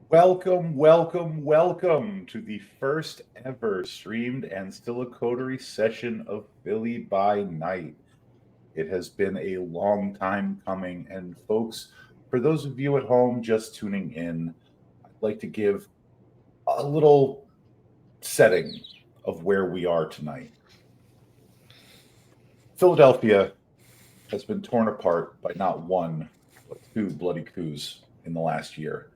Welcome to the first ever streamed Ancilla Coterie session of Philly by Night. It has been a long time coming, and folks, for those of you at home just tuning in, I'd like to give a little setting of where we are tonight. Philadelphia has been torn apart by not one, but two bloody coups in the last year.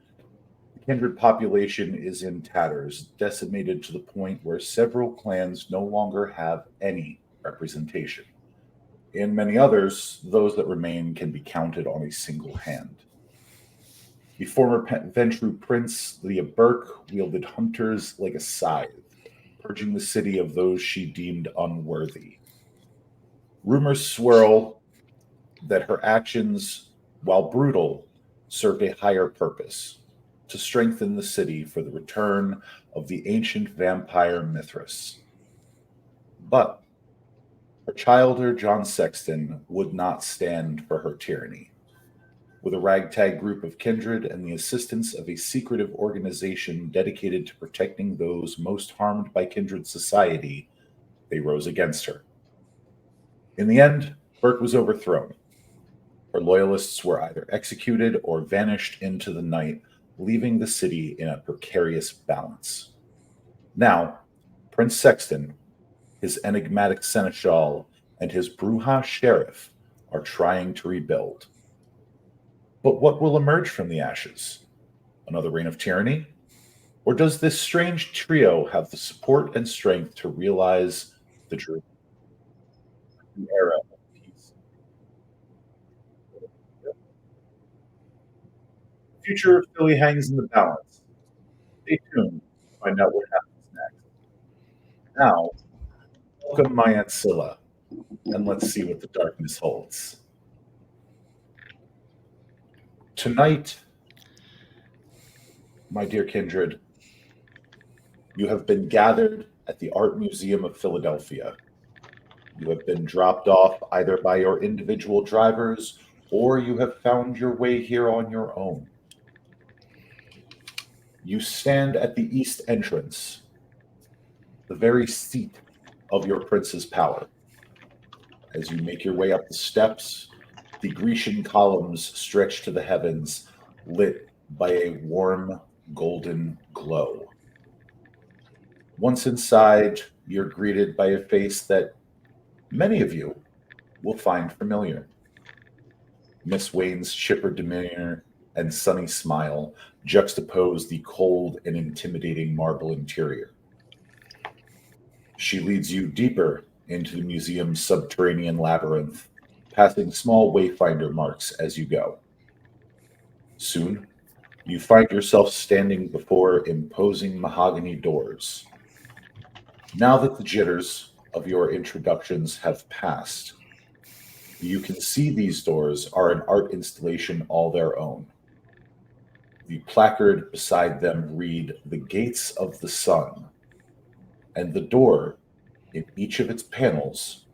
The kindred population is in tatters, decimated to the point where several clans no longer have any representation. In many others, those that remain can be counted on a single hand. The former Ventru prince, Leah Burke, wielded hunters like a scythe, purging the city of those she deemed unworthy. Rumors swirl that her actions, while brutal, served a higher purpose to strengthen the city for the return of the ancient vampire Mithras. But her childer, John Sexton, would not stand for her tyranny. With a ragtag group of kindred and the assistance of a secretive organization dedicated to protecting those most harmed by kindred society, they rose against her. In the end, Burke was overthrown. Her loyalists were either executed or vanished into the night, leaving the city in a precarious balance. Now, Prince Sexton, his enigmatic seneschal, and his Bruja sheriff are trying to rebuild. But what will emerge from the ashes? Another reign of tyranny? Or does this strange trio have the support and strength to realize the dream, the era of peace? The future of Philly hangs in the balance. Stay tuned to find out what happens next. Now, welcome my Ancilla, and let's see what the darkness holds. Tonight, my dear kindred, you have been gathered at the Art Museum of Philadelphia. You have been dropped off either by your individual drivers or you have found your way here on your own. You stand at the east entrance, the very seat of your prince's power. As you make your way up the steps, the Grecian columns stretch to the heavens, lit by a warm golden glow. Once inside, you're greeted by a face that many of you will find familiar. Miss Wayne's chipper demeanor and sunny smile juxtapose the cold and intimidating marble interior. She leads you deeper into the museum's subterranean labyrinth, passing small wayfinder marks as you go. Soon, you find yourself standing before imposing mahogany doors. Now that the jitters of your introductions have passed, you can see these doors are an art installation all their own. The placard beside them read, "The Gates of the Sun," and the door in each of its panels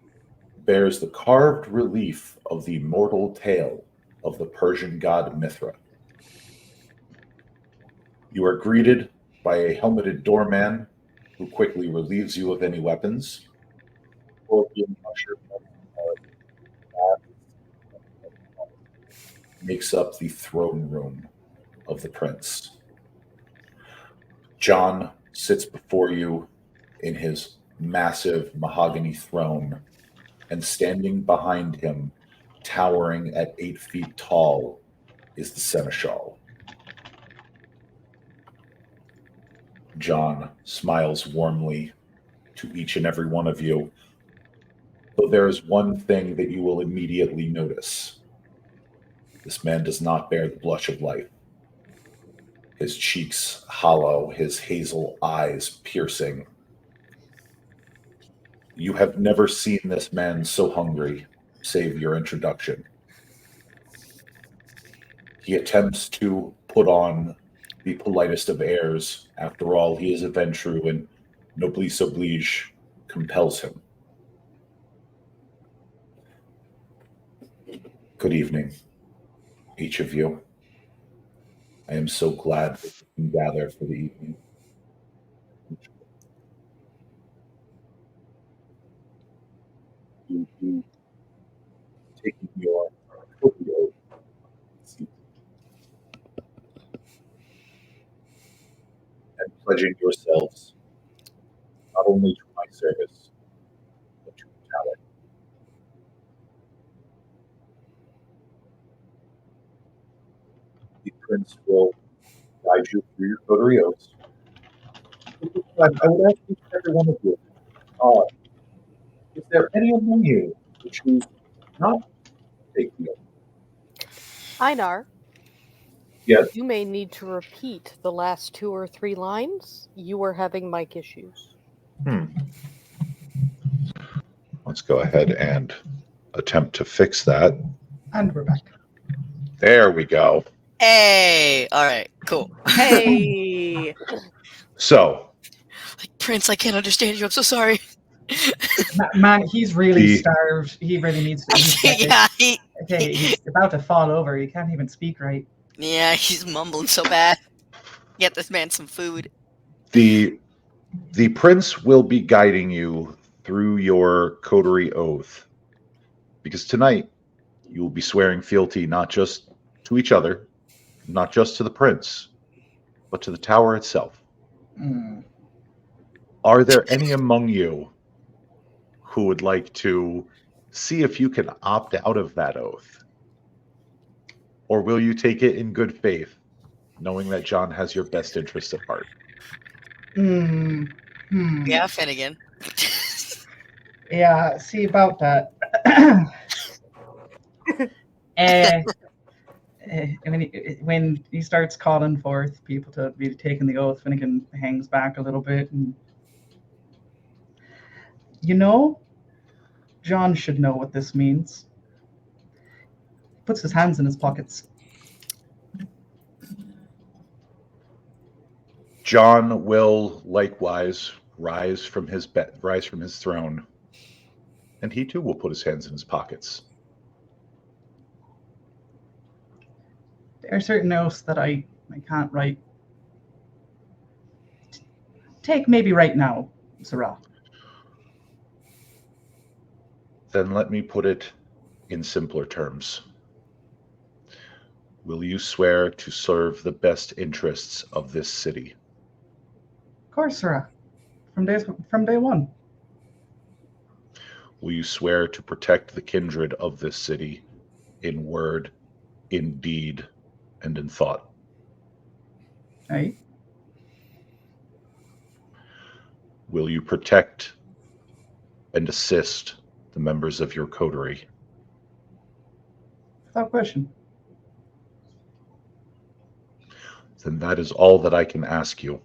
bears the carved relief of the immortal tale of the Persian god Mithra. You are greeted by a helmeted doorman who quickly relieves you of any weapons, or being ushered makes up the throne room of the prince. John sits before you in his massive mahogany throne, and standing behind him, towering at 8 feet tall, is the seneschal. John smiles warmly to each and every one of you, though there is one thing that you will immediately notice. This man does not bear the blush of life. His cheeks hollow, his hazel eyes piercing. You have never seen this man so hungry, save your introduction. He attempts to put on the politest of airs. After all, he is a Ventru, and noblesse oblige compels him. Good evening, each of you. I am so glad that we can gather for the evening. You taking your oath and pledging yourselves not only to my service, but to the tower. The prince will guide you through your coterie oaths. I would ask each and every one of you, uh, is there any among you who choose not to take the oath? Einar, Yes. you may need to repeat the last 2 or 3 lines. You are having mic issues. Let's go ahead and attempt to fix that. And we're back. There we go. Hey! Alright, cool. Hey! So, Prince, I can't understand you. I'm so sorry. Man, he's really The- starved. He really needs to eat. Yeah, Okay, he's about to fall over. He can't even speak right. he's mumbling so bad. Get this man some food. the prince will be guiding you through your coterie oath, because tonight you will be swearing fealty not just to each other, not just to the prince, but to the tower itself. Mm. Are there any among you who would like to see if you can opt out of that oath? Or will you take it in good faith, knowing that John has your best interest at heart? Yeah, Finnegan. Yeah, see about that. When he starts calling forth people to be taking the oath, Finnegan hangs back a little bit. And John should know what this means. Puts his hands in his pockets. John will likewise rise from his throne, and he too will put his hands in his pockets. There are certain oaths that I can't write. Take maybe right now, Sarah. Then let me put it in simpler terms. Will you swear to serve the best interests of this city? Of course, Sarah. From day one. Will you swear to protect the kindred of this city in word, in deed, and in thought? Right? Will you protect and assist the members of your coterie? Without question. Then that is all that I can ask you.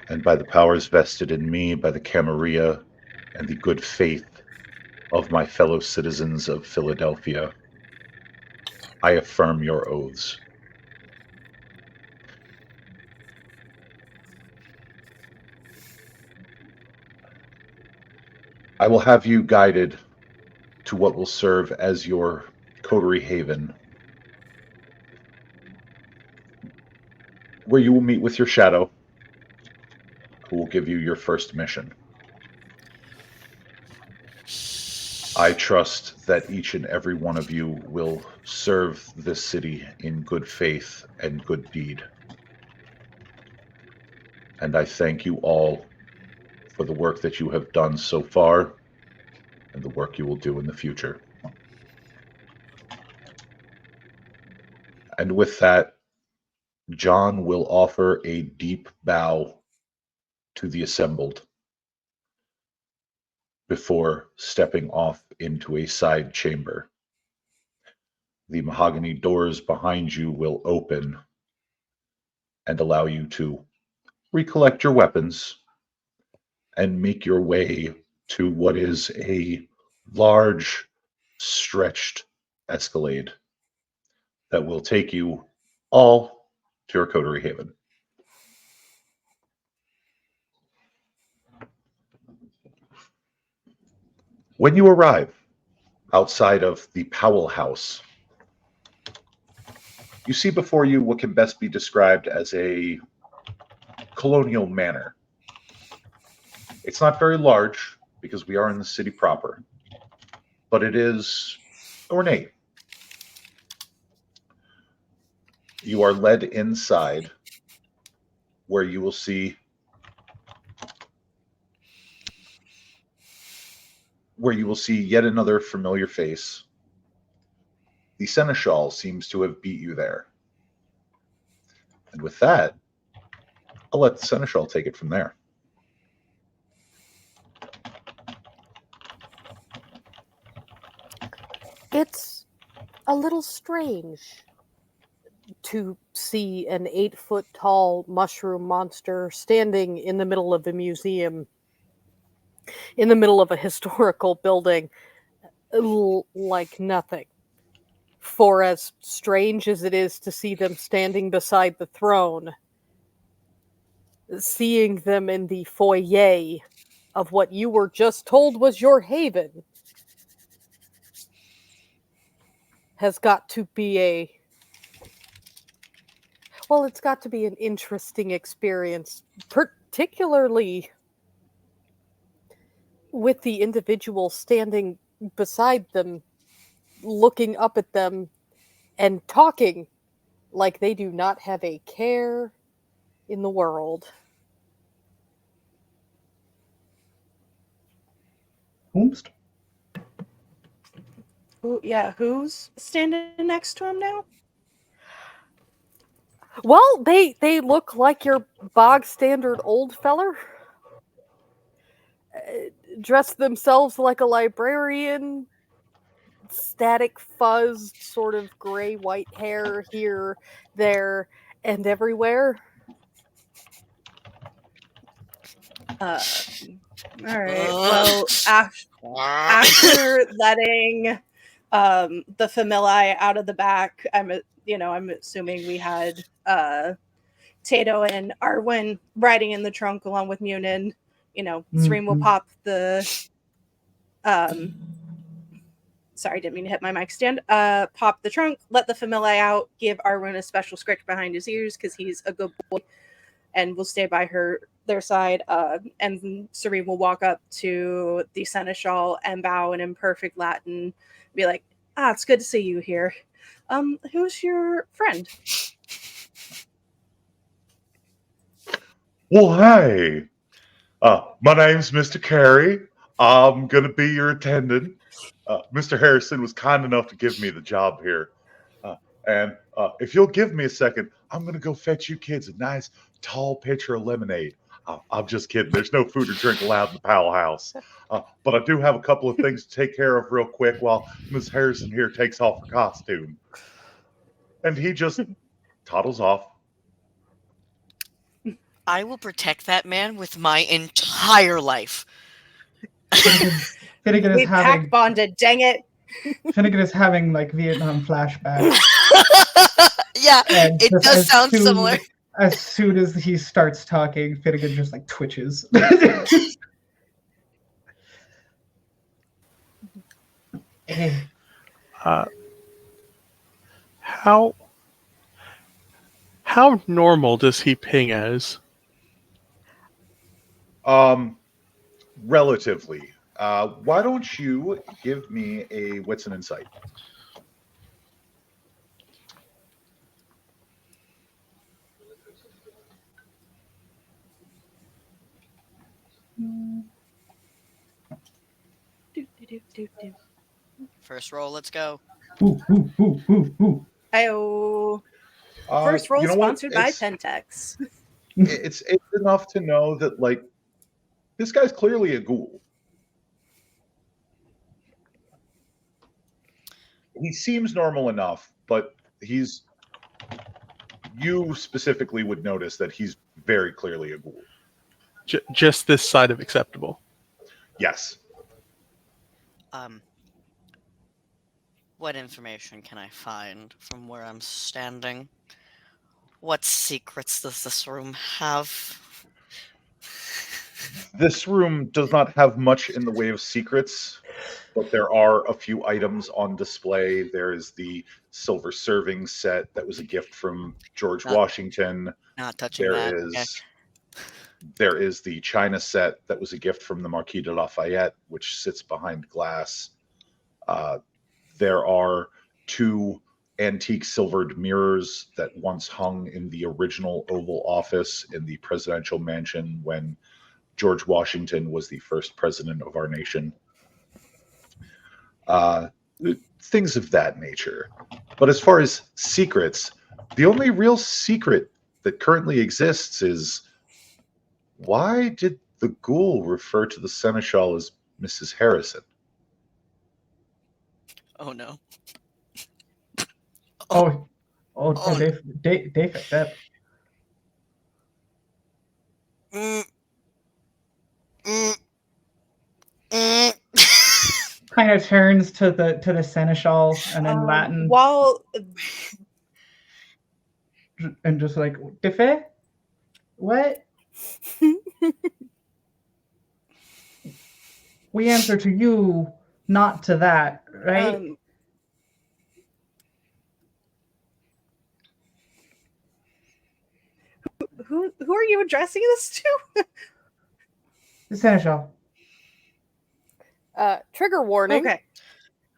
And by the powers vested in me by the Camarilla and the good faith of my fellow citizens of Philadelphia, I affirm your oaths. I will have you guided to what will serve as your coterie haven, where you will meet with your shadow, who will give you your first mission. I trust that each and every one of you will serve this city in good faith and good deed. And I thank you all for the work that you have done so far and the work you will do in the future. And with that, John will offer a deep bow to the assembled before stepping off into a side chamber. The mahogany doors behind you will open and allow you to recollect your weapons and make your way to what is a large, stretched escalade that will take you all to your coterie haven. When you arrive outside of the Powell House, You see before you what can best be described as a colonial manor. It's not very large because we are in the city proper, but it is ornate. You are led inside where you will see yet another familiar face. The seneschal seems to have beat you there. And with that, I'll let the seneschal take it from there. It's a little strange to see an 8-foot tall mushroom monster standing in the middle of a museum, in the middle of a historical building, like nothing. For as strange as it is to see them standing beside the throne, seeing them in the foyer of what you were just told was your haven has got to be it's got to be an interesting experience, particularly with the individual standing beside them, looking up at them and talking like they do not have a care in the world. Whomst? Who's standing next to him now? Well, they look like your bog standard old feller. Dress themselves like a librarian, static fuzzed sort of gray white hair here, there, and everywhere. All right. Well, after letting the familia out of the back, I'm assuming we had Tato and Arwen riding in the trunk along with Munin. Serene will pop the sorry, didn't mean to hit my mic stand. Pop the trunk, let the familia out, give Arwen a special scratch behind his ears because he's a good boy, and will stay by their side. And Serene will walk up to the seneschal and bow in imperfect Latin, be like, it's good to see you here. Who's your friend? Well, hey. My name's Mr. Carey. I'm going to be your attendant. Mr. Harrison was kind enough to give me the job here. And if you'll give me a second, I'm going to go fetch you kids a nice tall pitcher of lemonade. I'm just kidding. There's no food or drink allowed in the Powell house. But I do have a couple of things to take care of real quick while Ms. Harrison here takes off her costume. And he just toddles off. I will protect that man with my entire life. Finnegan We is having pack bonded, dang it. Finnegan is having like Vietnam flashbacks. Yeah, And it just does as sound soon- similar. As soon as he starts talking, Finnegan just like twitches. How normal does he ping as? Relatively. Why don't you give me a wits and insight? First roll, let's go. Ayo. First roll You know what? sponsored by Pentex. It's enough to know that, like, this guy's clearly a ghoul. He seems normal enough, but you specifically would notice that he's very clearly a ghoul. Just this side of acceptable. Yes. What information can I find from where I'm standing? What secrets does this room have? This room does not have much in the way of secrets, but there are a few items on display. There's the silver serving set that was a gift from George Not- Washington. Not touching that. Okay. There is the china set that was a gift from the Marquis de Lafayette, which sits behind glass. There are 2 antique silvered mirrors that once hung in the original Oval Office in the presidential mansion when George Washington was the first president of our nation. Things of that nature. But as far as secrets, the only real secret that currently exists is, why did the ghoul refer to the seneschal as Mrs. Harrison? Oh no. Oh, Oh. they fixed that. Mm. Mm. Mm. Kind of turns to the seneschal and in Latin, While and just like, "Defe? What?" We answer to you, not to that, right? who are you addressing this to? The seneschal. Trigger warning. Okay.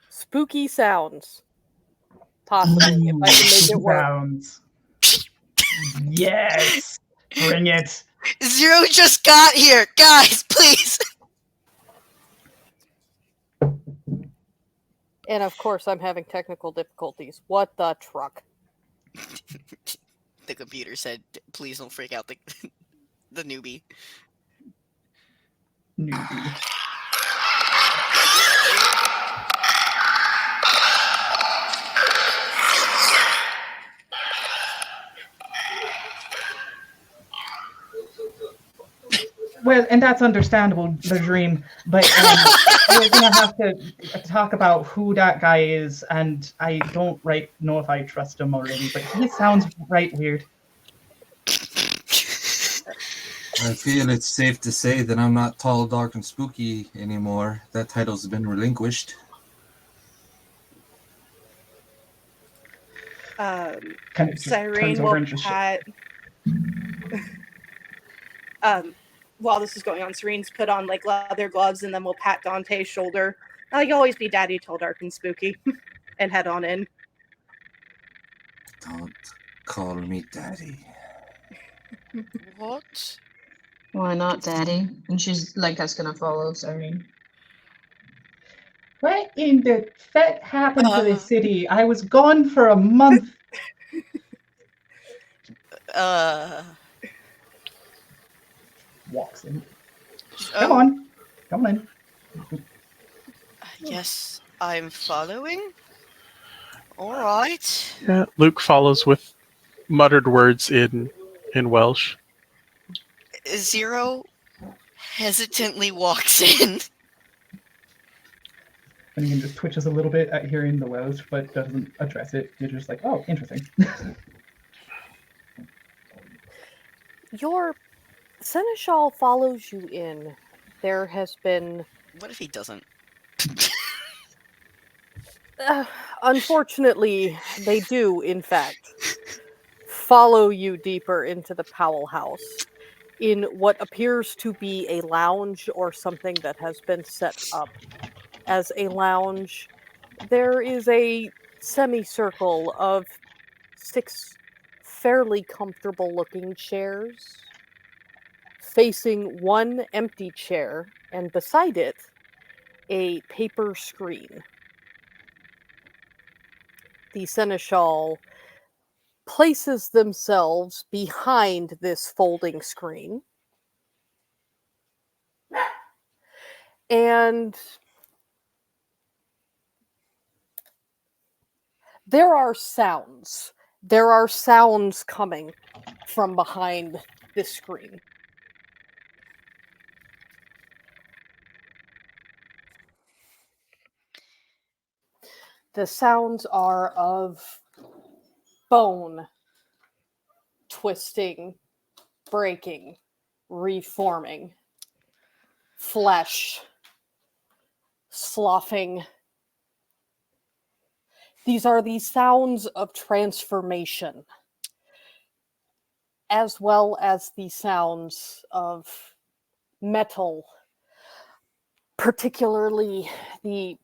Spooky sounds. Possibly, if I can make it work. Sounds. Yes, bring it. Zero just got here, guys. Please. And of course, I'm having technical difficulties. What the truck? The computer said, "Please don't freak out the the newbie." Newbie. Well, and that's understandable, the dream, but we're gonna have to talk about who that guy is, and I don't know if I trust him already, but he sounds right weird. I feel it's safe to say that I'm not tall, dark, and spooky anymore. That title's been relinquished. Kind of just Cyrene turns over will and just pat. While this is going on, Serene's put on like leather gloves and then we'll pat Dante's shoulder. You'll always be daddy till dark and spooky, and head on in. Don't call me daddy. What? Why not, Daddy? And she's like, that's gonna follow Cyrene. What in the fuck happened to this city? I was gone for a month. Walks in. Come on. Come in. Yes, I'm following. All right. Yeah, Luke follows with muttered words in Welsh. Zero hesitantly walks in. Finnegan just twitches a little bit at hearing the Welsh, but doesn't address it. You're just like, oh, interesting. Your seneschal follows you in. There has been... What if he doesn't? Unfortunately, they do, in fact, follow you deeper into the Powell house in what appears to be a lounge or something that has been set up as a lounge. There is a semicircle of 6 fairly comfortable looking chairs facing one empty chair, and beside it, a paper screen. The seneschal places themselves behind this folding screen. And there are sounds. There are sounds coming from behind this screen. The sounds are of bone twisting, breaking, reforming, flesh sloughing. These are the sounds of transformation, as well as the sounds of metal, particularly the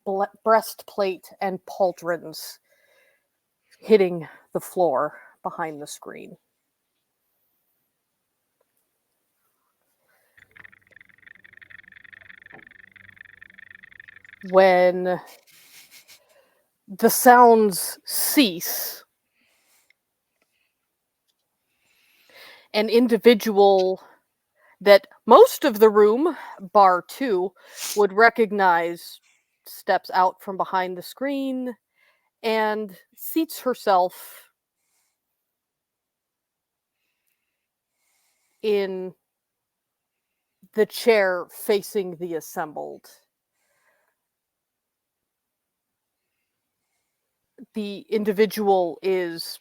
breastplate and pauldrons hitting the floor behind the screen. When the sounds cease, an individual that most of the room, bar two, would recognize steps out from behind the screen and seats herself in the chair facing the assembled. The individual is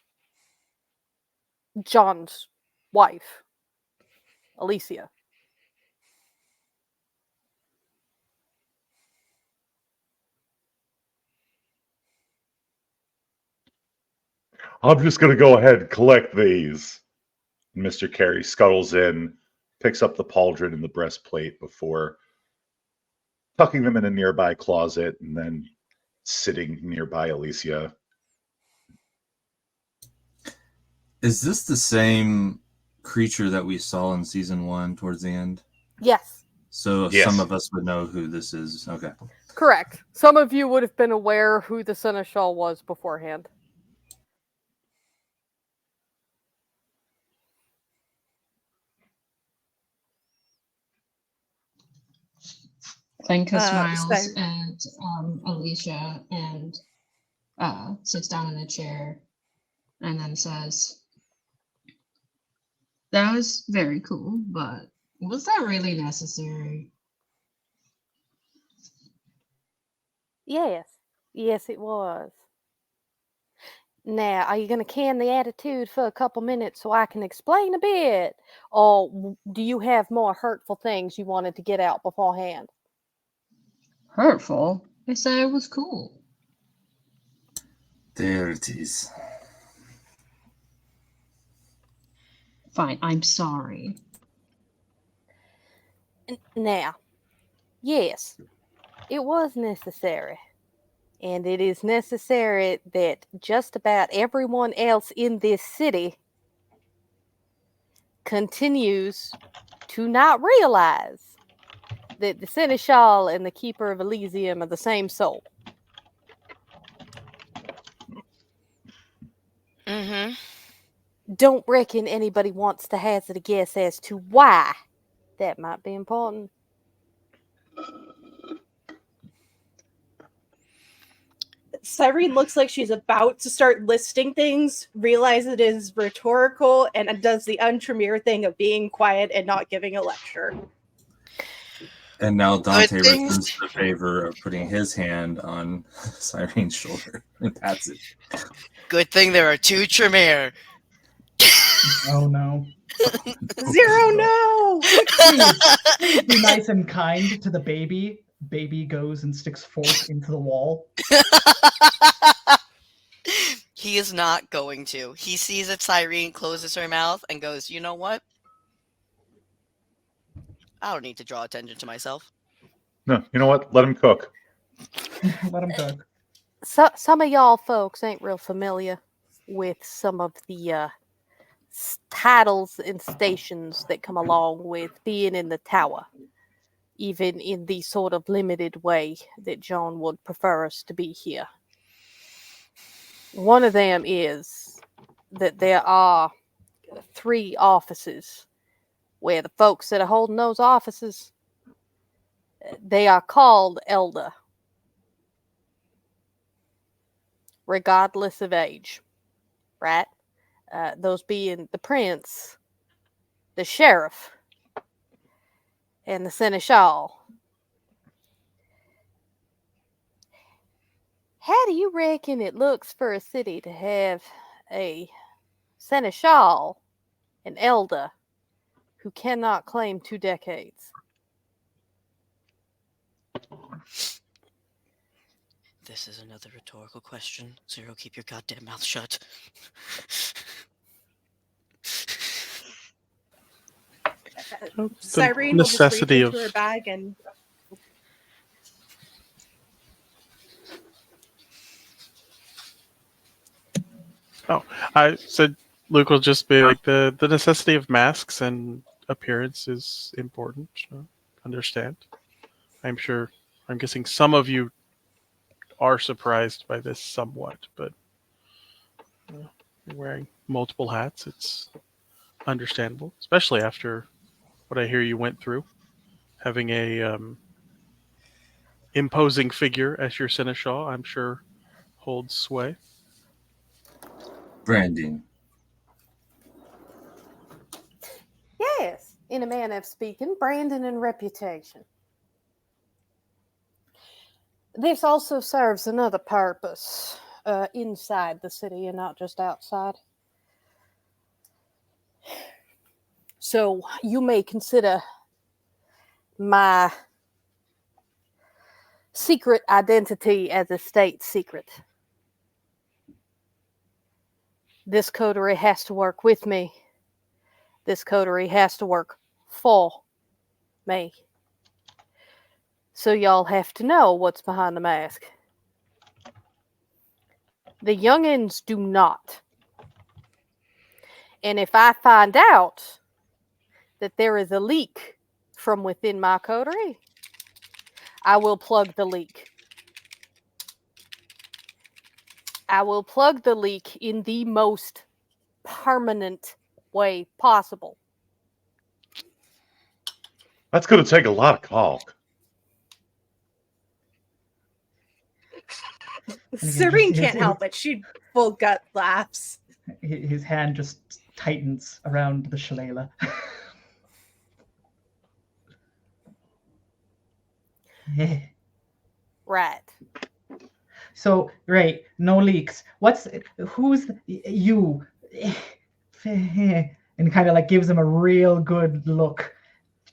John's wife, Alicia. I'm just going to go ahead and collect these. Mr. Carey scuttles in, picks up the pauldron and the breastplate before tucking them in a nearby closet and then sitting nearby Alicia. Is this the same creature that we saw in season 1 towards the end? Yes. So Yes. some of us would know who this is. Okay. Correct. Some of you would have been aware who the Seneschal was beforehand. Blanca smiles so- at Alicia and sits down in a chair and then says, "That was very cool, but was that really necessary?" Yes. Yes, it was. Now, are you going to can the attitude for a couple minutes so I can explain a bit? Or do you have more hurtful things you wanted to get out beforehand? Hurtful? I said it was cool. There it is. Fine, I'm sorry. Now, yes, it was necessary. And it is necessary that just about everyone else in this city continues to not realize that the Seneschal and the Keeper of Elysium are the same soul. Mm-hmm. Don't reckon anybody wants to hazard a guess as to why that might be important. Cyrene looks like she's about to start listing things, realize it is rhetorical, and does the Untremere thing of being quiet and not giving a lecture. And now Dante thing- returns the favor of putting his hand on Cyrene's shoulder and pats it. Good thing there are 2 Tremere. Oh no. Zero, no! Please be nice and kind to the baby. Baby goes and sticks fork into the wall. He is not going to. He sees that Cyrene closes her mouth and goes, "You know what? I don't need to draw attention to myself." No, you know what? Let him cook. Let him cook. So, some of y'all folks ain't real familiar with some of the titles and stations that come along with being in the tower, even in the sort of limited way that John would prefer us to be here. One of them is that there are 3 offices where the folks that are holding those offices, they are called elder, regardless of age, right? Those being the prince, the sheriff, and the seneschal. How do you reckon it looks for a city to have a seneschal, an elder, who cannot claim 2 decades? This is another rhetorical question. Zero, keep your goddamn mouth shut. The Cyrene will just reach necessity into of her bag and I said Luke will just be like the necessity of masks and appearance is important. Understand? I'm sure. I'm guessing some of you are surprised by this somewhat, but you're wearing multiple hats. It's understandable, especially after what I hear you went through, having a imposing figure as your seneschal. I'm sure holds sway. Branding. Yes, in a manner of speaking, branding and reputation. This also serves another purpose inside the city and not just outside. So you may consider my secret identity as a state secret. This coterie has to work with me. This coterie has to work for me. So y'all have to know what's behind the mask. The youngins do not. And if I find out that there is a leak from within my coterie, I will plug the leak. I will plug the leak in the most permanent way possible. That's going to take a lot of caulk. Serene can't help it. She full gut laughs. His hand just tightens around the shillelagh. Right. So, right, no leaks. Who's you? And kind of like gives him a real good look,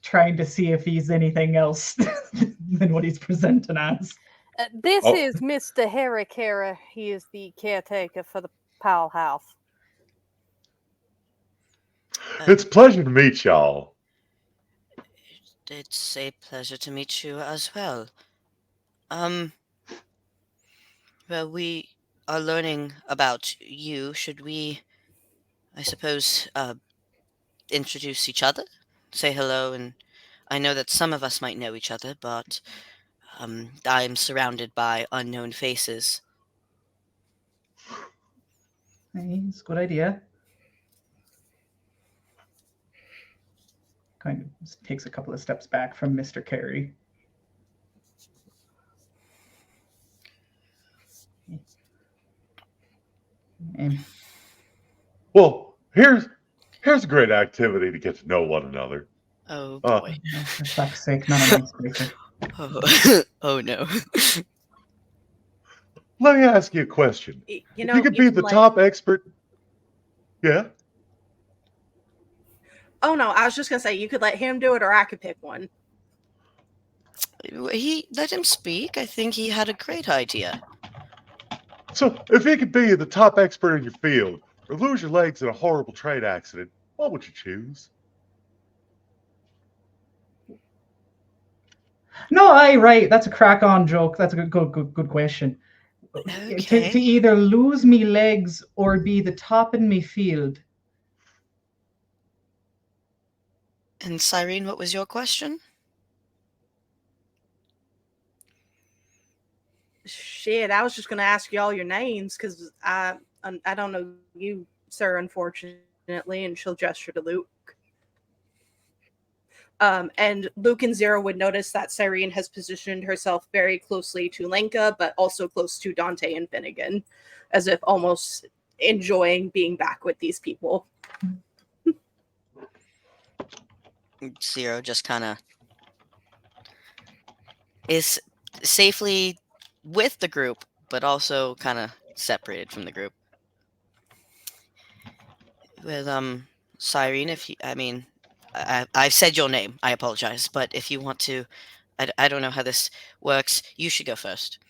trying to see if he's anything else than what he's presenting as. This is Mr. Harry Cara. He is the caretaker for the Powell House. It's a pleasure to meet y'all. It's a pleasure to meet you as well. Well, we are learning about you. Should we, I suppose, introduce each other? Say hello, and I know that some of us might know each other, but I'm surrounded by unknown faces. Hey, it's a good idea. Kind of takes a couple of steps back from Mr. Carey. Well, here's a great activity to get to know one another. Oh boy. For fuck's sake, none of these places. Oh no. Let me ask you a question. You know, if you could be the top expert. Yeah? Oh no, I was just gonna say you could let him do it, or I could pick one. He let him speak. I think he had a great idea. So, if you could be the top expert in your field, or lose your legs in a horrible train accident, what would you choose? No, right. That's a crack-on joke. That's a good question. Okay. To either lose me legs or be the top in me field. And Cyrene, what was your question? Shit, I was just gonna ask you all your names because I don't know you, sir, unfortunately. And she'll gesture to Luke. And Luke and Zero would notice that Cyrene has positioned herself very closely to Lenka, but also close to Dante and Finnegan, as if almost enjoying being back with these people. Zero just kind of is safely with the group, but also kind of separated from the group. With Cyrene, if you, I mean, I've said your name. I apologize, but if you want to, I don't know how this works. You should go first.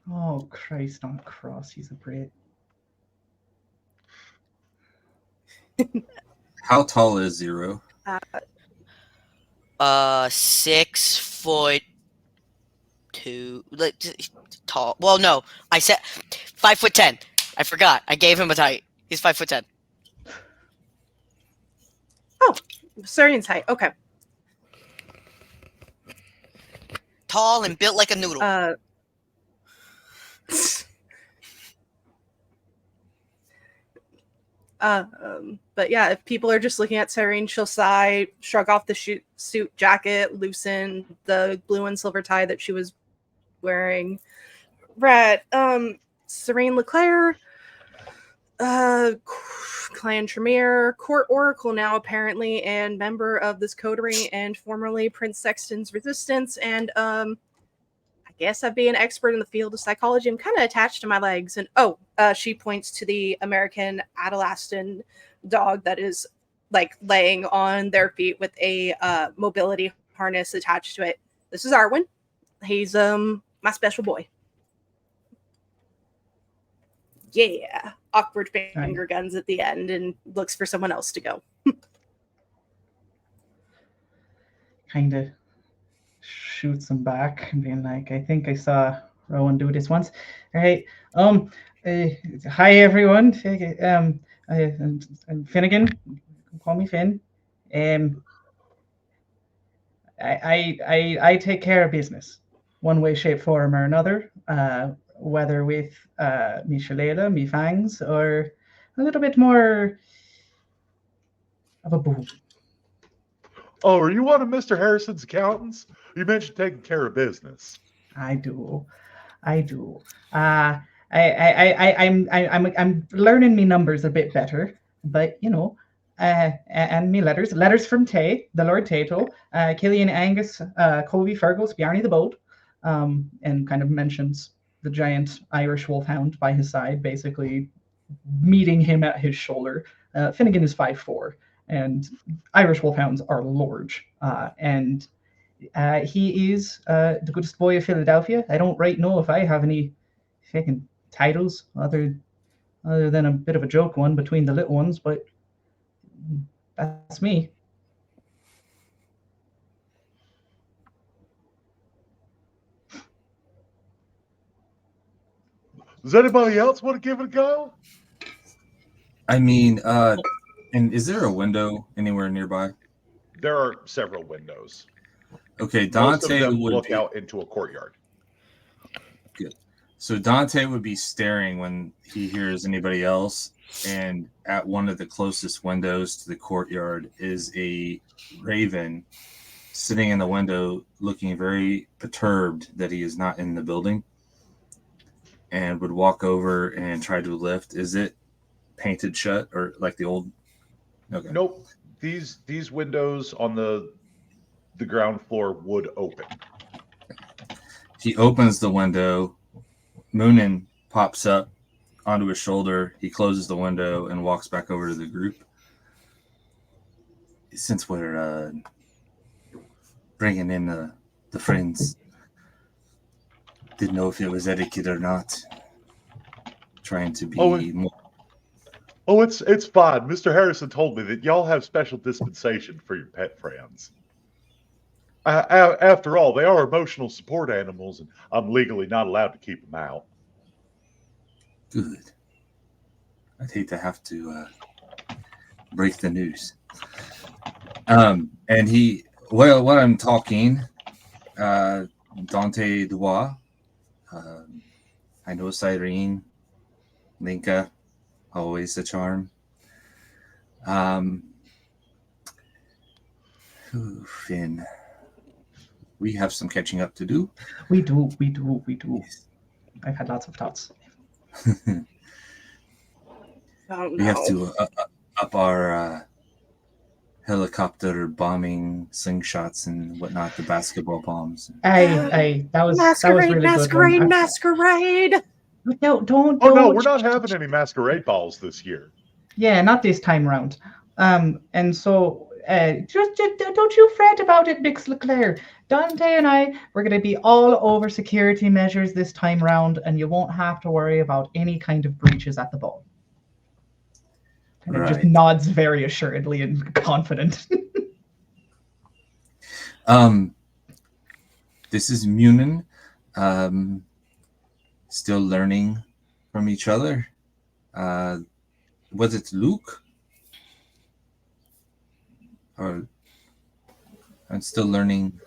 Oh, Christ on a cross. He's a Brit. How tall is Zero? 6'2", like tall. Well, no, I said 5'10". I forgot. I gave him a height. He's 5'10". Sarian's height. Okay. Tall and built like a noodle. But yeah, if people are just looking at Serene, she'll sigh, shrug off the suit jacket, loosen the blue and silver tie that she was wearing. Right. Serene Leclerc, Clan Tremere, court oracle now apparently, and member of this coterie, and formerly Prince Sexton's resistance, and I guess I'd be an expert in the field of psychology. I'm kind of attached to my legs, and she points to the American Adelastan dog that is like laying on their feet with a mobility harness attached to it. This is Arwen. He's my special boy. Yeah. Awkward finger guns at the end and looks for someone else to go. Kind of shoots him back and being like, I think I saw Rowan do this once. All right. Hi everyone. I'm Finnegan. Call me Finn. I take care of business, one way, shape, form, or another. Whether with me shillelagh, me fangs, or a little bit more of a boo. Oh, are you one of Mr. Harrison's accountants? You mentioned taking care of business. I do. I'm learning me numbers a bit better, but you know, and me letters from Tay, the Lord Tato, Killian Angus, Covey Fergus, Bjarni the Boat, and kind of mentions the giant Irish wolfhound by his side, basically meeting him at his shoulder. Finnegan is 5'4", and Irish wolfhounds are large, and he is the goodest boy of Philadelphia. I don't right know if I have any fucking titles other than a bit of a joke one between the little ones, but that's me. Does anybody else want to give it a go? I mean, and is there a window anywhere nearby? There are several windows. Okay, Most of Dante them would look be, out into a courtyard. Good. So Dante would be staring when he hears anybody else, and at one of the closest windows to the courtyard is a raven sitting in the window, looking very perturbed that he is not in the building, and would walk over and try to lift. Is it painted shut or like the old? Okay. Nope. These windows on the ground floor would open. He opens the window. Moonin pops up onto his shoulder. He closes the window and walks back over to the group. Since we're bringing in the friends, didn't know if it was etiquette or not. Trying to be more. Oh, it's fine. Mr. Harrison told me that y'all have special dispensation for your pet friends. After all, they are emotional support animals, and I'm legally not allowed to keep them out. Good. I'd hate to have to break the news. And he, well, while I'm talking, Dante Dubois, I know Cyrene, Linka, always a charm. Finn, we have some catching up to do. We do. I've had lots of thoughts. We have to up our helicopter bombing slingshots and whatnot, the basketball bombs. That was really good. Masquerade. Don't. Oh no, we're not having any masquerade balls this year. Yeah, not this time round. And so just don't you fret about it, Bix Leclerc. Dante and we're going to be all over security measures this time round, and you won't have to worry about any kind of breaches at the ball. And it just Right. nods very assuredly and confident. This is Munin. Still learning from each other. Was it Luke? Or I'm still learning.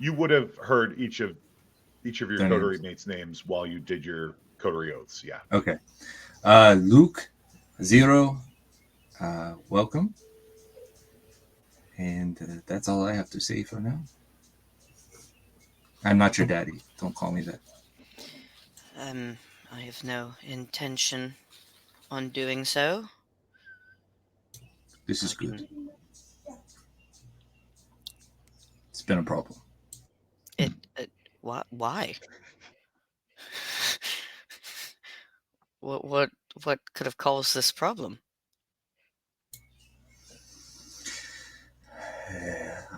You would have heard each of your Their coterie names. mates' names while you did your coterie oaths. Yeah. Okay. Luke, Zero, welcome. And that's all I have to say for now. I'm not your daddy. Don't call me that. I have no intention on doing so. This is I can- good. It's been a problem. Why? What could have caused this problem?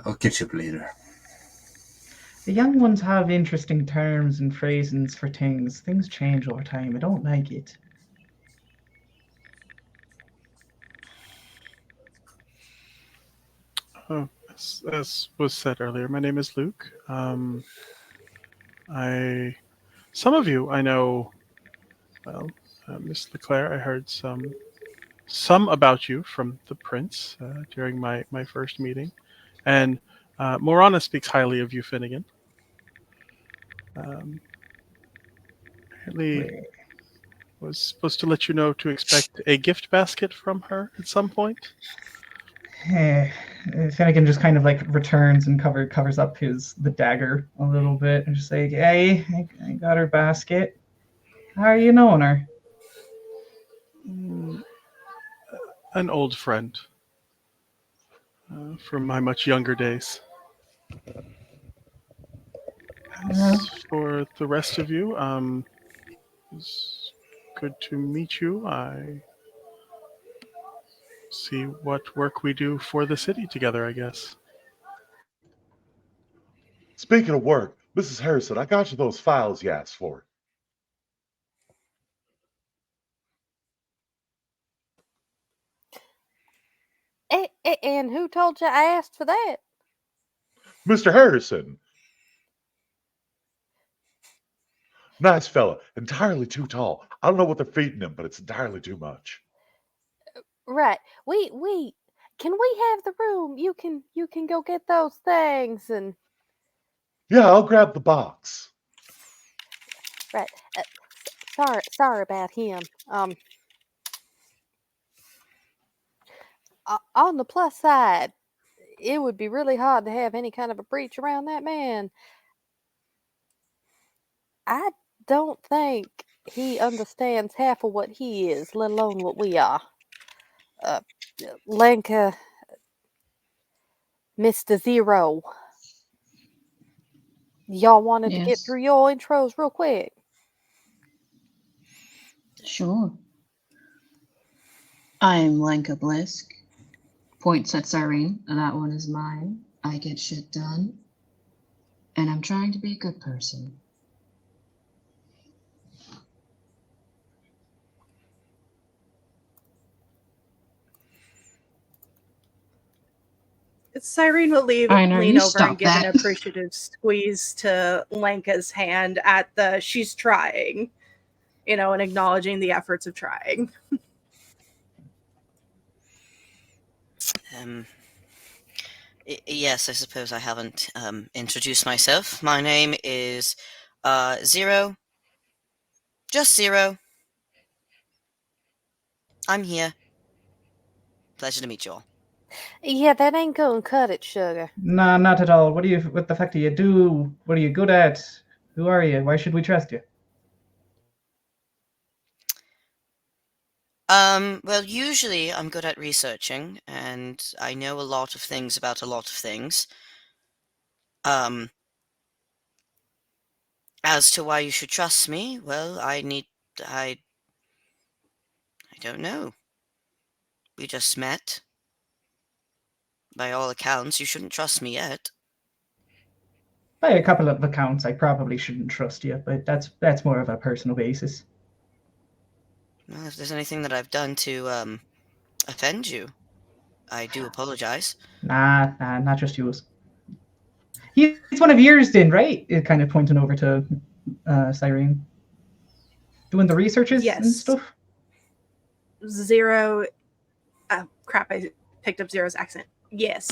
I'll catch up later. The young ones have interesting terms and phrasings for things. Things change over time. I don't like it. Oh, as was said earlier, my name is Luke. Some of you I know. Well, Miss Leclerc, I heard some about you from the prince during my first meeting, and Morana speaks highly of you, Finnegan. Apparently, was supposed to let you know to expect a gift basket from her at some point. Finnegan just kind of like returns and covers up the dagger a little bit and just say, "Hey, I got her basket. How are you knowing her?" An old friend from my much younger days. As for the rest of you, it's good to meet you. I see what work we do for the city together, I guess. Speaking of work, Mrs. Harrison, I got you those files you asked for. And who told you I asked for that? Mr. Harrison. Nice fella. Entirely too tall. I don't know what they're feeding him, but it's entirely too much. Right. We can we have the room? You can go get those things and Yeah, I'll grab the box. right. Sorry about him. On the plus side, it would be really hard to have any kind of a breach around that man. I don't think he understands half of what he is, let alone what we are. Uh, Lenka, Mr. Zero. Y'all wanted to get Yes. through your intros real quick. Sure. I'm Lenka Blisk. Points at Cyrene. That one is mine. I get shit done. And I'm trying to be a good person. Cyrene will I know, lean you over and stop give an that. appreciative squeeze to Lenka's hand at the she's trying, and acknowledging the efforts of trying. Yes, I suppose I haven't introduced myself. My name is Zero. Just Zero. I'm here. Pleasure to meet you all. Yeah, that ain't gonna cut it, sugar. Nah, not at all. What the fuck do you do? What are you good at? Who are you? Why should we trust you? Well, usually I'm good at researching, and I know a lot of things about a lot of things. As to why you should trust me, well, I don't know. We just met. By all accounts, you shouldn't trust me yet. By a couple of accounts, I probably shouldn't trust you, but that's more of a personal basis. Well, if there's anything that I've done to offend you, I do apologize. Nah, not just yours. He's one of yours, then, right? It kind of pointing over to Cyrene. Doing the researches and Yes. stuff. Zero. Crap! I picked up Zero's accent. Yes.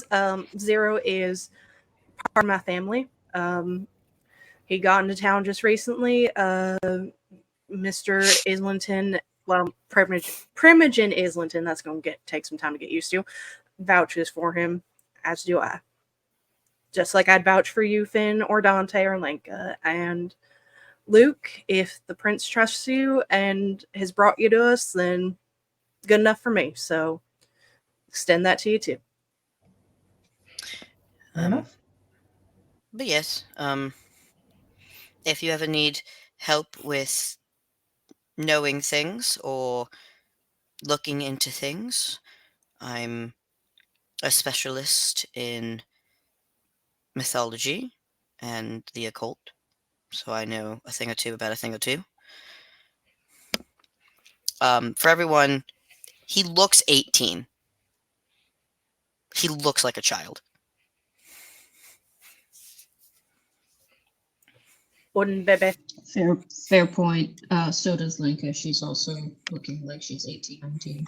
Zero is part of my family. He got into town just recently. Mr. Islington, well, Primogen Islington. That's going to take some time to get used to. Vouches for him, as do I. Just like I'd vouch for you, Finn, or Dante, or Lenka. And Luke, if the prince trusts you and has brought you to us, then good enough for me. So extend that to you too. Fair enough. But yes, if you ever need help with knowing things or looking into things, I'm a specialist in mythology and the occult, so I know a thing or two about a thing or two. For everyone, he looks 18. He looks like a child. Wooden baby. Fair point. So does Linka. She's also looking like she's 18, 19.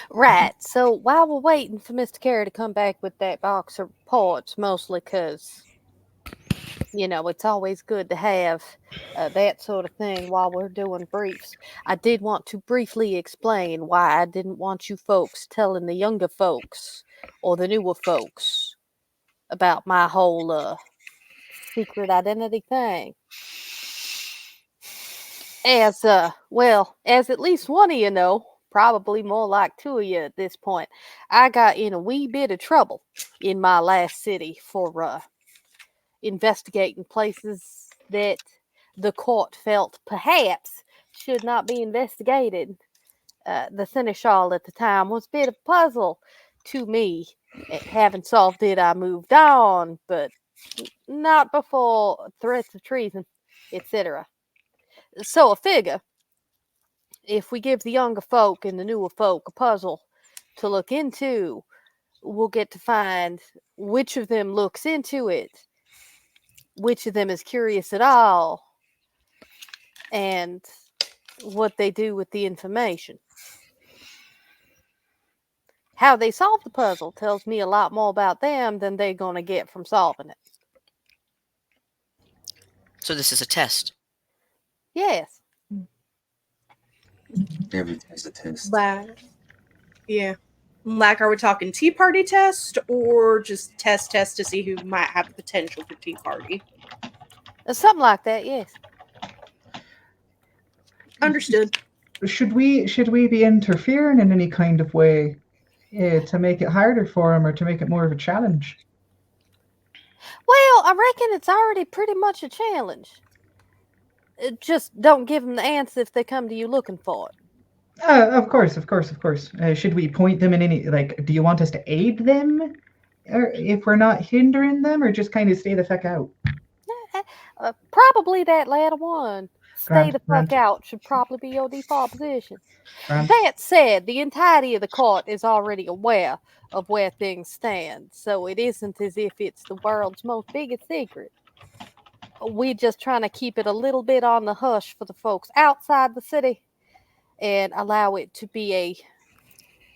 Right. So while we're waiting for Mr. Carey to come back with that box of reports, mostly because, it's always good to have that sort of thing while we're doing briefs. I did want to briefly explain why I didn't want you folks telling the younger folks or the newer folks about my whole secret identity thing. As at least one of you know, probably more like two of you at this point, I got in a wee bit of trouble in my last city for investigating places that the court felt perhaps should not be investigated. The seneschal at the time was a bit of a puzzle to me. Having solved it, I moved on, but not before threats of treason, etc. So I figure if we give the younger folk and the newer folk a puzzle to look into, we'll get to find which of them looks into it, which of them is curious at all, and what they do with the information. How they solve the puzzle tells me a lot more about them than they're going to get from solving it. So this is a test. Yes. Everything's a test. Yeah. Like, are we talking tea party test or just test to see who might have the potential for tea party? Something like that, yes. Understood. Should we be interfering in any kind of way to make it harder for him or to make it more of a challenge? Well, I reckon it's already pretty much a challenge. Just don't give them the answer if they come to you looking for it. Of course. Should we point them in any, do you want us to aid them? Or if we're not hindering them, or just kind of stay the fuck out? Probably that latter one. Stay the fuck Grant. out should probably be your default position. Grant. That said, the entirety of the court is already aware of where things stand, so it isn't as if it's the world's most biggest secret. We're just trying to keep it a little bit on the hush for the folks outside the city and allow it to be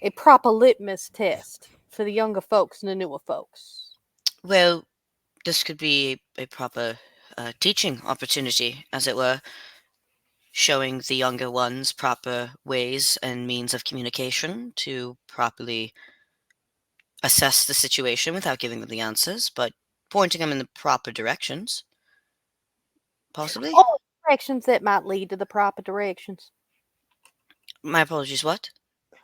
a proper litmus test for the younger folks and the newer folks. Well, this could be a proper teaching opportunity, as it were, showing the younger ones proper ways and means of communication to properly assess the situation without giving them the answers, but pointing them in the proper directions. Possibly? All directions that might lead to the proper directions. My apologies, what?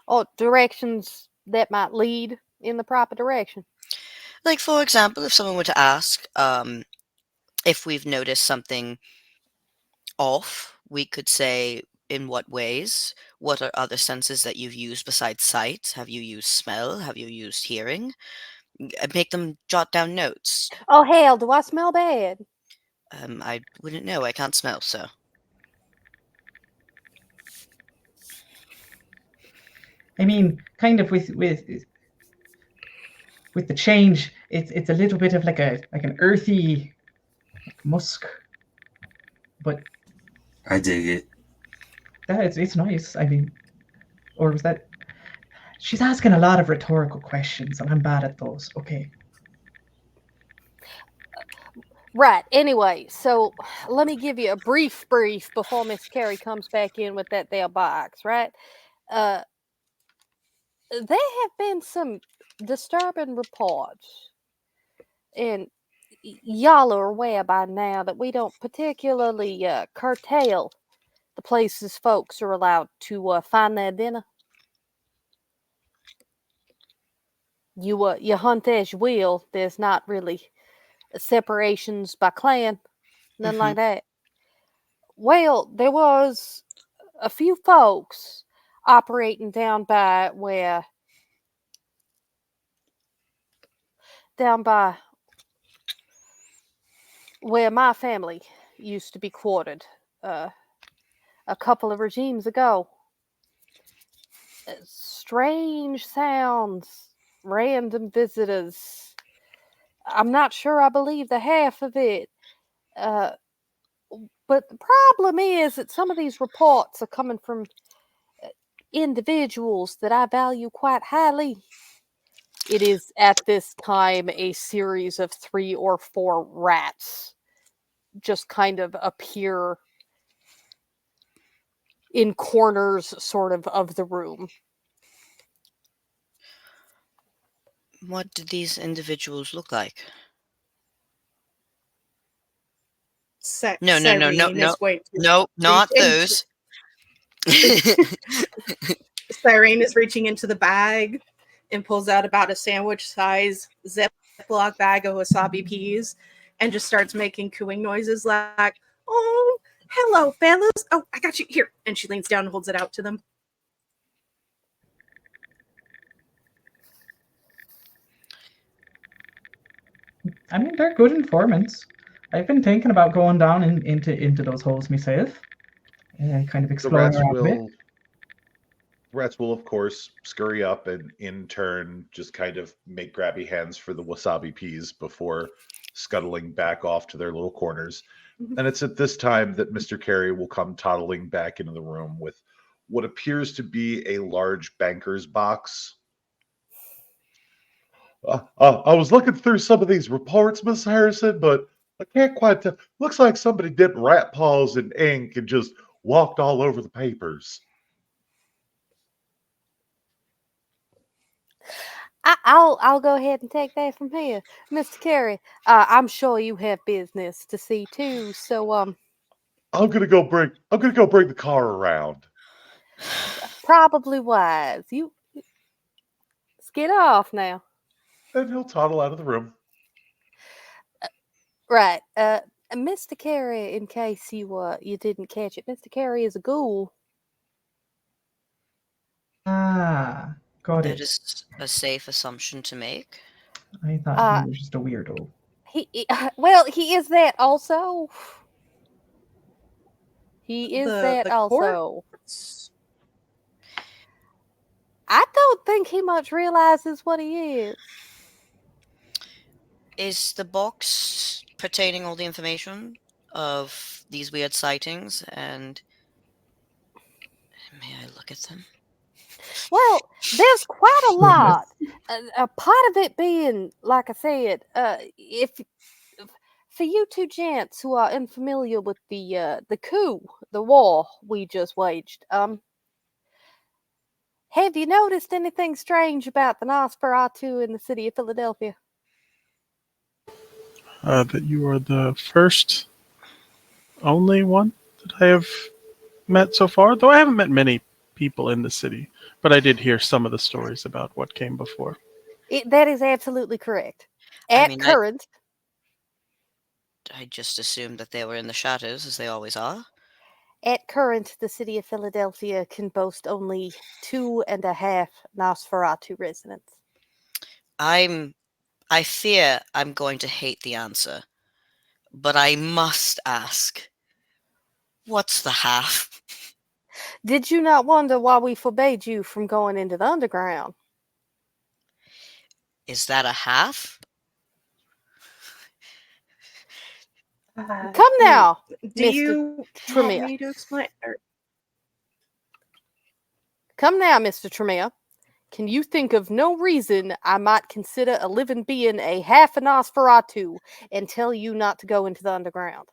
Or directions that might lead in the proper direction. Like, for example, if someone were to ask if we've noticed something off, we could say, In what ways? What are other senses that you've used besides sight? Have you used smell? Have you used hearing? Make them jot down notes. Oh hell, do I smell bad? I wouldn't know. I can't smell, so. I mean, kind of with the change, it's a little bit of like an earthy musk, but I dig it. it's nice. I mean, or was that? She's asking a lot of rhetorical questions, and I'm bad at those. Okay. Right. Anyway, so let me give you a brief before Miss Carey comes back in with that there box, right? There have been some disturbing reports, and y'all are aware by now that we don't particularly curtail the places folks are allowed to find their dinner. You hunt as you will. There's not really separations by clan, nothing like that. Well, there was a few folks operating down by where my family used to be quartered a couple of regimes ago. Strange sounds, random visitors. I'm not sure I believe the half of it. But the problem is that some of these reports are coming from individuals that I value quite highly. It is at this time a series of 3 or 4 rats just kind of appear in corners sort of the room. What did these individuals look like? No, Cyrene is going to no, not reach those. Cyrene is reaching into the bag and pulls out about a sandwich-size Ziploc bag of wasabi peas and just starts making cooing noises like, "Oh, hello, fellas. Oh, I got you. Here." And she leans down and holds it out to them. I mean, they're good informants. I've been thinking about going down into those holes myself and kind of The exploring rats around a bit. will of course scurry up and in turn just kind of make grabby hands for the wasabi peas before scuttling back off to their little corners. And it's at this time that Mr. Carey will come toddling back into the room with what appears to be a large banker's box. I was looking through some of these reports, Miss Harrison, but I can't quite tell. Looks like somebody dipped rat paws in ink and just walked all over the papers. I'll go ahead and take that from here, Mr. Carey. I'm sure you have business to see too, so I'm gonna go bring the car around. probably wise. You let's get off now. And he'll toddle out of the room. Right. Mr. Carey, in case you didn't catch it, Mr. Carey is a ghoul. Ah, got That it. is a safe assumption to make. I thought he was just a weirdo. Well, he is that also. He is that the also. courts. I don't think he much realizes what he is. Is the box pertaining all the information of these weird sightings, and may I look at them? Well, there's quite a lot. A part of it being, like I said, if for you two gents who are unfamiliar with the coup, the war we just waged, have you noticed anything strange about the Nosferatu in the city of Philadelphia? That you are the first, only one that I have met so far. Though I haven't met many people in the city, but I did hear some of the stories about what came before. That is absolutely correct. I mean, Current, I just assumed that they were in the shadows, as they always are. At current, the city of Philadelphia can boast only 2.5 Nosferatu residents. I fear I'm going to hate the answer, but I must ask, what's the half? Did you not wonder why we forbade you from going into the underground? Is that a half? Come now, Do Mr. you want Tremere. me to explain? Come now, Mr. Tremere. Can you think of no reason I might consider a living being a half a Nosferatu and tell you not to go into the underground?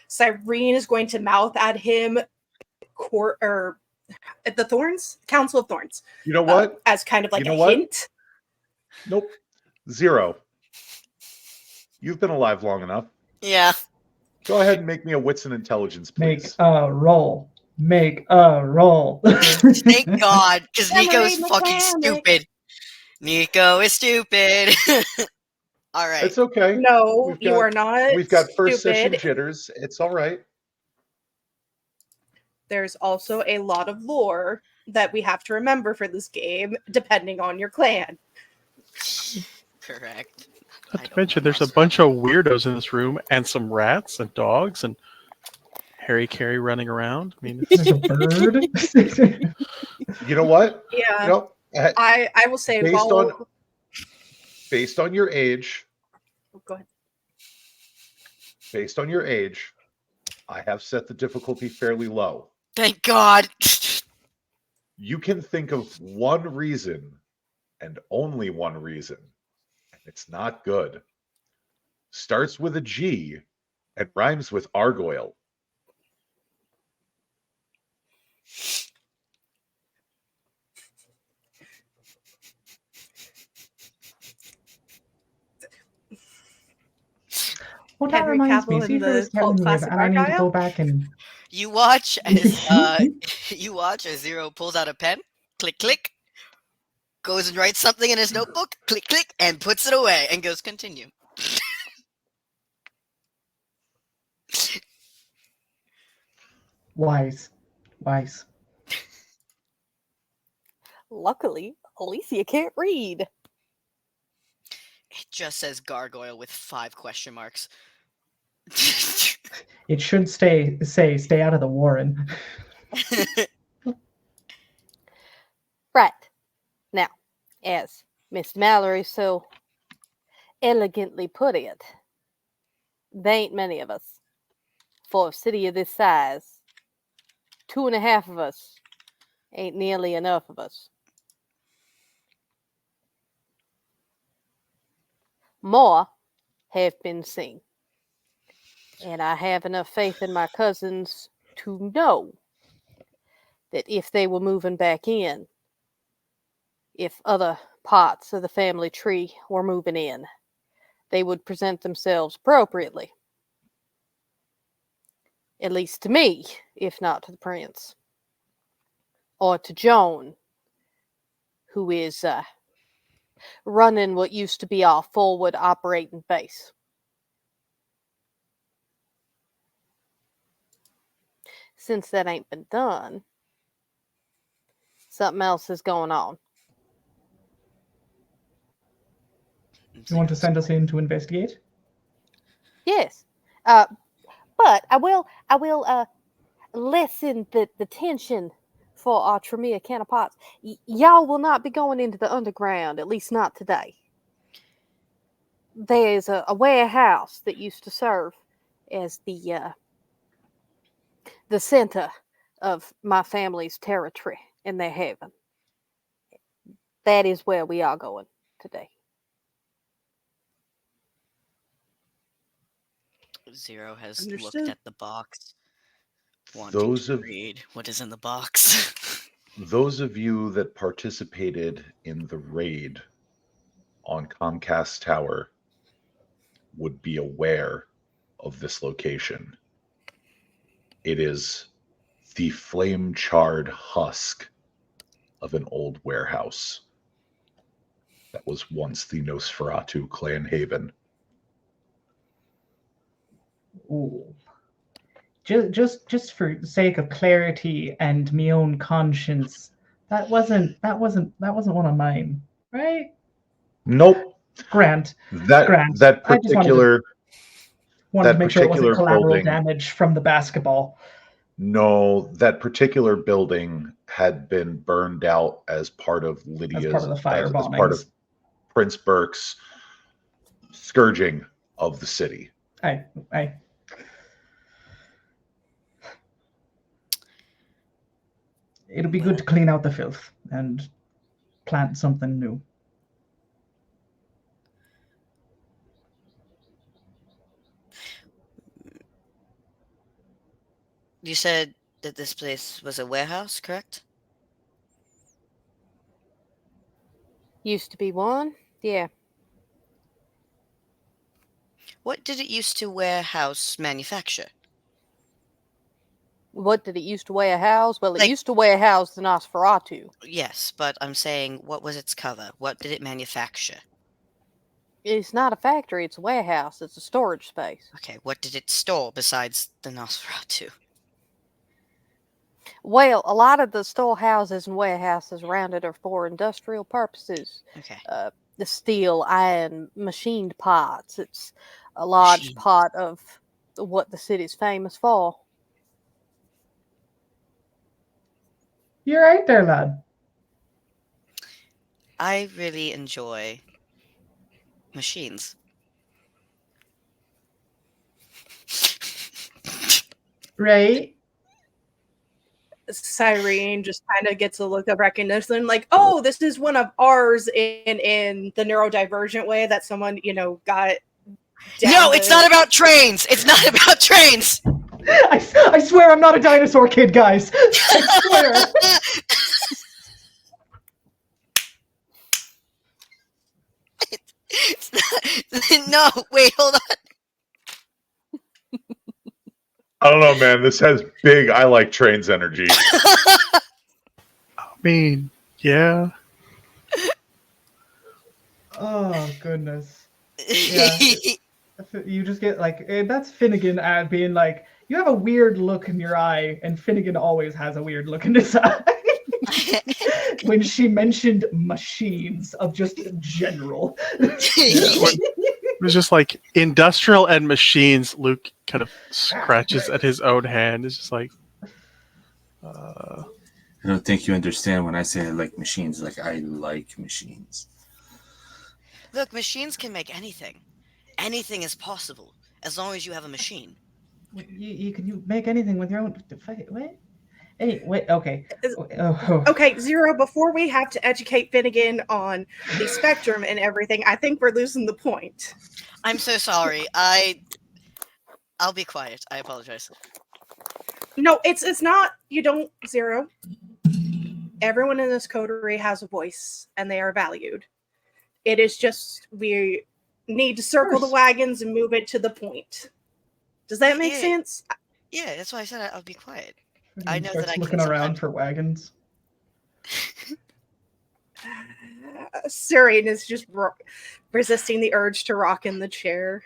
Cyrene is going to mouth at him the Thorns? Council of Thorns. You know what? As kind of like You know a what? hint. Nope. 0. You've been alive long enough. Yeah. Go ahead and make me a wits and intelligence, Make please. a roll. Make a roll. Thank God, because Nico is Memory fucking mechanic. stupid. Nico is stupid. All right. It's okay. No, you are not. We've got first session stupid. jitters. It's all right. There's also a lot of lore that we have to remember for this game, depending on your clan. Correct. Not to mention, there's a bunch of weirdos in this room, and some rats and dogs and Harry Carey running around. I mean, There's a bird. You know what? Yeah. No. I will say Based on your age, go ahead. based on your age, I have set the difficulty fairly low. Thank God. You can think of one reason and only one reason, and it's not good. Starts with a G and rhymes with Argoyle. Well, that Henry reminds me. Cavill See in if it was the cult telling me, classic and I need to Argyle? go back and. You watch as Zero pulls out a pen, click, click, goes and writes something in his notebook, click, click, and puts it away, and goes, continue. Wise. Luckily, Alicia can't read. It just says gargoyle with 5 question marks. It should stay out of the Warren. Right. Now, as Miss Mallory so elegantly put it, there ain't many of us. For a city of this size, 2.5 of us ain't nearly enough of us. More have been seen. And I have enough faith in my cousins to know that if they were moving back in, if other parts of the family tree were moving in, they would present themselves appropriately. At least to me, if not to the prince. Or to Joan, who is running what used to be our forward operating base. Since that ain't been done, something else is going on. You want to send us in to investigate? Yes. But I will lessen the tension for our Tremere counterparts. Y'all will not be going into the underground, at least not today. There's a warehouse that used to serve as the center of my family's territory in their haven. That is where we are going today. Zero has Understood. looked at the box, wanting Those to of read what is in the box. Those of you that participated in the raid on Comcast Tower would be aware of this location. It is the flame-charred husk of an old warehouse that was once the Nosferatu clan haven. Ooh. Just for the sake of clarity and my own conscience, that wasn't one of mine, right? Nope. Grant. That Grant. that I just particular wanted to that make sure it wasn't particular collateral building. damage from the basketball. No, that particular building had been burned out as part of Lydia's, As part of the fire as part of bombings. Prince Burke's scourging of the city. I It'll be good to clean out the filth and plant something new. You said that this place was a warehouse, correct? Used to be one. Yeah. What did it used to warehouse manufacture? What did it used to warehouse? Well, it Like- used to warehouse the Nosferatu. Yes, but I'm saying, what was its cover? What did it manufacture? It's not a factory, it's a warehouse. It's a storage space. Okay, what did it store besides the Nosferatu? Well, a lot of the storehouses and warehouses around it are for industrial purposes. Okay. The steel, iron, machined parts. It's a large Machined. part of what the city's famous for. You're right there, lad. I really enjoy machines. Right? Cyrene just kind of gets a look of recognition, like, oh, this is one of ours in the neurodivergent way that someone, got. No, it's not about trains! It's not about trains! I swear I'm not a dinosaur kid, guys. I swear. It's not, no, wait, hold on. I don't know, man. This has big I like trains energy. I mean, yeah. Oh goodness. Yeah. You just get like that's Finnegan being like, you have a weird look in your eye, and Finnegan always has a weird look in his eye. When she mentioned machines of just general. It was just like industrial and machines. Luke kind of scratches at his own hand. It's just like, I don't think you understand when I say I like machines. Like, I like machines. Look, machines can make anything. Anything is possible, as long as you have a machine. You can make anything with your own. What? Wait. Okay. Okay, Zero, before we have to educate Finnegan on the spectrum and everything, I think we're losing the point. I'm so sorry. I'll be quiet. I apologize. No, it's not. You don't, Zero. Everyone in this coterie has a voice, and they are valued. It is just we need to circle the wagons and move it to the point. Does that make sense? Yeah, that's why I said I'll be quiet. I know Starts that I looking can around sometimes... for wagons. Surian is just resisting the urge to rock in the chair.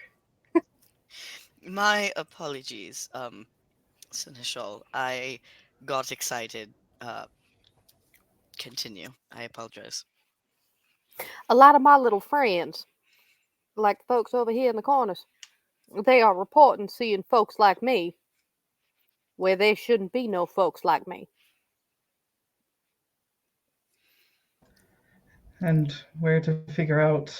My apologies, Seneschal. I got excited. Continue. I apologize. A lot of my little friends, like the folks over here in the corners, they are reporting seeing folks like me where there shouldn't be no folks like me. And where to figure out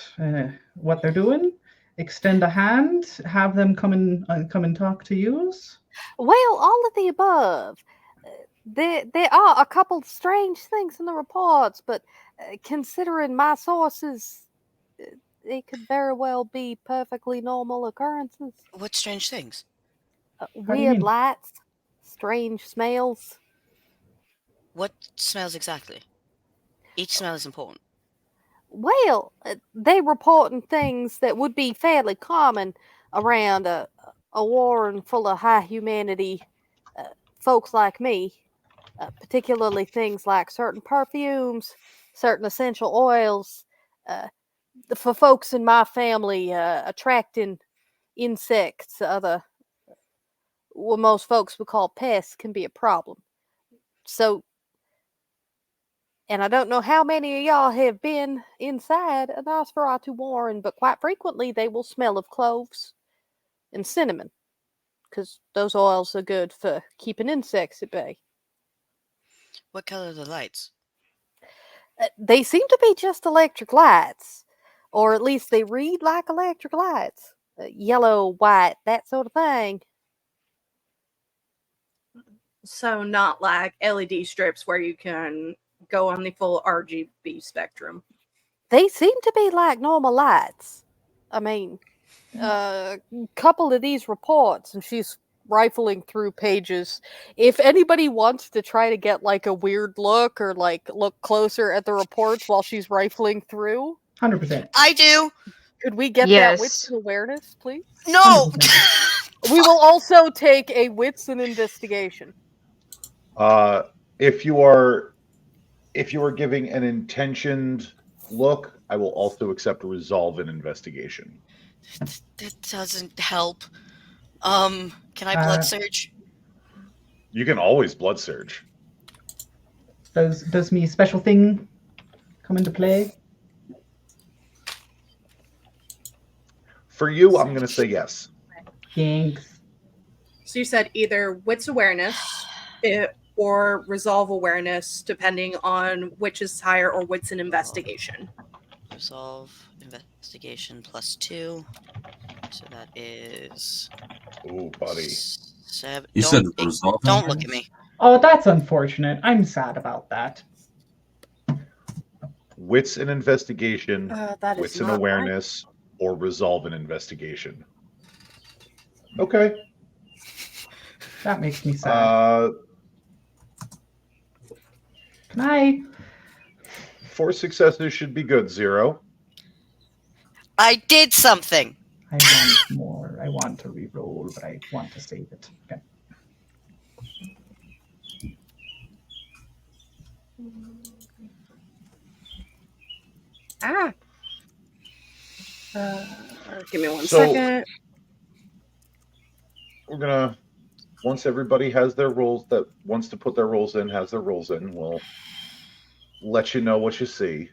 what they're doing, extend a hand, have them come and talk to you. Well, all of the above. There are a couple strange things in the reports, but considering my sources, they could very well be perfectly normal occurrences. What strange things? do you Weird mean? lights, strange smells. What smells exactly? Each smell is important. Well, they reporting things that would be fairly common around a warren full of high humanity folks like me, particularly things like certain perfumes, certain essential oils, for folks in my family attracting insects, other what most folks would call pests can be a problem. So, and I don't know how many of y'all have been inside a Nosferatu warren, but quite frequently they will smell of cloves and cinnamon, because those oils are good for keeping insects at bay. What color are the lights? They seem to be just electric lights, or at least they read like electric lights. Yellow, white, that sort of thing. So not like LED strips where you can go on the full RGB spectrum. They seem to be like normal lights. I mean, a couple of these reports, and she's rifling through pages. If anybody wants to try to get like a weird look or like look closer at the reports while she's rifling through, 100%. I do. could we get that Yes. wits and awareness, please? No. 100%. We will also take a wits and investigation. If you are giving an intentioned look, I will also accept a resolve in investigation. That doesn't help. Can I blood surge? You can always blood surge. Does me special thing come into play? For you, I'm going to say yes. Thanks. So you said either wits awareness or resolve awareness, depending on which is higher, or wits and investigation. Resolve investigation +2. So that is Ooh, buddy. 7. You said resolve. Don't look at me. Oh, that's unfortunate. I'm sad about that. Wits and investigation, That is wits and not awareness, or resolve and investigation. Okay. That makes me sad. Can I? 4 successes should be good. 0. I did something. I want more. I want to re-roll, but I want to save it. Okay. Ah. Give me one So- second. We're gonna, once everybody has their rolls, that wants to put their rolls in, has their rolls in, we'll let you know what you see.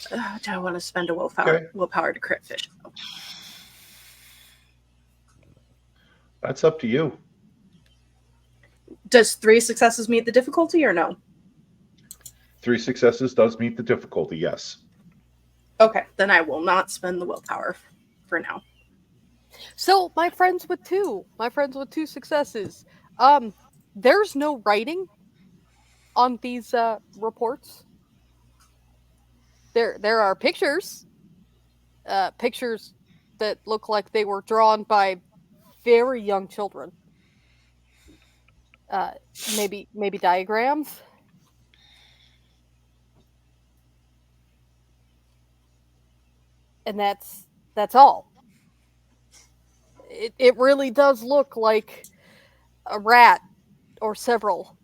Do I want to spend a willpower to crit fish? That's up to you. Does 3 successes meet the difficulty or no? 3 successes does meet the difficulty, yes. Okay, then I will not spend the willpower for now. So my friends with 2 successes. There's no writing on these reports. There are pictures. Pictures that look like they were drawn by very young children. Maybe diagrams. And that's all. It really does look like a rat or several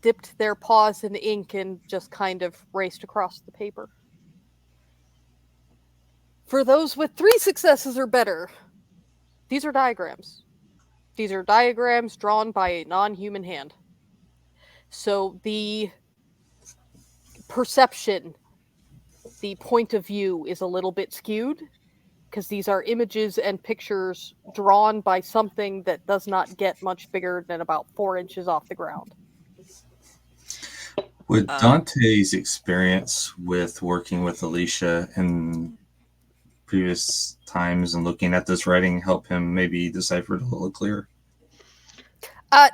dipped their paws in ink and just kind of raced across the paper. For those with 3 successes or better, these are diagrams. These are diagrams drawn by a non-human hand. So the perception, the point of view is a little bit skewed, because these are images and pictures drawn by something that does not get much bigger than about 4 inches off the ground. Would Dante's experience with working with Alicia in previous times and looking at this writing help him maybe decipher it a little clearer?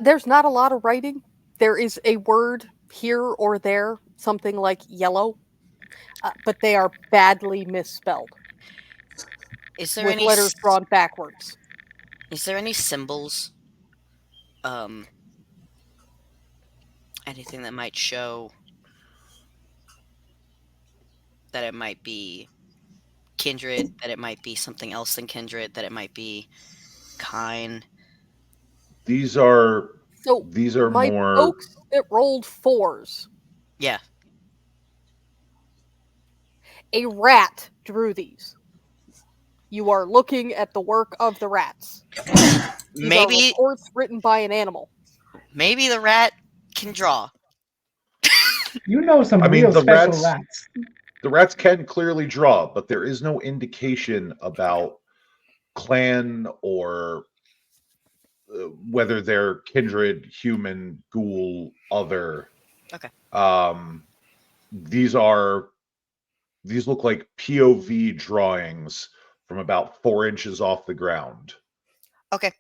There's not a lot of writing. There is a word here or there, something like yellow, but they are badly misspelled. Is there with any letters drawn backwards. Is there any symbols? Anything that might show that it might be kindred, that it might be something else than kindred, that it might be kind? These are my more folks that rolled 4s. Yeah. A rat drew these. You are looking at the work of the rats. These are Maybe reports written by an animal. maybe the rat can draw. You know some I mean, real the special rats- rats. The rats can clearly draw, but there is no indication about clan or whether they're kindred, human, ghoul, other. Okay. These look like POV drawings from about 4 inches off the ground Okay.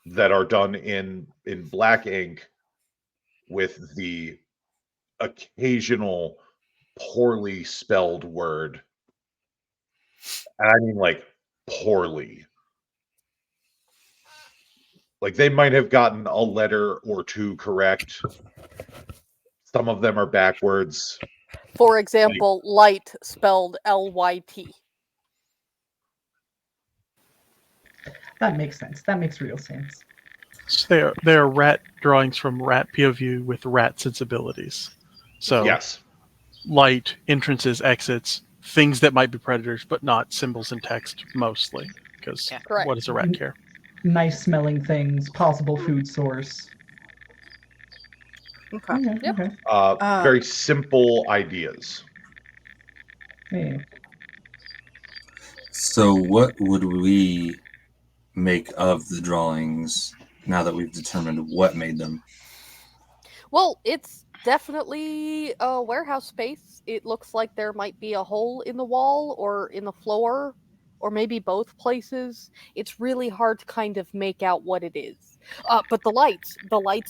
that are done in black ink with the occasional poorly spelled word. And I mean like poorly. Like they might have gotten a letter or two correct. Some of them are backwards. For example, light spelled Lyt. That makes sense. That makes real sense. So they are rat drawings from rat POV with rat sensibilities. So Yes. light, entrances, exits, things that might be predators, but not symbols and text mostly. Because Yeah. Correct. what does a rat care? Nice smelling things, possible food source. Okay. Okay, Yep. okay. Very simple ideas. Yeah. So, what would we make of the drawings now that we've determined what made them? Well, it's definitely a warehouse space. It looks like there might be a hole in the wall or in the floor, or maybe both places. It's really hard to kind of make out what it is. But the lights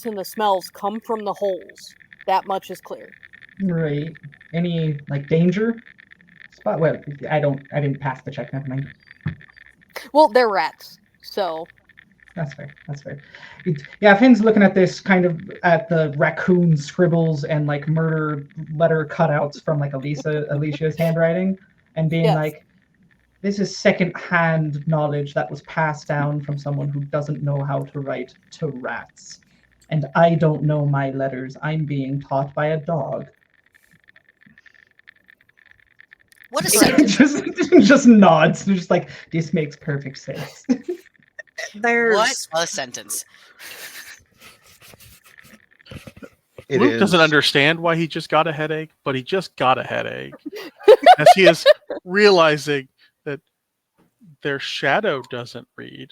and the smells come from the holes. That much is clear. Right. Any like danger spot? Well, I didn't pass the check. Never mind. Well, they're rats, so That's fair. That's fair. Yeah, Finn's looking at this kind of at the raccoon scribbles and like murder letter cutouts from like Alicia's handwriting, and being Yes. like, this is second-hand knowledge that was passed down from someone who doesn't know how to write to rats. And I don't know my letters. I'm being taught by a dog. What a It sentence. just nods. Just like, this makes perfect sense. There's What a sentence. It Luke is- doesn't understand why he just got a headache, but he just got a headache. As he is realizing that their shadow doesn't read.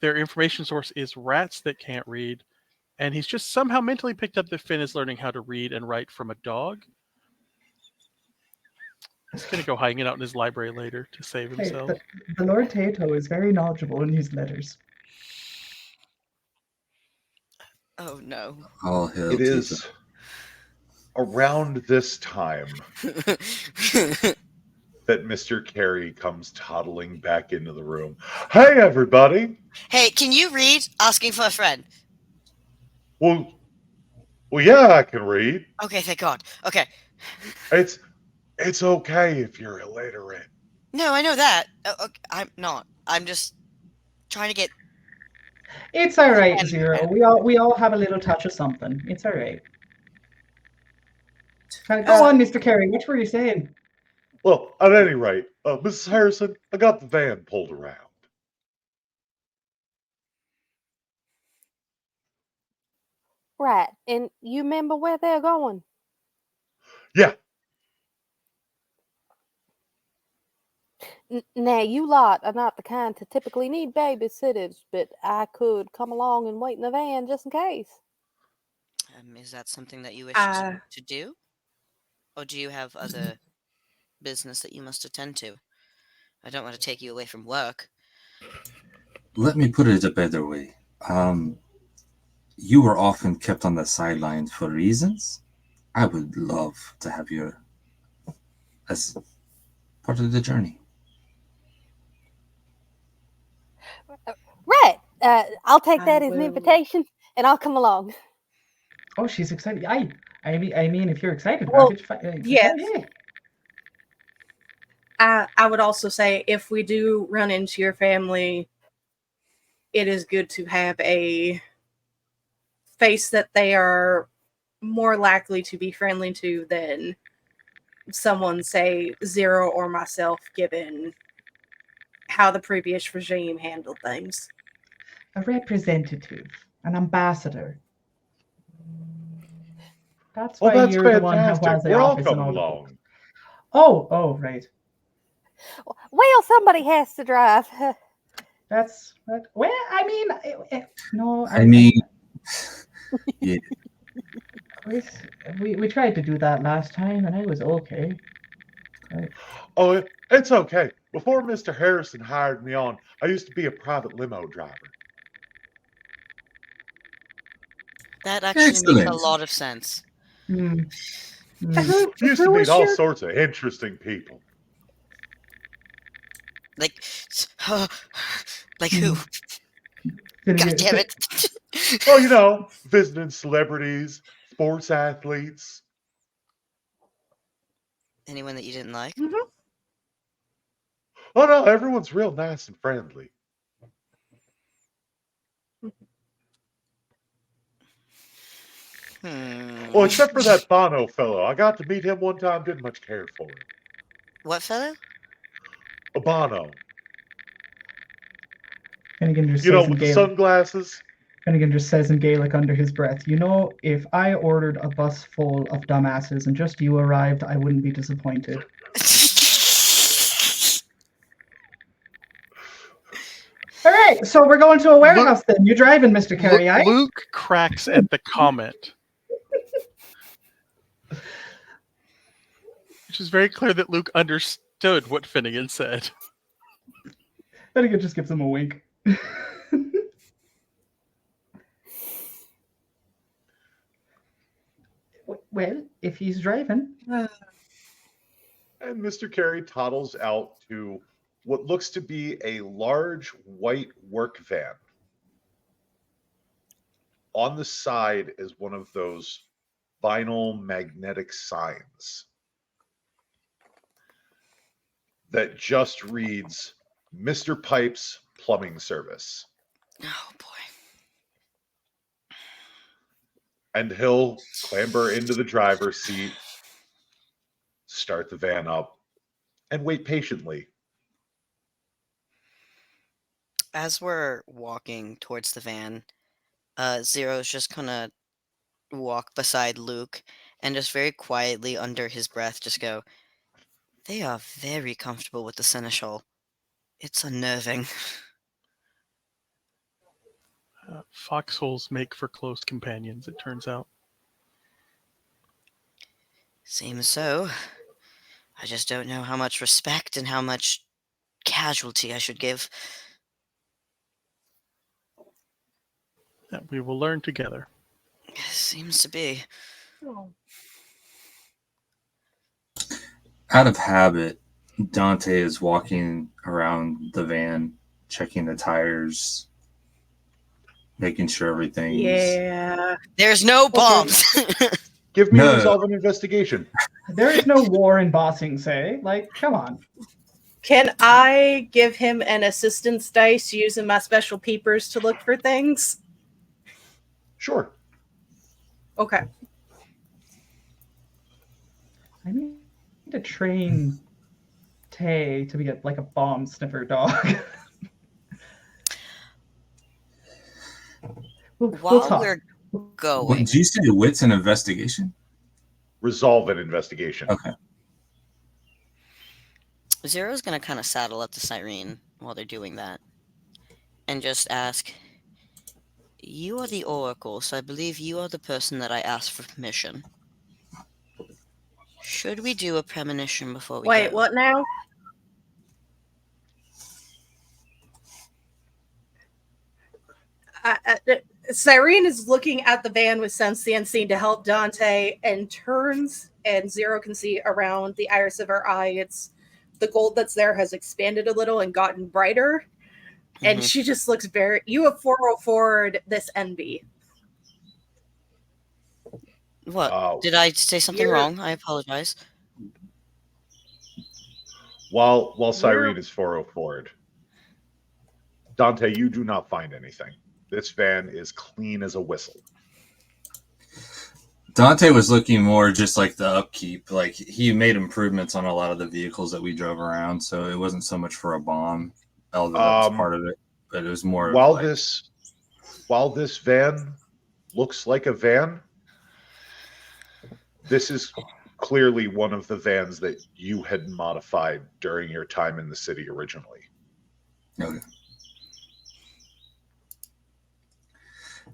Their information source is rats that can't read. And he's just somehow mentally picked up that Finn is learning how to read and write from a dog. He's going to go hang it out in his library later to save Hey, himself. the Lord Tato is very knowledgeable in his letters. Oh no. All hail It Tito. is around this time that Mr. Carey comes toddling back into the room. Hey, everybody. Hey, can you read? Asking for a friend. Well, yeah, I can read. Okay, thank God. Okay. It's okay if you're illiterate. No, I know that. Okay, I'm not. I'm just trying to get. It's all right, And- Zero. We all have a little touch of something. It's all right. Go on, Mr. Carey. What were you saying? Well, at any rate, Mrs. Harrison, I got the van pulled around. right. And you remember where they're going? Yeah, Now, you lot are not the kind to typically need babysitters, but I could come along and wait in the van just in case. Is that something that you wish Uh, to do? Or do you have other business that you must attend to? I don't want to take you away from work. Let me put it a better way. You were often kept on the sidelines for reasons. I would love to have you as part of the journey. Right. I'll take I that as an will- invitation, and I'll come along. Oh, she's excited. I mean, if you're excited Well, about it, yes. yeah. I would also say if we do run into your family, it is good to have a face that they are more likely to be friendly to than someone, say, Zero or myself, given how the previous regime handled things. A representative, an ambassador. That's Well, why that's you're the one who fantastic. has the We're all office and coming all the along. books. Oh, right. Well, somebody has to drive. That's well. I mean, no. I mean, yeah. We tried to do that last time, and I was okay. Right. Oh, it's okay. Before Mr. Harrison hired me on, I used to be a private limo driver. That actually makes a Excellent. lot of sense. Mm. Who Used to was meet all your sorts of interesting people. Like, like who? Did God you- damn it! Well, you know, visiting celebrities, sports athletes. Anyone that you didn't like? Oh no, everyone's real nice and friendly. Well, except for that Bono fellow. I got to meet him one time, didn't much care for him. What fellow? A Bono. Finnegan just You know, says in with the Gaelic. sunglasses. Finnegan just says in Gaelic under his breath, "You know, if I ordered a bus full of dumbasses and just you arrived, I wouldn't be disappointed." All right, so we're going to a warehouse then. You're driving, Mr. Carey, aye? Luke cracks at the comment. Which is very clear that Luke understood what Finnegan said. Finnegan just gives him a wink. Well, if he's driving. And Mr. Carey toddles out to what looks to be a large white work van. On the side is one of those vinyl magnetic signs that just reads Mr. Pipe's Plumbing Service. Oh boy. And he'll clamber into the driver's seat, start the van up, and wait patiently. As we're walking towards the van, Zero's just gonna walk beside Luke and just very quietly under his breath just go, "They are very comfortable with the seneschal. It's unnerving." Foxholes make for close companions, it turns out. Seems so. I just don't know how much respect and how much casualty I should give. Yeah, we will learn together. Seems to be. Out of habit, Dante is walking around the van, checking the tires, making sure everything's... Yeah. There's no bombs! Give me No. a resolve an investigation. There is no war in Bossing, say. Like, come on. Can I give him an assistance dice using my special peepers to look for things? Sure. Okay. I need to train Tay to be like a bomb sniffer dog. we'll While talk. we're What, going, did you say wits and investigation? Resolve an investigation. Okay. Zero's gonna kind of saddle up to Cyrene while they're doing that and just ask, "You are the Oracle, so I believe you are the person that I asked for permission. Should we do a premonition before we Wait, go?" what now? Cyrene is looking at the van with Sense the Unseen to help Dante and turns, and Zero can see around the iris of her eye. It's the gold that's there has expanded a little and gotten brighter. And she just looks very. You have 404'd this NB. What? Did I say something wrong? I apologize. While Cyrene is 404'd, Dante, you do not find anything. This van is clean as a whistle. Dante was looking more just like the upkeep. Like, he made improvements on a lot of the vehicles that we drove around, so it wasn't so much for a bomb. that was part of it, but it was more of While like, this van looks like a van, this is clearly one of the vans that you had modified during your time in the city originally. okay.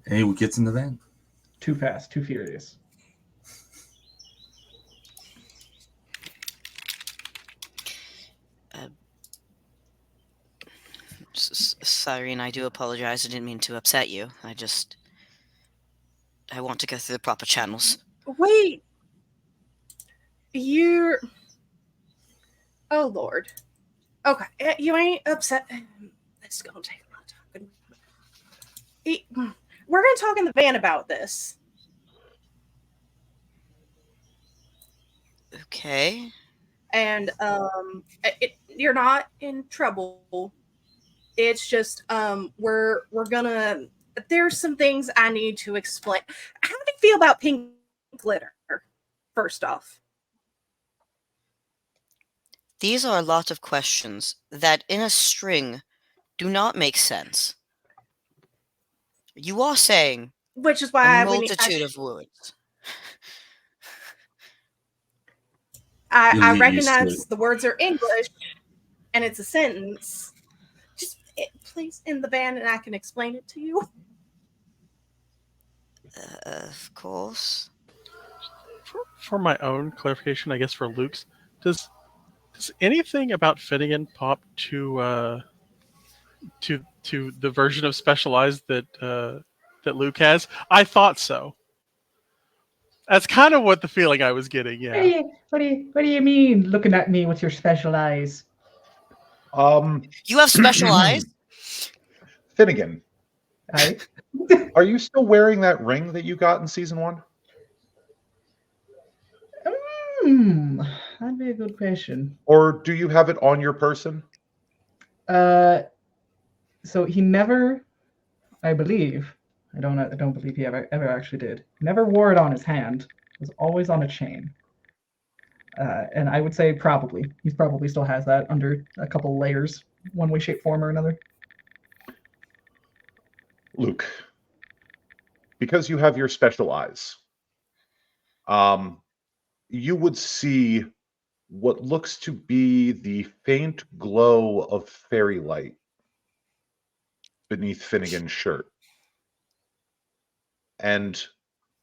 And he gets in the van. Too fast, too furious. Cyrene, I do apologize. I didn't mean to upset you. I want to go through the proper channels. Wait. You're. Oh, Lord. Okay. You ain't upset. This is going to take a lot of time. We're going to talk in the van about this. Okay. And you're not in trouble. It's just we're gonna. There's some things I need to explain. How do you feel about pink glitter? First off, These are a lot of questions that, in a string, do not make sense. You are saying which is a why multitude of words. I You'll get used to recognize it. the words are English, and it's a sentence. Just please in the van, and I can explain it to you. Of course. For my own clarification, I guess for Luke's, does anything about Finnegan pop to the version of Specialized that Luke has? I thought so. That's kind of what the feeling I was getting. Yeah. What do you mean? Looking at me with your special eyes. You have special eyes? Finnegan, Aye. are you still wearing that ring that you got in season 1? That'd be a good question. Or do you have it on your person? So he never, I believe, I don't believe he ever actually did. He never wore it on his hand. It was always on a chain. And I would say probably he probably still has that under a couple layers, one way, shape, form, or another. Luke, because you have your special eyes, you would see what looks to be the faint glow of fairy light beneath Finnegan's shirt. And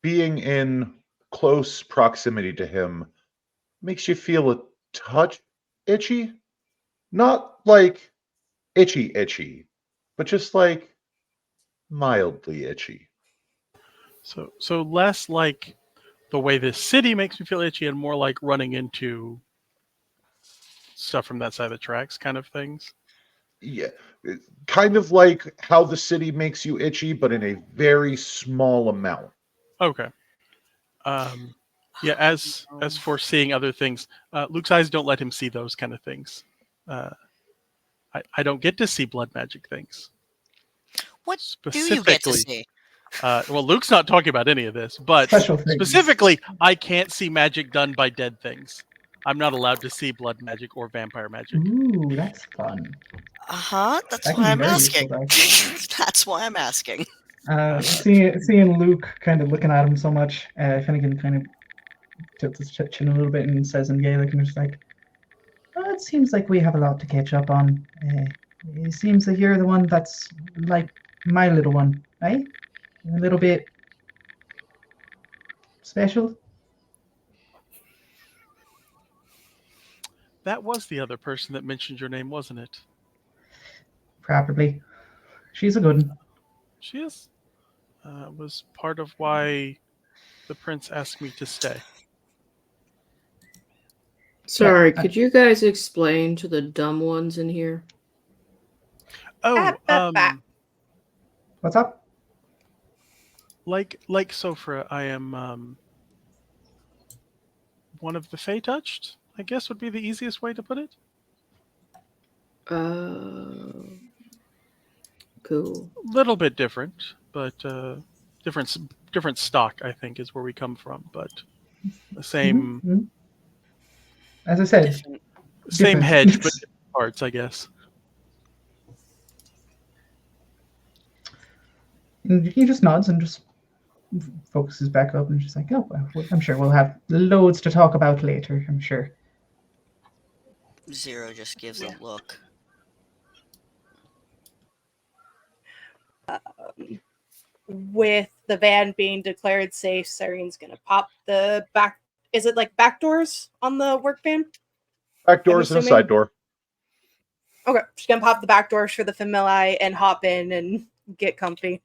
being in close proximity to him makes you feel a touch itchy. Not like itchy, but just like mildly itchy. So less like the way this city makes me feel itchy, and more like running into stuff from that side of the tracks, kind of things. Yeah, kind of like how the city makes you itchy, but in a very small amount. Okay. Yeah. As for seeing other things, Luke's eyes don't let him see those kind of things. I don't get to see blood magic things. What do you get to Specifically, see? well, Luke's not talking about any of this, but Special things. specifically, I can't see magic done by dead things. I'm not allowed to see blood magic or vampire magic. Ooh, that's fun. That's That can why be I'm very asking. useful, That's why I'm asking. Seeing Luke kind of looking at him so much, Finnegan kind of tilts his chin a little bit and says in Gaelic, and just like, "Oh, it seems like we have a lot to catch up on. It seems that you're the one that's like my little one, right? A little bit special." That was the other person that mentioned your name, wasn't it? Probably. She's a good one. She is. Was part of why the prince asked me to stay. Sorry, could you guys explain to the dumb ones in here? Oh, What's up? like Sofra, I am one of the Fey touched, I guess would be the easiest way to put it. Cool. Little bit different, but different stock, I think, is where we come from. But the same Mm-hmm. As I said, same different. hedge, but different parts, I guess. And he just nods and just focuses back up and just like, oh, well, I'm sure we'll have loads to talk about later, I'm sure. Zero just gives a look. With the van being declared safe, Syrene's gonna pop the back. Is it like back doors on the work van? Back doors and a assuming- side door. Okay, she's gonna pop the back doors for the Familia and hop in and get comfy.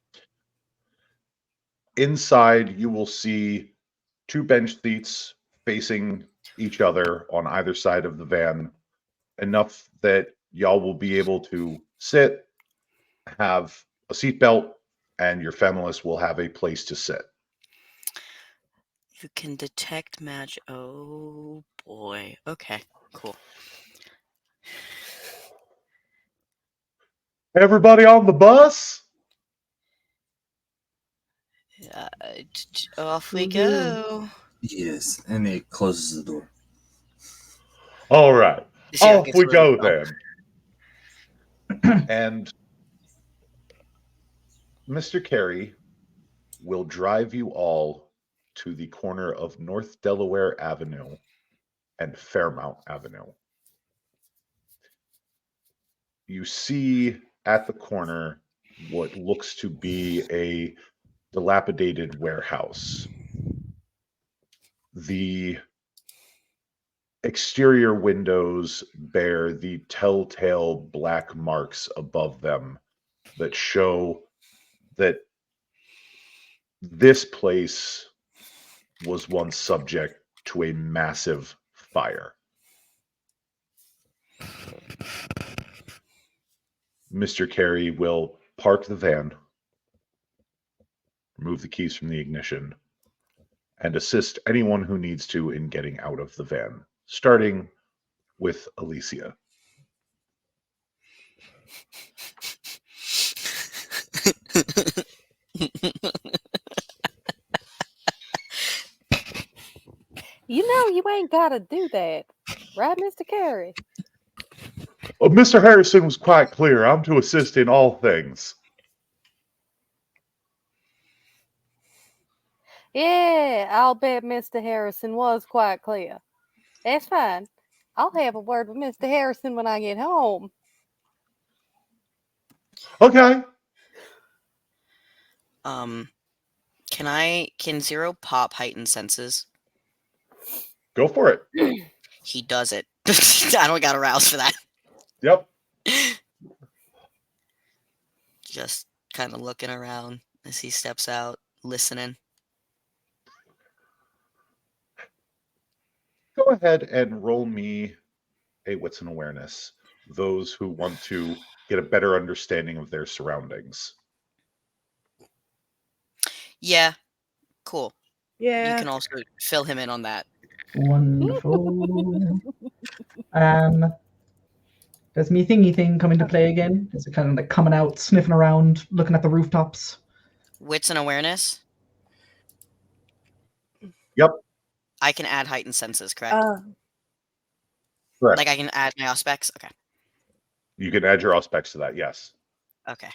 Inside, you will see 2 bench seats facing each other on either side of the van, enough that y'all will be able to sit, have a seatbelt, and your families will have a place to sit. You can detect magic. Oh boy. Okay, cool. Everybody on the bus? Off we Woohoo. go. Yes, and it closes the door. All right. Zero Off gets we really go bummed. then. And Mr. Carey will drive you all to the corner of North Delaware Avenue and Fairmount Avenue. You see at the corner what looks to be a dilapidated warehouse. The exterior windows bear the telltale black marks above them that show that this place was once subject to a massive fire. Mr. Carey will park the van, remove the keys from the ignition, and assist anyone who needs to in getting out of the van, starting with Alicia. You know you ain't gotta do that. Right, Mr. Carey? Well, Mr. Harrison was quite clear. I'm to assist in all things. Yeah, I'll bet Mr. Harrison was quite clear. That's fine. I'll have a word with Mr. Harrison when I get home. Okay. Can Zero pop heightened senses? Go for it. He does it. I don't got aroused for that. Yep. Just kind of looking around as he steps out, listening. Go ahead and roll me a wits and awareness. Those who want to get a better understanding of their surroundings. Yeah, cool. Yeah. You can also fill him in on that. Wonderful. Does me thingy thing come into play again? Is it kind of like coming out, sniffing around, looking at the rooftops? Wits and awareness? Yep. I can add heightened senses, correct? Correct. Like I can add my aspects? Okay. You can add your aspects to that, yes. Okay.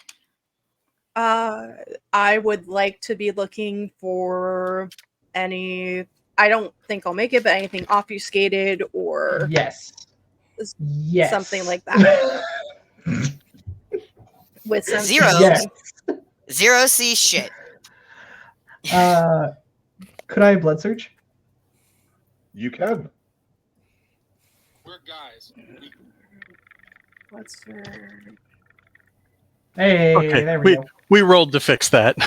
I would like to be looking for any. I don't think I'll make it, but anything obfuscated or Yes. Yes. something like that. With some Zero. Yes. Zero sees shit. Could I blood search? You can. We're guys. What's her? Hey, Okay, there we go. we rolled to fix that.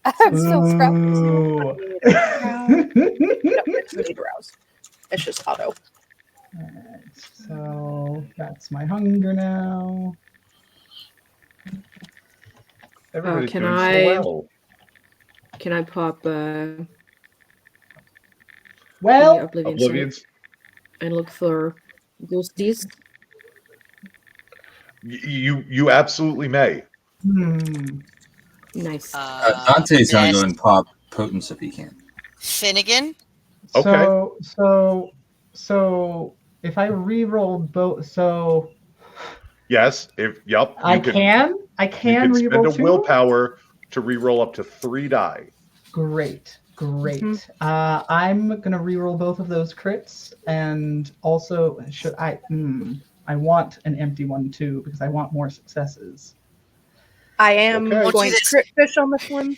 I'm still scrubbing. Ooh. No, it's need rouse. It's just auto. Alright, so that's my hunger now. Everybody's can doing I- so well. Can I pop the Well, Oblivion Oblivions. Sight and look for ghosties? You absolutely may. Nice. Dante's gonna go Best and pop potence if he can. Finnegan? so if I re-rolled both, so Yes. Yep. I can You can spend reroll a 2. willpower to reroll up to 3 die. Great. Mhm. I'm gonna reroll both of those crits, and also should I? I want an empty one too because I want more successes. I am Okay. Don't do going to this. crit fish on this one.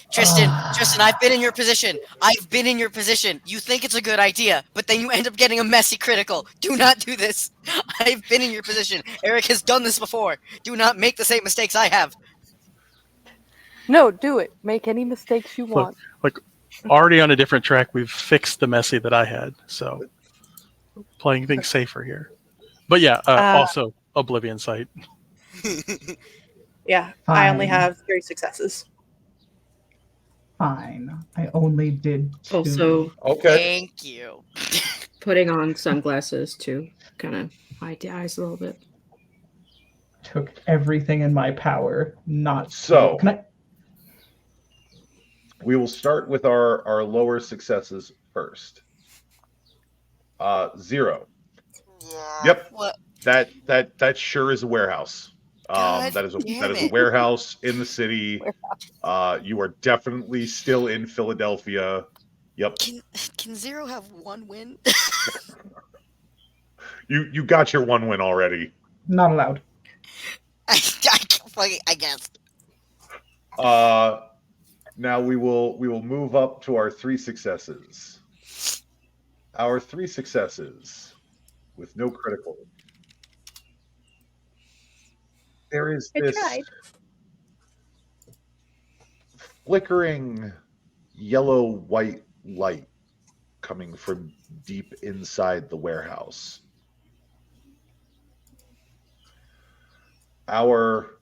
Tristan, Ah. Tristan, I've been in your position. I've been in your position. You think it's a good idea, but then you end up getting a messy critical. Do not do this. I've been in your position. Eric has done this before. Do not make the same mistakes I have. No, do it. Make any mistakes you Look, want. like already on a different track, we've fixed the messy that I had. So playing things safer here. But yeah, also Oblivion Sight. Yeah, I only Fine. have 3 successes. Fine. I only did 2. Also, Okay. Thank you. putting on sunglasses to kind of hide the eyes a little bit. Took everything in my power not to. So- Can I? We will start with our lower successes first. 0. Yep. What? That sure is a warehouse. God That is damn a it. warehouse in the city. You are definitely still in Philadelphia. Yep. Can Zero have 1 win? You got your 1 win already. Not allowed. I guess. Now we will move up to our 3 successes. Our 3 successes with no critical. There is I this tried. flickering yellow-white light coming from deep inside the warehouse. Our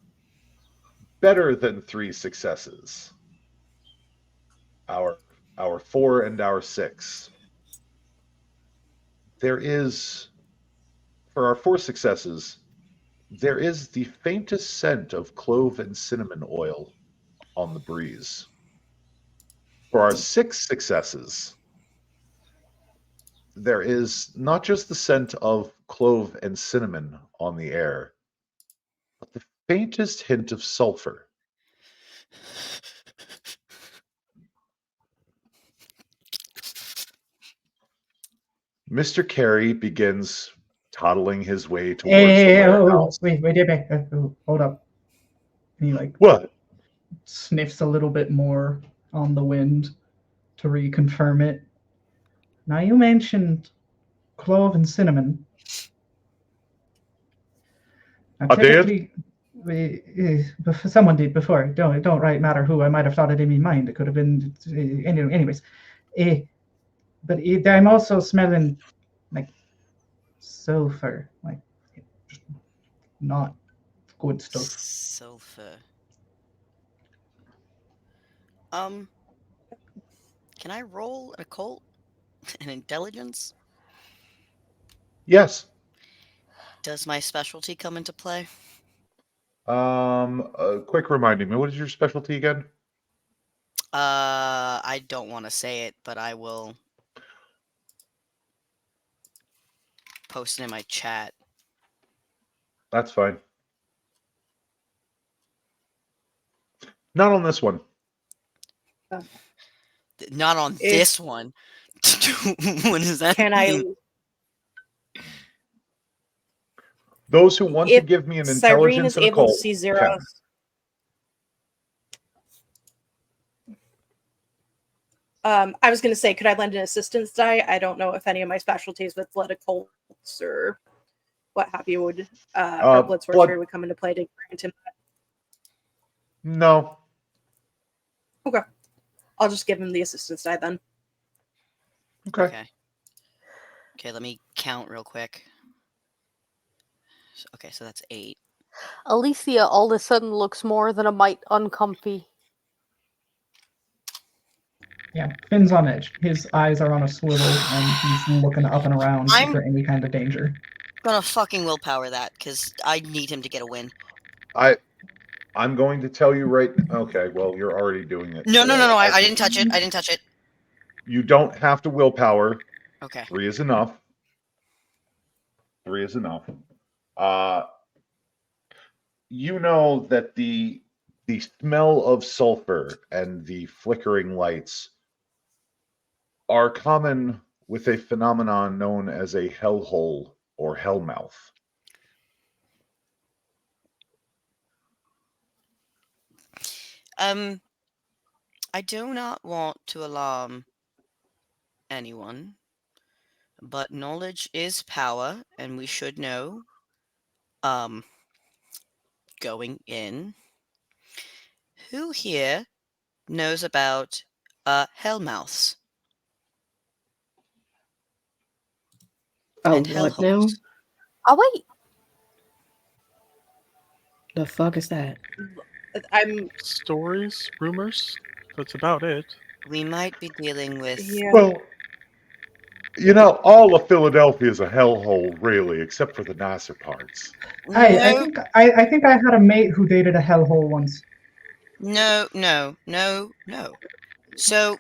better than 3 successes. Our 4 and our 6. There is, for our 4 successes, there is the faintest scent of clove and cinnamon oil on the breeze. For our 6 successes, there is not just the scent of clove and cinnamon on the air, but the faintest hint of sulfur. Mr. Carey begins toddling his way towards the warehouse. Wait, hold up. And he like What? sniffs a little bit more on the wind to reconfirm it. Now you mentioned clove and cinnamon. Now, I did? typically, someone did before. Don't right matter who. I might have thought it in my mind. It could have been. Anyways, but I'm also smelling like sulfur, like just not good stuff. Sulfur. Can I roll an occult? An intelligence? Yes. Does my specialty come into play? Quick reminding me, what is your specialty again? I don't want to say it, but I will post it in my chat. That's fine. Not on this one. Not on this one. What does that Can I? mean? Those who want to If give me an Cyrene intelligence is and able to occult see Zero. can. I was going to say, could I lend an assistance die? I don't know if any of my specialties with blood occults or what have you would, or blood sorcery would come into play to grant him that. No. Okay. I'll just give him the assistance die then. Okay. Okay, let me count real quick. Okay, so that's 8. Alicia all of a sudden looks more than a mite uncomfy. Yeah, Finn's on edge. His eyes are on a swivel, and he's looking up and around for any kind of danger. I'm gonna fucking willpower that, because I need him to get a win. I'm going to tell you right. Okay, well, you're already doing it. No, so I didn't touch it. I didn't touch it. You don't have to willpower. Okay. 3 is enough. 3 is enough. you know that the smell of sulfur and the flickering lights are common with a phenomenon known as a hellhole or hellmouth. I do not want to alarm anyone, but knowledge is power, and we should know, um, going in, who here knows about hellmouths Oh, and what now? hellholes? Oh wait, The fuck is that? I'm Stories, rumors. That's about it. We might be dealing with. yeah. Well, you know, all of Philadelphia is a hellhole, really, except for the nicer parts. I No, think I think I had a mate who dated a hellhole once. no, no, no, no. So,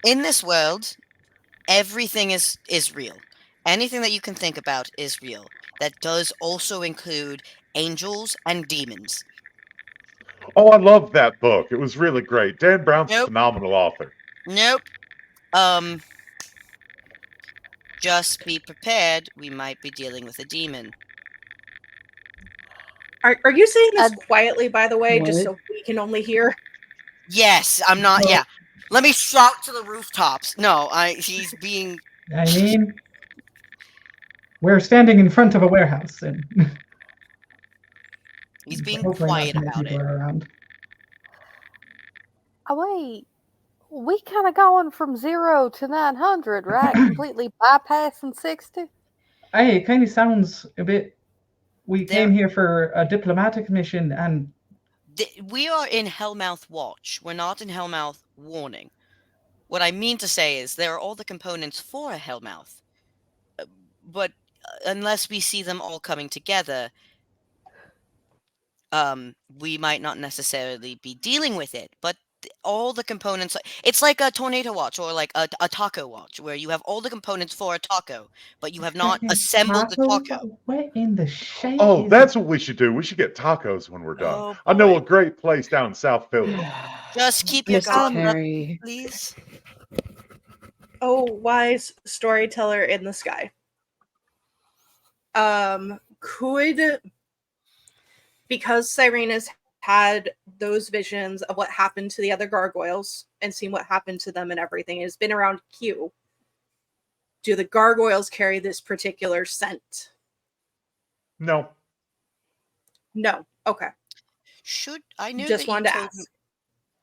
in this world, everything is real. Anything that you can think about is real. That does also include angels and demons. Oh, I love that book. It was really great. Dan Brown's a Nope. phenomenal author. Nope. Just be prepared. We might be dealing with a demon. Are you saying this Uh, quietly, by the way, just What? so we can only hear? Yes, I'm not. Well- Yeah. Let me shout to the rooftops. No, he's being. I mean, we're standing in front of a warehouse, and He's being hopefully not quiet too many about people it. are around. oh wait. We kind of going from 0 to 900, right? Completely bypassing 60. Hey, it kind of sounds a bit. We There- came here for a diplomatic mission, and We are in Hellmouth Watch. We're not in Hellmouth Warning. What I mean to say is there are all the components for a Hellmouth, but unless we see them all coming together, we might not necessarily be dealing with it. But all the components, it's like a tornado watch or like a taco watch, where you have all the components for a taco, but you have not Fucking assembled the taco. What in the shade? Oh, is that's what we should do. We should get tacos when we're done. Oh, I know boy. a great place down in South Philly. Just keep your Mr. guard up, Carey. please. Oh, wise storyteller in the sky. Could, because Cyrena's had those visions of what happened to the other gargoyles and seen what happened to them and everything, and has been around Q. Do the gargoyles carry this particular scent? No. No. Okay. Should I know Just that you wanted to told ask.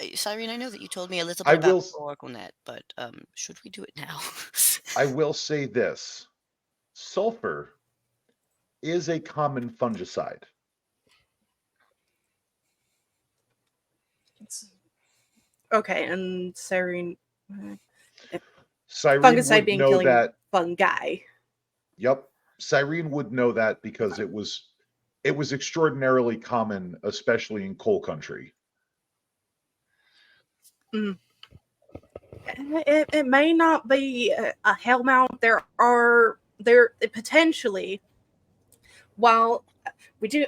me, Cyrene, I know that you told me a little I bit about will- the Oracle Net, but should we do it now? I will say this. Sulfur is a common fungicide. Okay, and Cyrene, Cyrene fungicide would being know killing that. fungi. Yep. Cyrene would know that because it was extraordinarily common, especially in coal country. It may not be a hellmouth. There potentially, while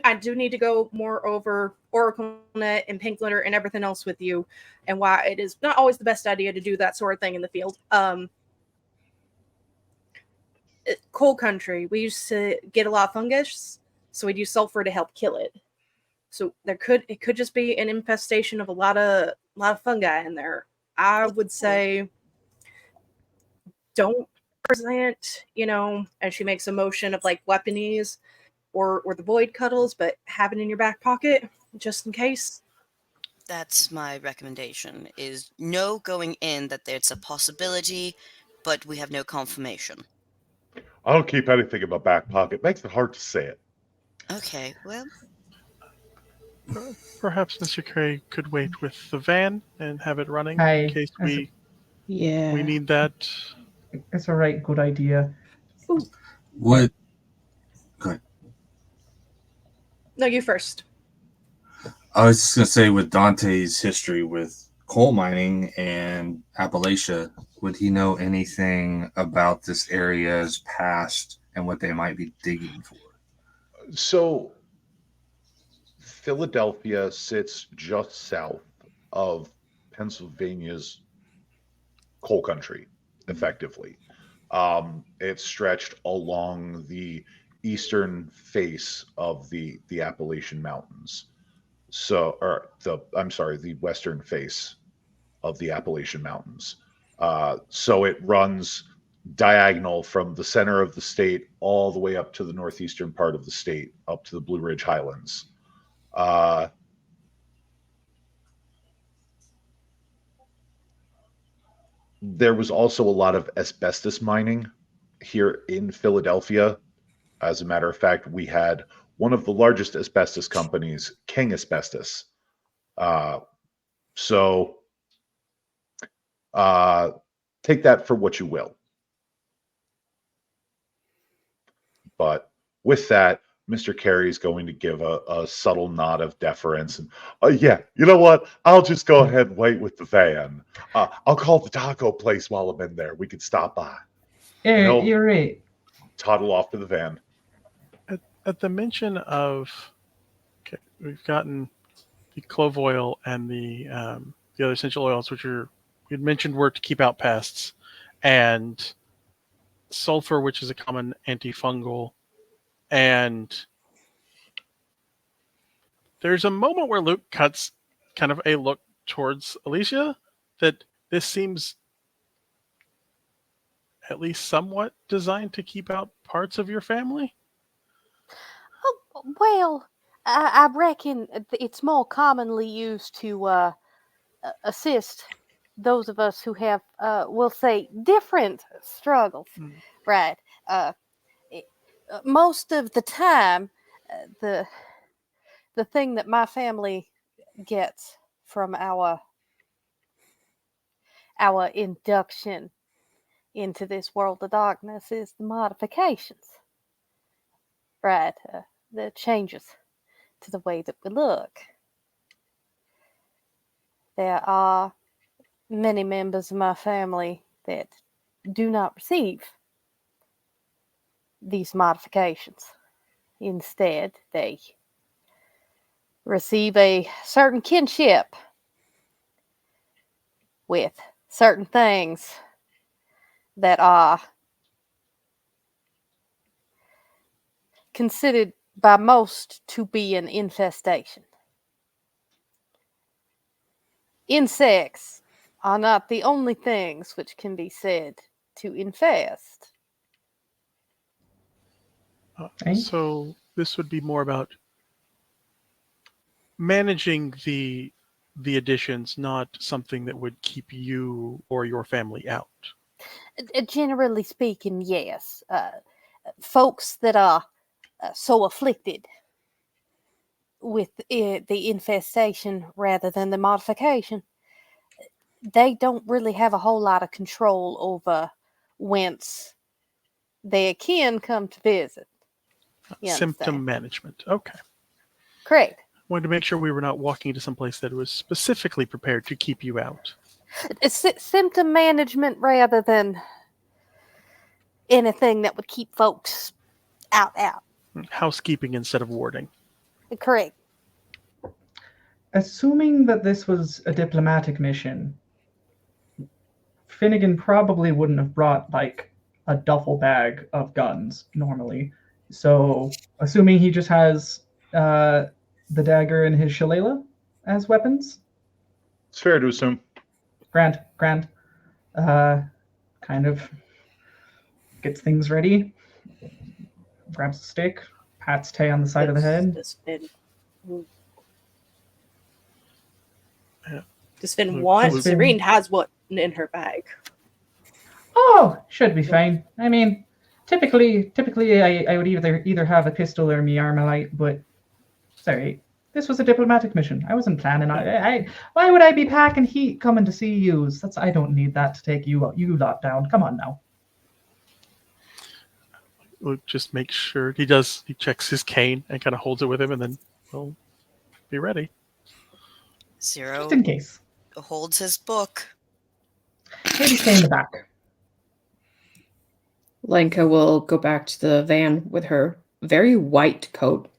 I do need to go more over OracleNet and Pink Glitter and everything else with you, and why it is not always the best idea to do that sort of thing in the field. Coal country, we used to get a lot of fungus, so we'd use sulfur to help kill it. So it could just be an infestation of a lot of fungi in there. I would say don't present, as she makes a motion of like weaponies or the void cuddles, but have it in your back pocket just in case. That's my recommendation, is no going in that there's a possibility, but we have no confirmation. I don't keep anything in my back pocket. Makes it hard to say it. Okay, well, Perhaps Mr. Carey could wait with the van and have it running Aye, in case we Yeah. need that. It's a right good idea. What? Go ahead. No, you first. I was just gonna say, with Dante's history with coal mining and Appalachia, would he know anything about this area's past and what they might be digging for? So Philadelphia sits just south of Pennsylvania's coal country, effectively. It's stretched along the eastern face of the Appalachian Mountains. The western face of the Appalachian Mountains. So it runs diagonal from the center of the state all the way up to the northeastern part of the state, up to the Blue Ridge Highlands. There was also a lot of asbestos mining here in Philadelphia. As a matter of fact, we had one of the largest asbestos companies, King Asbestos. So take that for what you will. But with that, Mr. Carey is going to give a subtle nod of deference. And yeah, you know what? I'll just go ahead and wait with the van. I'll call the taco place while I'm in there. We could stop by. Yeah, you're right. Toddle off to the van. At the mention of, okay, we've gotten the clove oil and the other essential oils, which you'd mentioned were to keep out pests, and sulfur, which is a common antifungal. And there's a moment where Luke cuts kind of a look towards Alicia that this seems at least somewhat designed to keep out parts of your family. Oh, well, I reckon it's more commonly used to assist those of us who have, we'll say, different struggles, right? Most of the time, the thing that my family gets from our induction into this world of darkness is the modifications, right? The changes to the way that we look. There are many members of my family that do not receive these modifications. Instead, they receive a certain kinship with certain things that are considered by most to be an infestation. Insects are not the only things which can be said to infest. So this would be more about managing the additions, not something that would keep you or your family out. Generally speaking, yes. Folks that are so afflicted with the infestation rather than the modification, they don't really have a whole lot of control over whence their kin come to visit. Symptom management. Okay. Correct. Wanted to make sure we were not walking into some place that was specifically prepared to keep you out. It's symptom management rather than anything that would keep folks out. Housekeeping instead of warding. Correct. Assuming that this was a diplomatic mission, Finnegan probably wouldn't have brought like a duffel bag of guns normally. So, assuming he just has the dagger and his shillelagh as weapons. It's fair to assume. Grand. Kind of gets things ready. Grabs a stick, pats Tay on the side of the head. Does Finn want? Serene has one in her bag. Oh, should be fine. I mean, typically, I would either have a pistol or me Armalite, but sorry, this was a diplomatic mission. I wasn't planning on it. Why would I be packing heat coming to see yous? I don't need that to take you lot down. Come on now. We'll just make sure he checks his cane and kind of holds it with him, and then we'll be ready. Zero. Just in case. Holds his book. Maybe stay in the back. Lenka will go back to the van with her very white coat.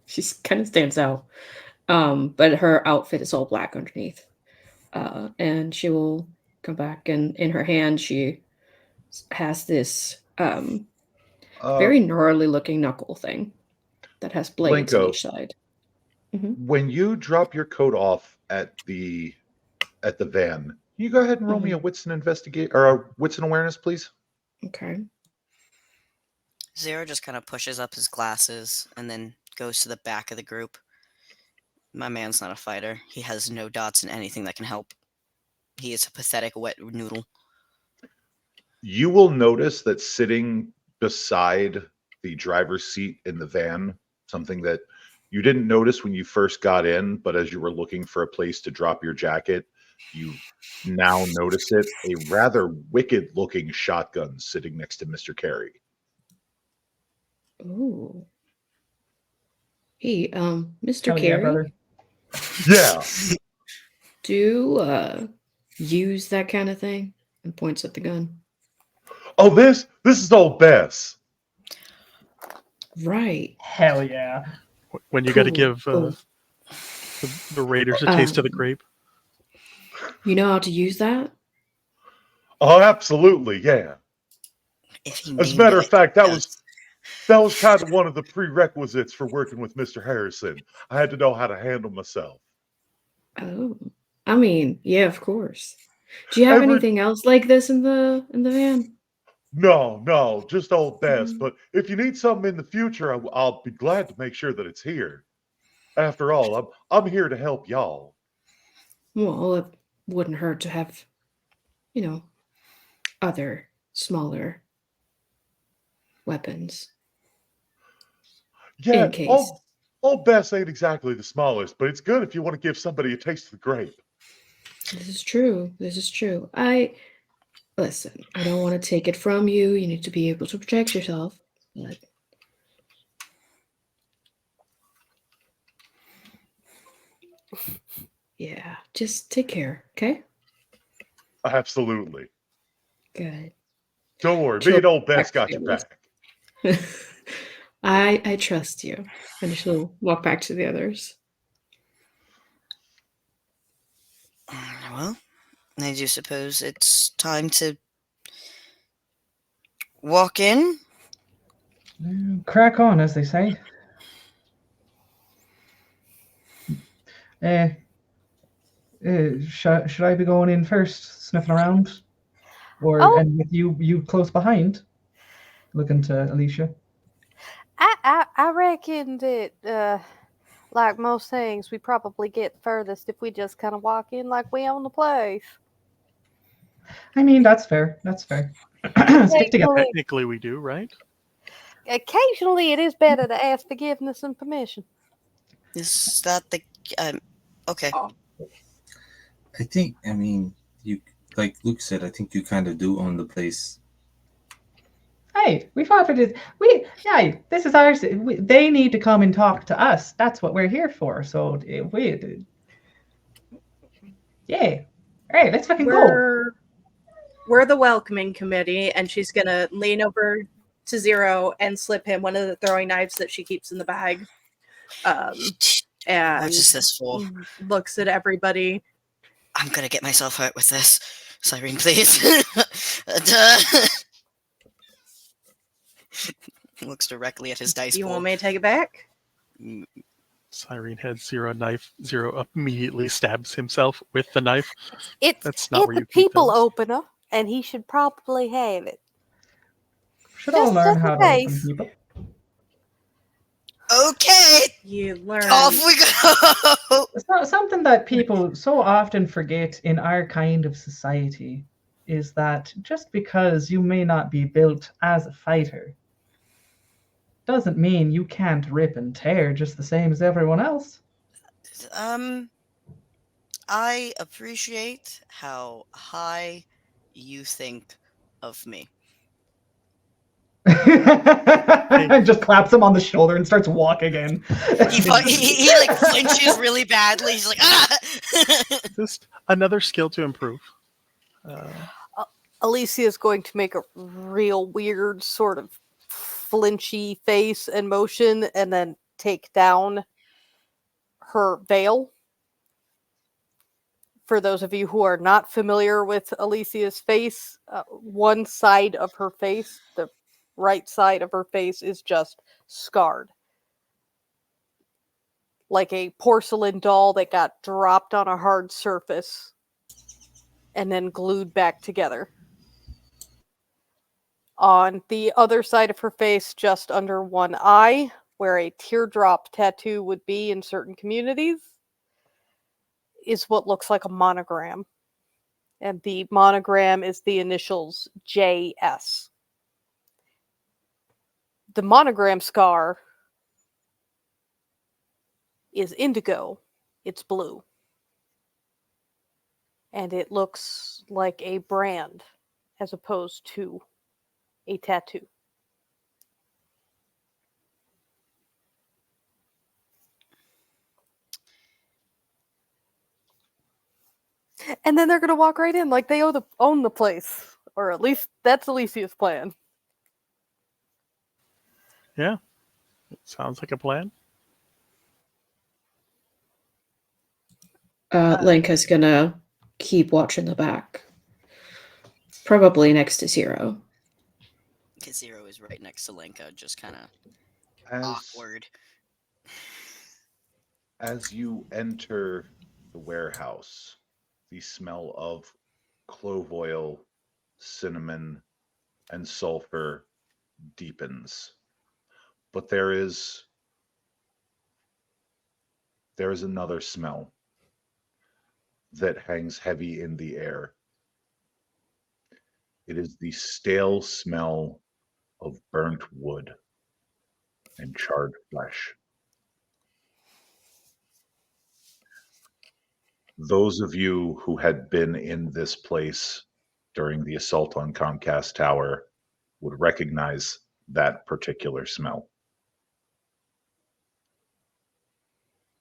She kind of stands out. But her outfit is all black underneath. And she will come back, and in her hand she has this very gnarly looking knuckle thing that has blades on Blanco, each side. Mhm. when you drop your coat off at the van, can you go ahead and roll me a wits and investigate or a wits and awareness, please? Okay. Zero just kind of pushes up his glasses and then goes to the back of the group. My man's not a fighter. He has no dots in anything that can help. He is a pathetic wet noodle. You will notice that sitting beside the driver's seat in the van, something that you didn't notice when you first got in, but as you were looking for a place to drop your jacket, you now notice it, a rather wicked looking shotgun sitting next to Mr. Carey. Ooh. Hey, Mr. Hell yeah, Carey, brother. Yeah. do use that kind of thing? And points at the gun. Oh, this is old Bess. Right. Hell yeah. When you got to Cool, give cool. the Raiders a taste of the grape. You know how to use that? Oh, absolutely, yeah. If he As a named matter it, of fact, that yes. was kind of one of the prerequisites for working with Mr. Harrison. I had to know how to handle myself. Oh, I mean, yeah, of course. Do you have anything else like this in the van? No, just old Bess. Mhm. But if you need something in the future, I'll be glad to make sure that it's here. After all, I'm here to help y'all. Well, it wouldn't hurt to have, you know, other smaller weapons Yeah, in case. old Bess ain't exactly the smallest, but it's good if you want to give somebody a taste of the grape. This is true. This is true. Listen, I don't want to take it from you. You need to be able to protect yourself. But yeah, just take care, okay? Absolutely. Good. Don't worry, me She'll and old Bess back to got the your others. back. I trust you. And she'll walk back to the others. Well, I do suppose it's time to walk in. Crack on, as they say. Should I be going in first, sniffing around, and with you close behind, looking to Alicia? I reckon that like most things, we probably get furthest if we just kind of walk in like we own the place. I mean, that's fair. That's fair. Stick together. Technically, we do, right? Occasionally, it is better to ask forgiveness and permission. Is that the okay? I mean, you like Luke said, I think you kind of do own the place. Hey, we fought for this. This is ours. They need to come and talk to us. That's what we're here for. So yeah. All right, let's fucking go. We're the welcoming committee, and she's gonna lean over to Zero and slip him one of the throwing knives that she keeps in the bag. And What is this for? Looks at everybody. I'm gonna get myself hurt with this. Cyrene, please. Looks directly at his dice You pool. want me to take it back? Cyrene has Zero knife. Zero immediately stabs himself with the knife. That's not It's where a you keep people those. opener, and he should probably have it. Should all learn just how in to open case. people. Okay, You learn. off we go. It's not something that people so often forget in our kind of society is that just because you may not be built as a fighter doesn't mean you can't rip and tear just the same as everyone else. I appreciate how high you think of me. And just claps him on the shoulder and starts walking in. He like flinches really badly. He's like, ah! Just another skill to improve. Alicia is going to make a real weird sort of flinchy face and motion, and then take down her veil. For those of you who are not familiar with Alicia's face, one side of her face, the right side of her face, is just scarred. Like a porcelain doll that got dropped on a hard surface and then glued back together. On the other side of her face, just under one eye, where a teardrop tattoo would be in certain communities, is what looks like a monogram. And the monogram is the initials JS. The monogram scar is indigo. It's blue. And it looks like a brand as opposed to a tattoo. And then they're going to walk right in like they own the place. Or at least that's Alicia's plan. Yeah. Sounds like a plan. Lenka's gonna keep watching the back. Probably next to Zero. Because Zero is right next to Lenka, just kind of As awkward. as you enter the warehouse, the smell of clove oil, cinnamon, and sulfur deepens. But there is another smell that hangs heavy in the air. It is the stale smell of burnt wood and charred flesh. Those of you who had been in this place during the assault on Comcast Tower would recognize that particular smell.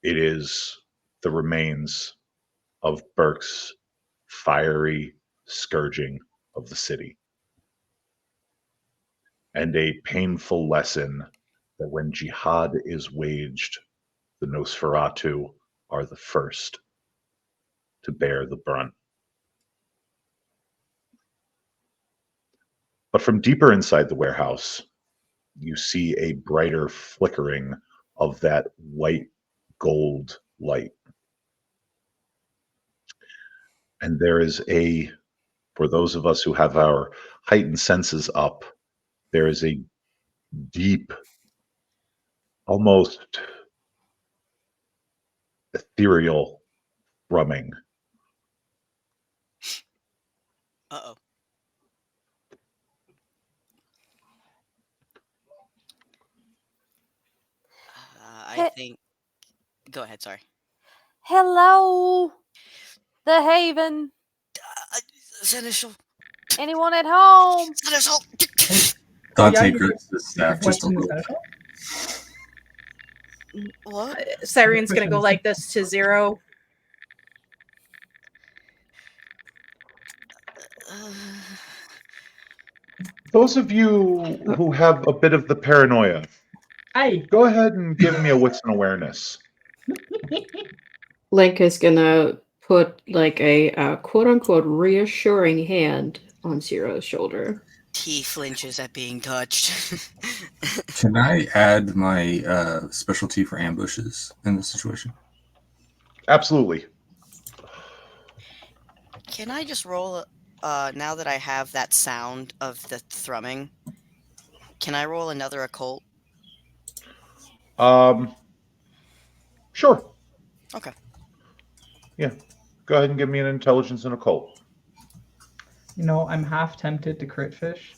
It is the remains of Burke's fiery scourging of the city. And a painful lesson that when jihad is waged, the Nosferatu are the first to bear the brunt. But from deeper inside the warehouse, you see a brighter flickering of that white gold light. And there is for those of us who have our heightened senses up, there is a deep, almost ethereal thrumming. Uh-oh. I think... Go ahead, sorry. Hello, the Haven. Seneschal. Anyone at home? Seneschal. Dante you grips the staff just a little. What? Cyrian's gonna go like this to Zero. Those of you who have a bit of the paranoia, go ahead and give me a wits and awareness. Lenka's gonna put like a quote-unquote reassuring hand on Zero's shoulder. He flinches at being touched. Can I add my specialty for ambushes in this situation? Absolutely. Can I just roll, now that I have that sound of the thrumming, can I roll another occult? Sure. Okay. Yeah. Go ahead and give me an intelligence and occult. You know, I'm half tempted to crit fish.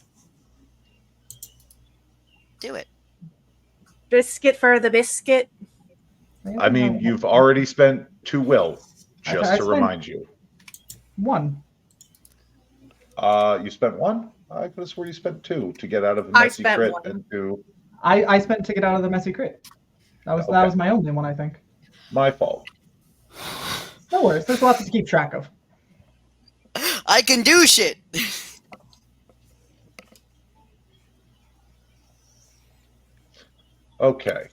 Do it. Biscuit for the biscuit. I mean, you've already spent 2 will, I just to spent remind you. 1. You spent 1? I could have swore you spent 2 to get out of a I messy spent crit 1. and 2. I spent to get out of the messy crit. That was my only one, I think. My fault. No worries. There's lots to keep track of. I can do shit! Okay.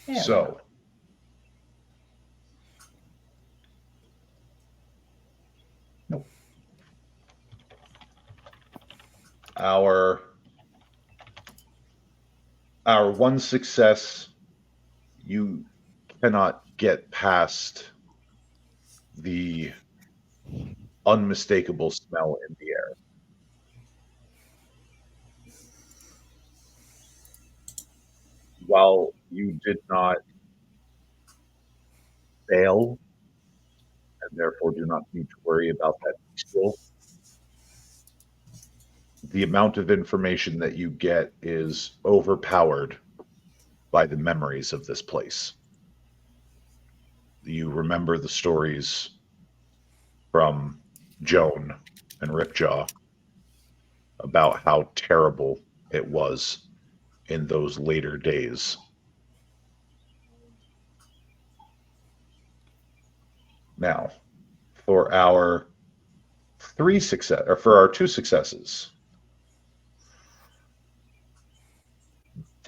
Yeah, So, nope. our one success, you cannot get past the unmistakable smell in the air. While you did not fail, and therefore do not need to worry about that skill, the amount of information that you get is overpowered by the memories of this place. You remember the stories from Joan and Ripjaw about how terrible it was in those later days. Now, for our two successes,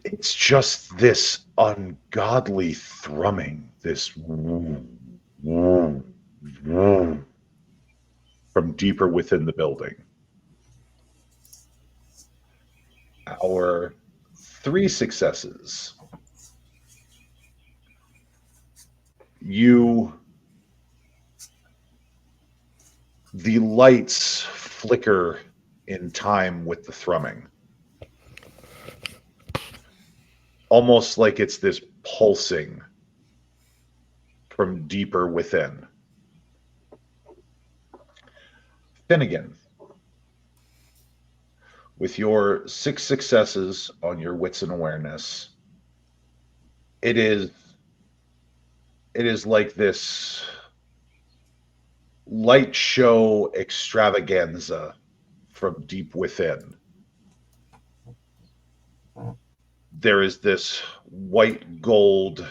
it's just this ungodly thrumming, this woo, woo, woo, from deeper within the building. Our 3 successes, the lights flicker in time with the thrumming. Almost like it's this pulsing from deeper within. Finnegan, with your 6 successes on your wits and awareness, it is like this light show extravaganza from deep within. There is this white gold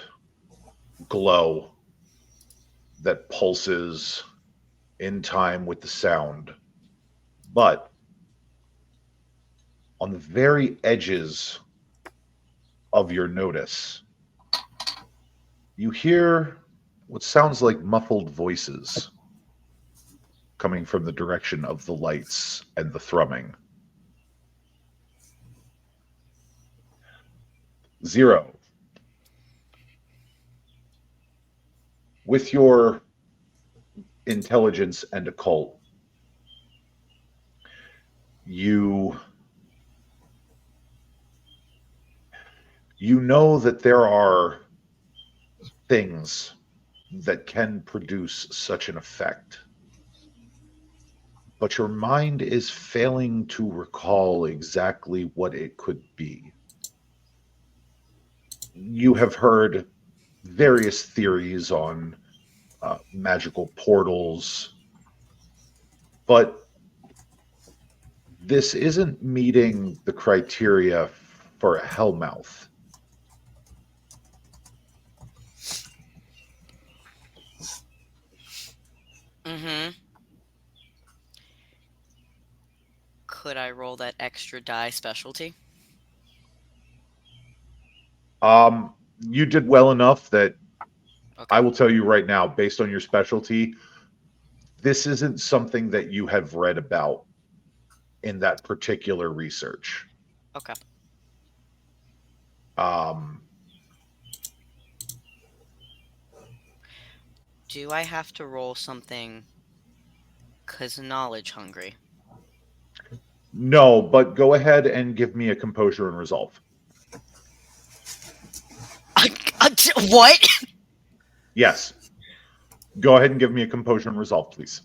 glow that pulses in time with the sound. But on the very edges of your notice, you hear what sounds like muffled voices coming from the direction of the lights and the thrumming. 0. With your intelligence and occult, you know that there are things that can produce such an effect, but your mind is failing to recall exactly what it could be. You have heard various theories on magical portals, but this isn't meeting the criteria for a hellmouth. Mm-hmm. Could I roll that extra die specialty? You did well enough that Okay. I will tell you right now, based on your specialty, this isn't something that you have read about in that particular research. Okay. Do I have to roll something because knowledge hungry? No, but go ahead and give me a composure and resolve. What? Yes. Go ahead and give me a composure and resolve, please.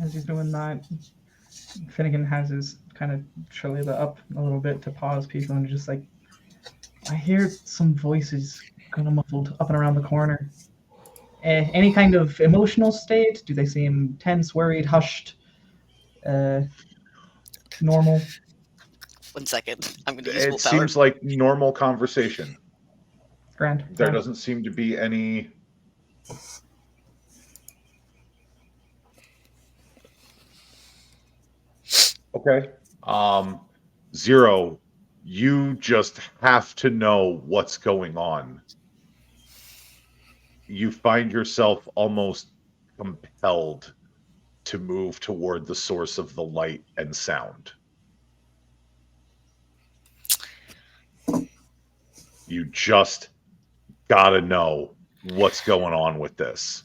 As he's doing that, Finnegan has his kind of shillelagh up a little bit to pause people and just like, I hear some voices kind of muffled up and around the corner. Any kind of emotional state? Do they seem tense, worried, hushed, normal? 1 second. I'm going to use It willpower. seems like normal conversation. Grand. There doesn't seem to be any... Okay. 0, You just have to know what's going on. You find yourself almost compelled to move toward the source of the light and sound. You just gotta know what's going on with this.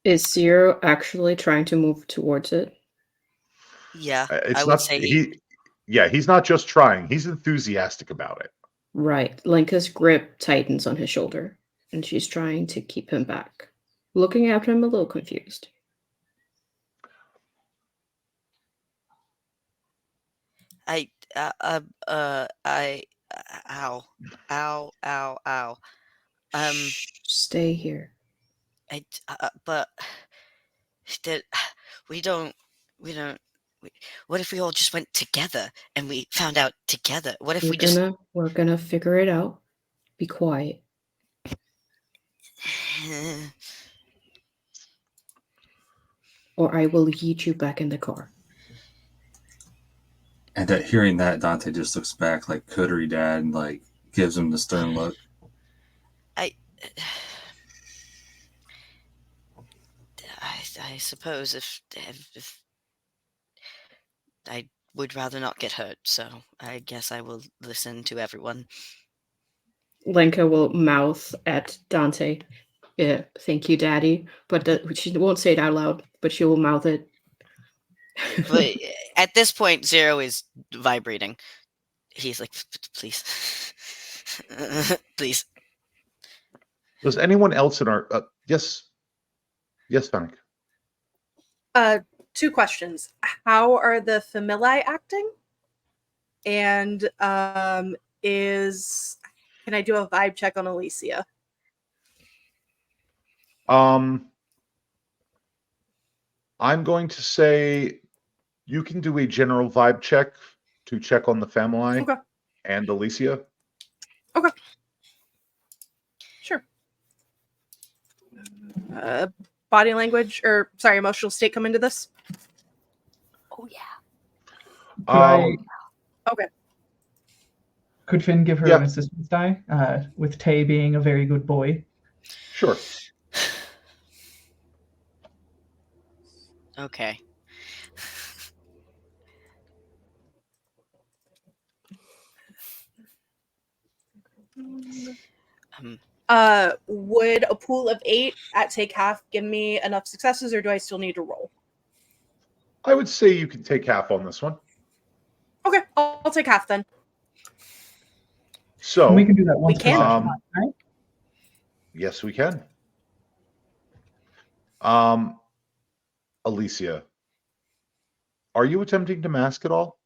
Is Zero actually trying to move towards it? Yeah, It's I would not say he's not just trying, he's enthusiastic about it. Right. Lenka's grip tightens on his shoulder, and she's trying to keep him back, looking at him a little confused. I ow, ow, ow, ow. Shh, stay here. But did we don't we don't. What if we all just went together and we found out together? What if We're we just? we're gonna figure it out. Be quiet. Or I will yeet you back in the car. And hearing that, Dante just looks back like Coterie dad and like gives him the stern look. I suppose if I would rather not get hurt, so I guess I will listen to everyone. Lenka will mouth at Dante, "Yeah, thank you, Daddy," but she won't say it out loud, but she will mouth it. But at this point, Zero is vibrating. He's like, please, please. Does anyone else in our yes, Fennec? 2 questions. How are the Familiae acting? And can I do a vibe check on Alicia? I'm going to say you can do a general vibe check to check on the family and Alicia. Okay. Sure. Body language, or sorry, emotional state come into this? Oh yeah. Okay. Could Finn give her Yeah. an assistance die? With Tay being a very good boy. Sure. Okay. Would a pool of 8 at take half give me enough successes, or do I still need to roll? I would say you can take half on this one. Okay, I'll take half then. So And we can do that once We per can. session, right? Yes, we can. Alicia, are you attempting to mask at all?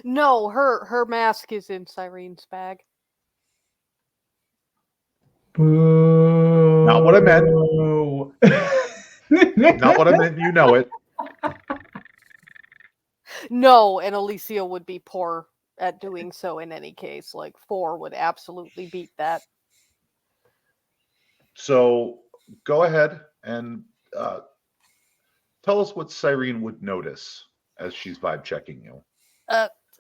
No, her mask is in Cyrene's bag. Boo. Not what I meant. Not what I meant. You know it. No, and Alicia would be poor at doing so in any case. Like 4 would absolutely beat that. So go ahead and tell us what Cyrene would notice as she's vibe checking you.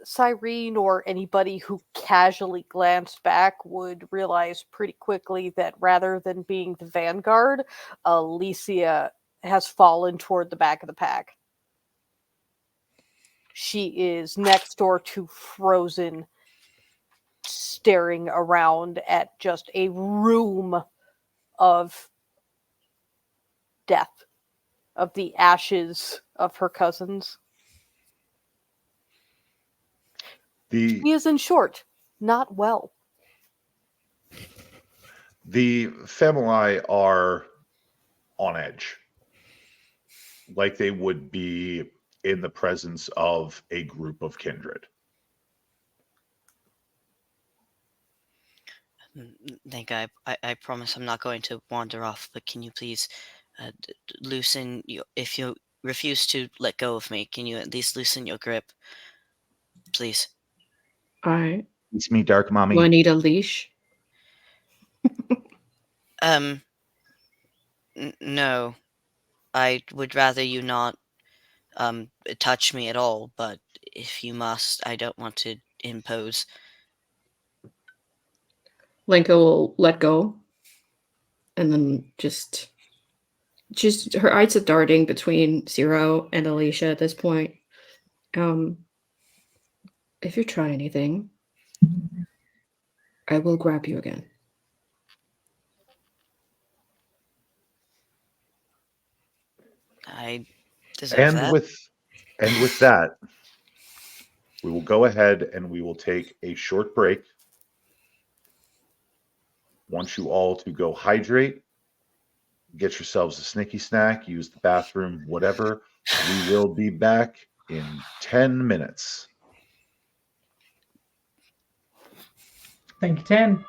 Cyrene or anybody who casually glanced back would realize pretty quickly that rather than being the vanguard, Alicia has fallen toward the back of the pack. She is next door to Frozen, staring around at just a room of death, of the ashes of her cousins. She is, in short, not well. The family are on edge, like they would be in the presence of a group of kindred. Thank I promise I'm not going to wander off, but can you please loosen your, if you refuse to let go of me, can you at least loosen your grip? Please. Alright. It's me, Dark Mommy. Do I need a leash? No. I would rather you not touch me at all, but if you must. I don't want to impose. Lenka will let go, and then just her eyes are darting between Zero and Alicia at this point. If you try anything, I will grab you again. I deserve And that. with that, we will go ahead and we will take a short break. Want you all to go hydrate, get yourselves a snicky snack, use the bathroom, whatever. We will be back in 10 minutes. Thank you, Tan.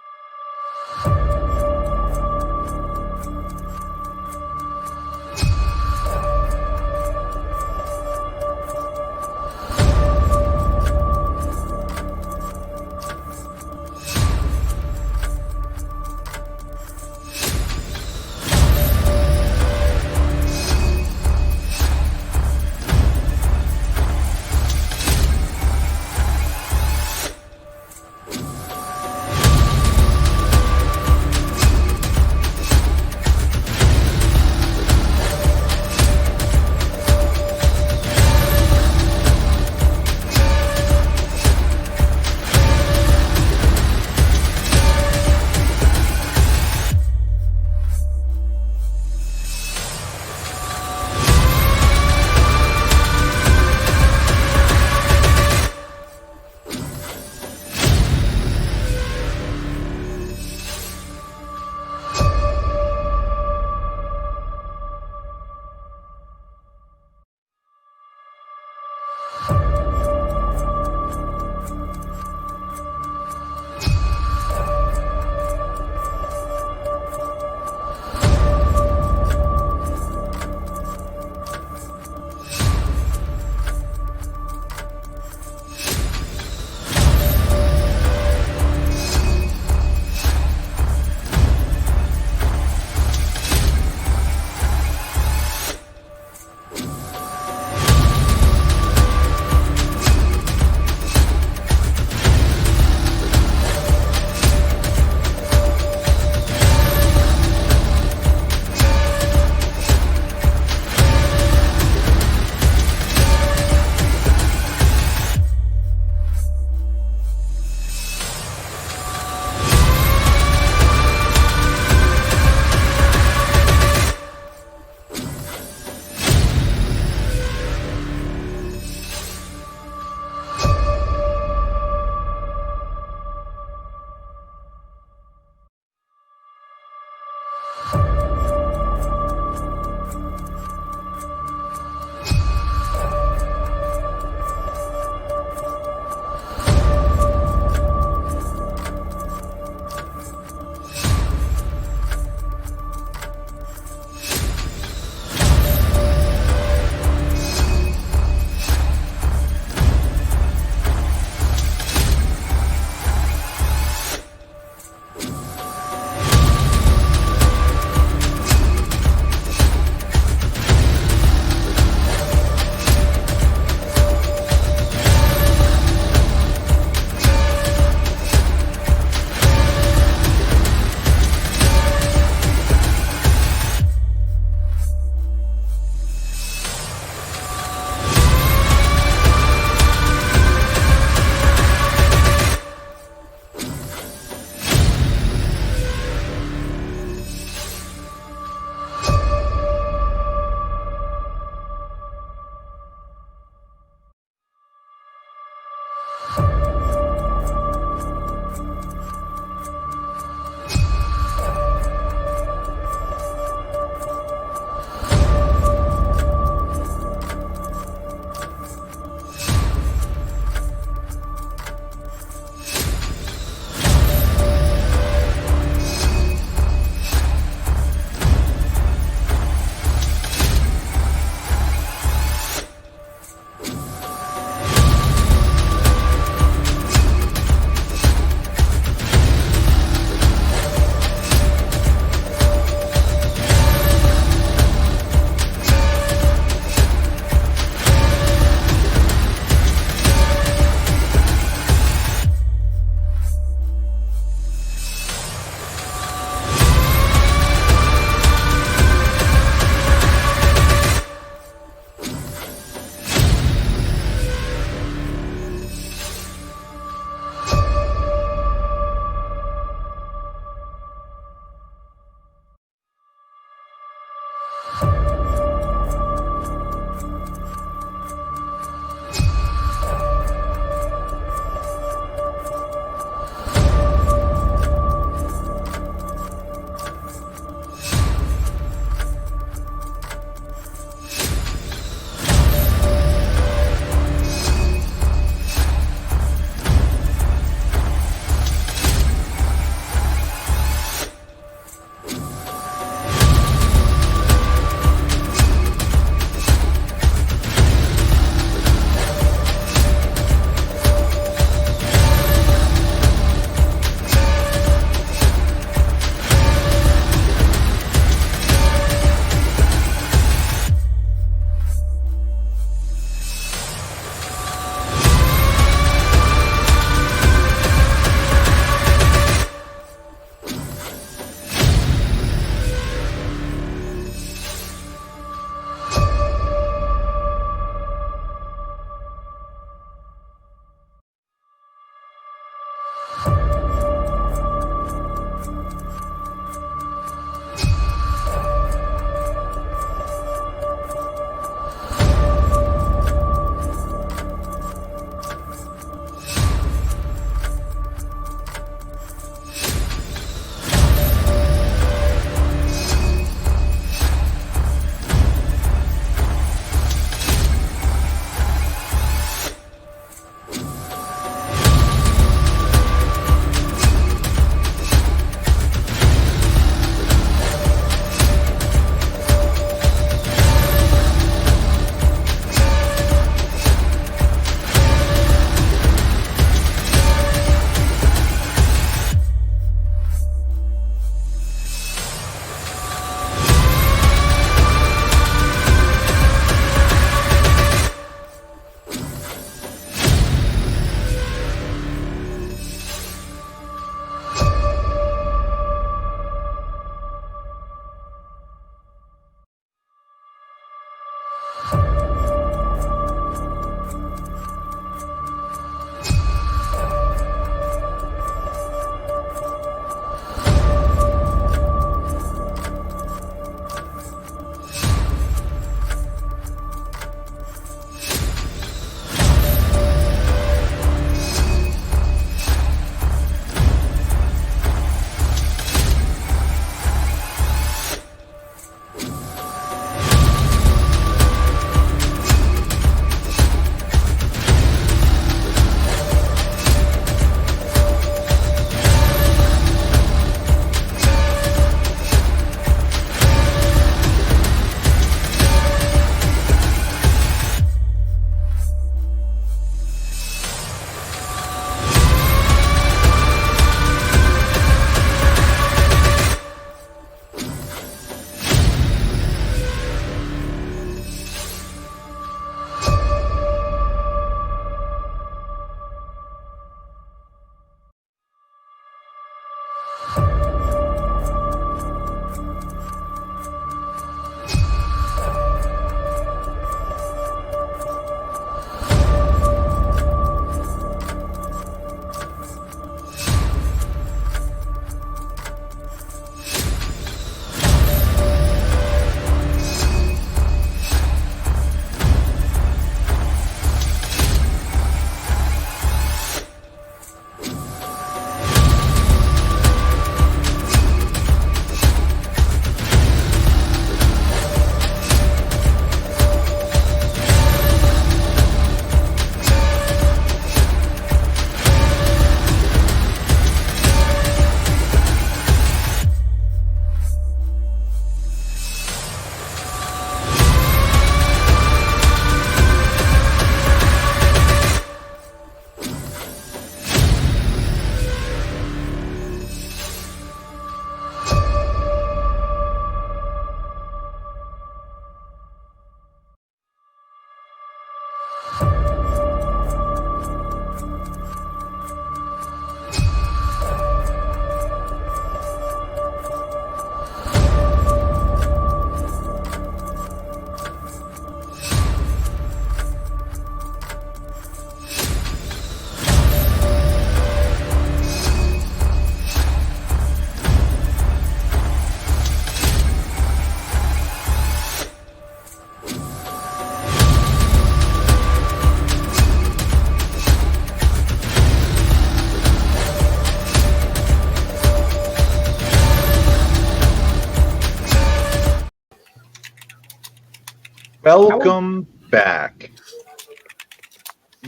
Welcome back.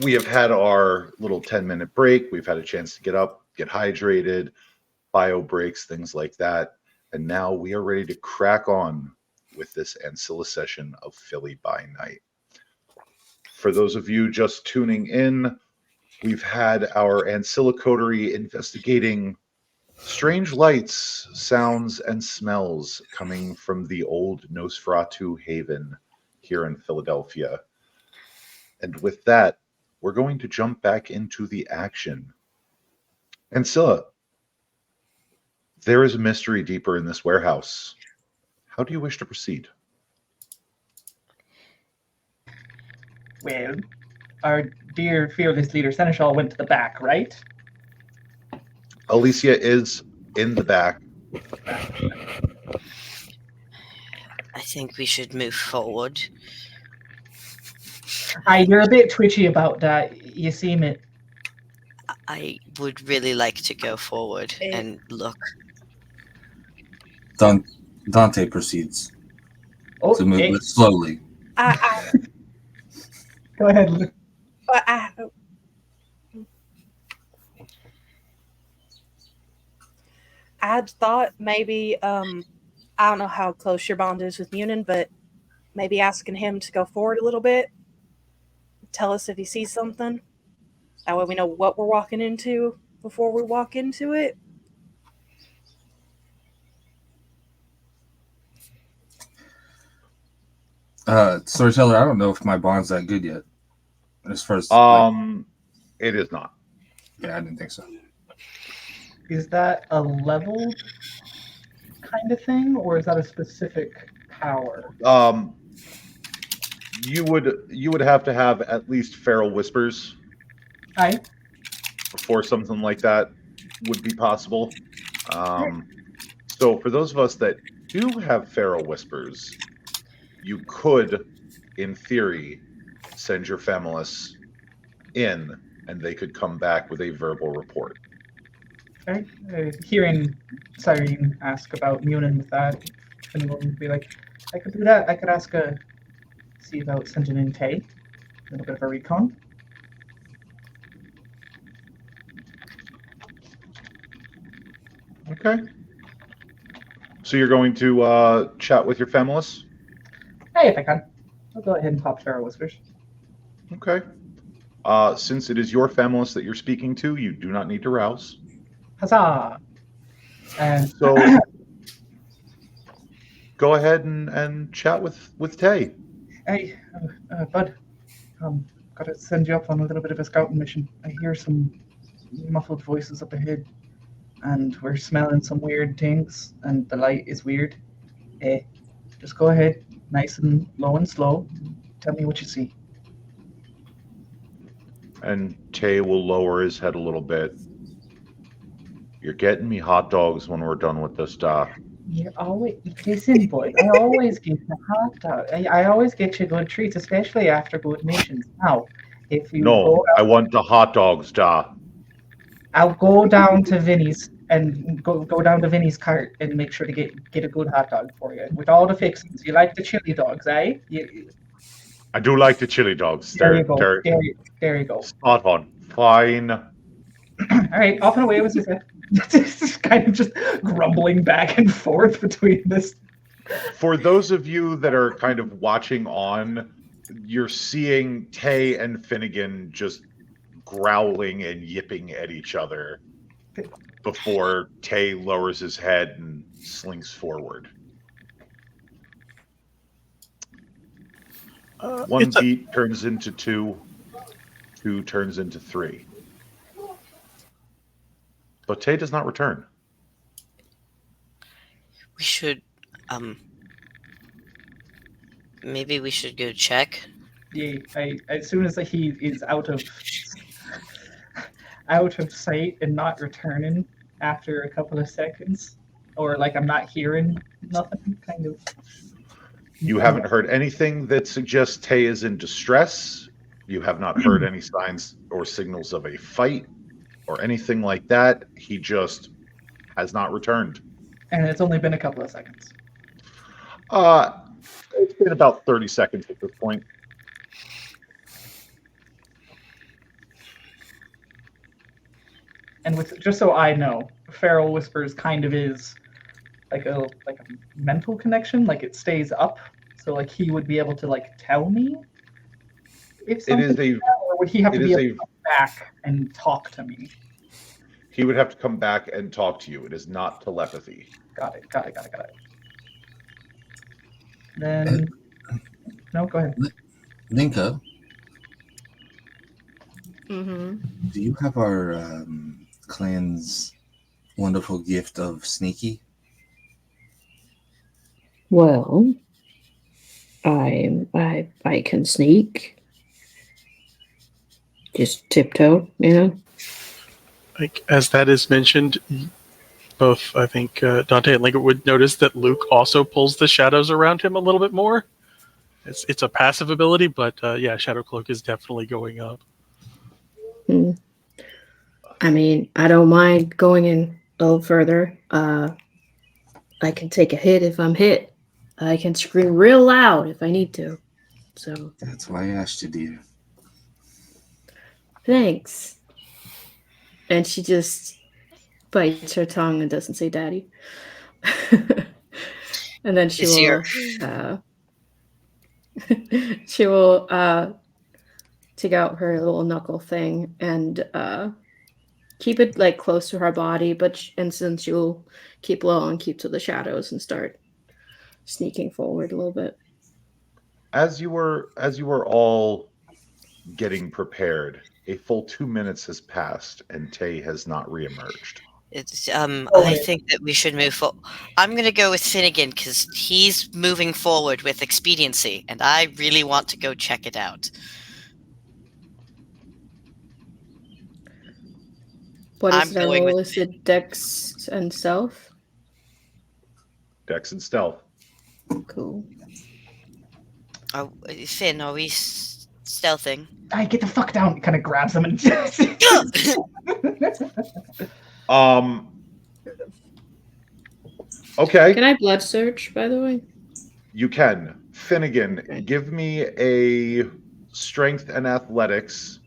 We have had our little 10-minute break. We've had a chance to get up, get hydrated, bio breaks, things like that. And now we are ready to crack on with this Ancilla session of Philly by Night. For those of you just tuning in, we've had our Ancilla Coterie investigating strange lights, sounds, and smells coming from the old Nosferatu Haven here in Philadelphia. And with that, we're going to jump back into the action. Ancilla, there is a mystery deeper in this warehouse. How do you wish to proceed? Well, our dear fearless leader Seneschal went to the back, right? Alicia is in the back. I think we should move forward. You're a bit twitchy about that. You seem it. I would really like to go forward and look. Dante proceeds Oh, to move hey, slowly. go ahead. Luke. I'd thought maybe, I don't know how close your bond is with Munin, but maybe asking him to go forward a little bit. Tell us if he sees something. That way we know what we're walking into before we walk into it. Storyteller, I don't know if my bond's that good yet. As far as it is not. Yeah, I didn't think so. Is that a leveled kind of thing, or is that a specific power? You would have to have at least feral whispers Aye. before something like that would be possible. So for those of us that do have feral whispers, you could, in theory, send your families in, and they could come back with a verbal report. Okay. Hearing Cyrene ask about Munin with that, anyone would be like, I could do that. I could ask see about sending in Tay. A little bit of a recon. Okay. So you're going to chat with your families? Hey, if I can. I'll go ahead and pop Feral Whispers. Okay. Since it is your families that you're speaking to, you do not need to rouse. Huzzah! So go ahead and chat with Tay. Hey, bud. Gotta send you up on a little bit of a scouting mission. I hear some muffled voices up ahead, and we're smelling some weird things, and the light is weird. Just go ahead, nice and low and slow. Tell me what you see. And Tay will lower his head a little bit. You're getting me hot dogs when we're done with this, You always listen, boy. I always get you hot dog. I always get you good treats, especially after good missions. Now, if you go, I want the hot dogs, I'll go down to Vinny's and go down to Vinny's cart and make sure to get a good hot dog for you with all the fixings. You like the chili dogs, eh? I do like the chili dogs. There you go. There you go. Spot on. Fine. All right, off and away with you. It's kind of just grumbling back and forth between this. For those of you that are kind of watching on, you're seeing Tay and Finnegan just growling and yipping at each other before Tay lowers his head and slinks forward. One beat turns into two turns into three. But Tay does not return. We should, maybe we should go check. Yeah, as soon as he is out of sight and not returning after a couple of seconds, or like I'm not hearing nothing, kind of. You haven't heard anything that suggests Tay is in distress. You have not heard any signs or signals of a fight or anything like that. He just has not returned. And it's only been a couple of seconds. It's been about 30 seconds at this point. And with just so I know, Feral Whispers kind of is like a mental connection, like it stays up. So like he would be able to like tell me if It something, is a. or would he have to It be is able a. to come back and talk to me? He would have to come back and talk to you. It is not telepathy. Got it. Then no, go ahead. Ninka, Mm-hmm. do you have our clan's wonderful gift of sneaky? Well, I can sneak. Just tiptoe, you know? Like, as that is mentioned, both I think Dante and Lincoln would notice that Luke also pulls the shadows around him a little bit more. It's a passive ability, but yeah, Shadow Cloak is definitely going up. I mean, I don't mind going in a little further. I can take a hit if I'm hit. I can scream real loud if I need to. So That's why I asked you, dear. thanks. And she just bites her tongue and doesn't say daddy. And then she This will year. she will take out her little knuckle thing and keep it like close to her body, and since she will keep low and keep to the shadows and start sneaking forward a little bit. As you were all getting prepared, a full 2 minutes has passed and Tay has not reemerged. It's I think that we should move forward. I'm gonna go with Finnegan because he's moving forward with expediency, and I really want to go check it out. What I'm is our going roll? with Is it Dex and Stealth? Dex and stealth. Cool. Finn. Are we stealthing? I get the fuck down. Kind of grabs him and. Okay. Can I blood search, by the way? You can. Finnegan, Okay. give me a strength and athletics.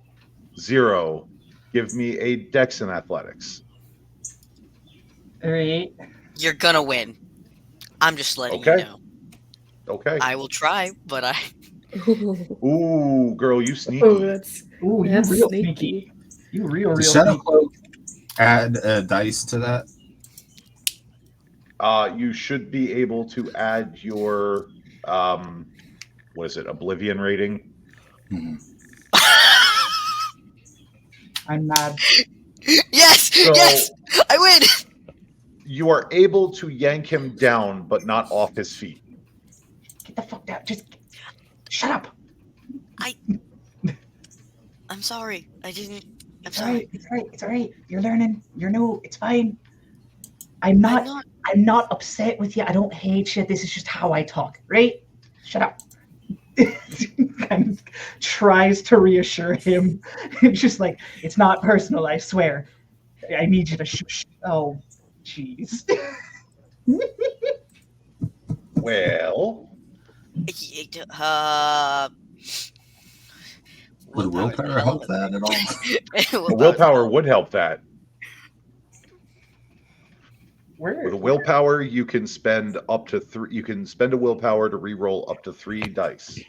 0. Give me a dex and athletics. 3. You're gonna win. I'm just letting you Okay. know. Okay. I will try, but I. Ooh, girl, you sneaky. Oh, that's Ooh, you That's real sneaky. sneaky. You real Does Shadow sneaky. Cloak add a dice to that? You should be able to add your what is it, Oblivion rating? I'm mad. Yes! So- Yes! I win! You are able to yank him down, but not off his feet. Get the fuck down. Just shut up. I'm sorry. I didn't. I'm It's sorry. alright. It's alright. It's alright. You're learning. You're new. It's fine. I'm not upset with you. I don't hate you. This is just how I talk, right? Shut up. Kind of tries to reassure him. It's just like, it's not personal, I swear. I need you to shush. Oh, jeez. Well, Would willpower help that at all? willpower would help that. Where? With a willpower, you can spend up to 3. You can spend a willpower to re-roll up to 3 dice.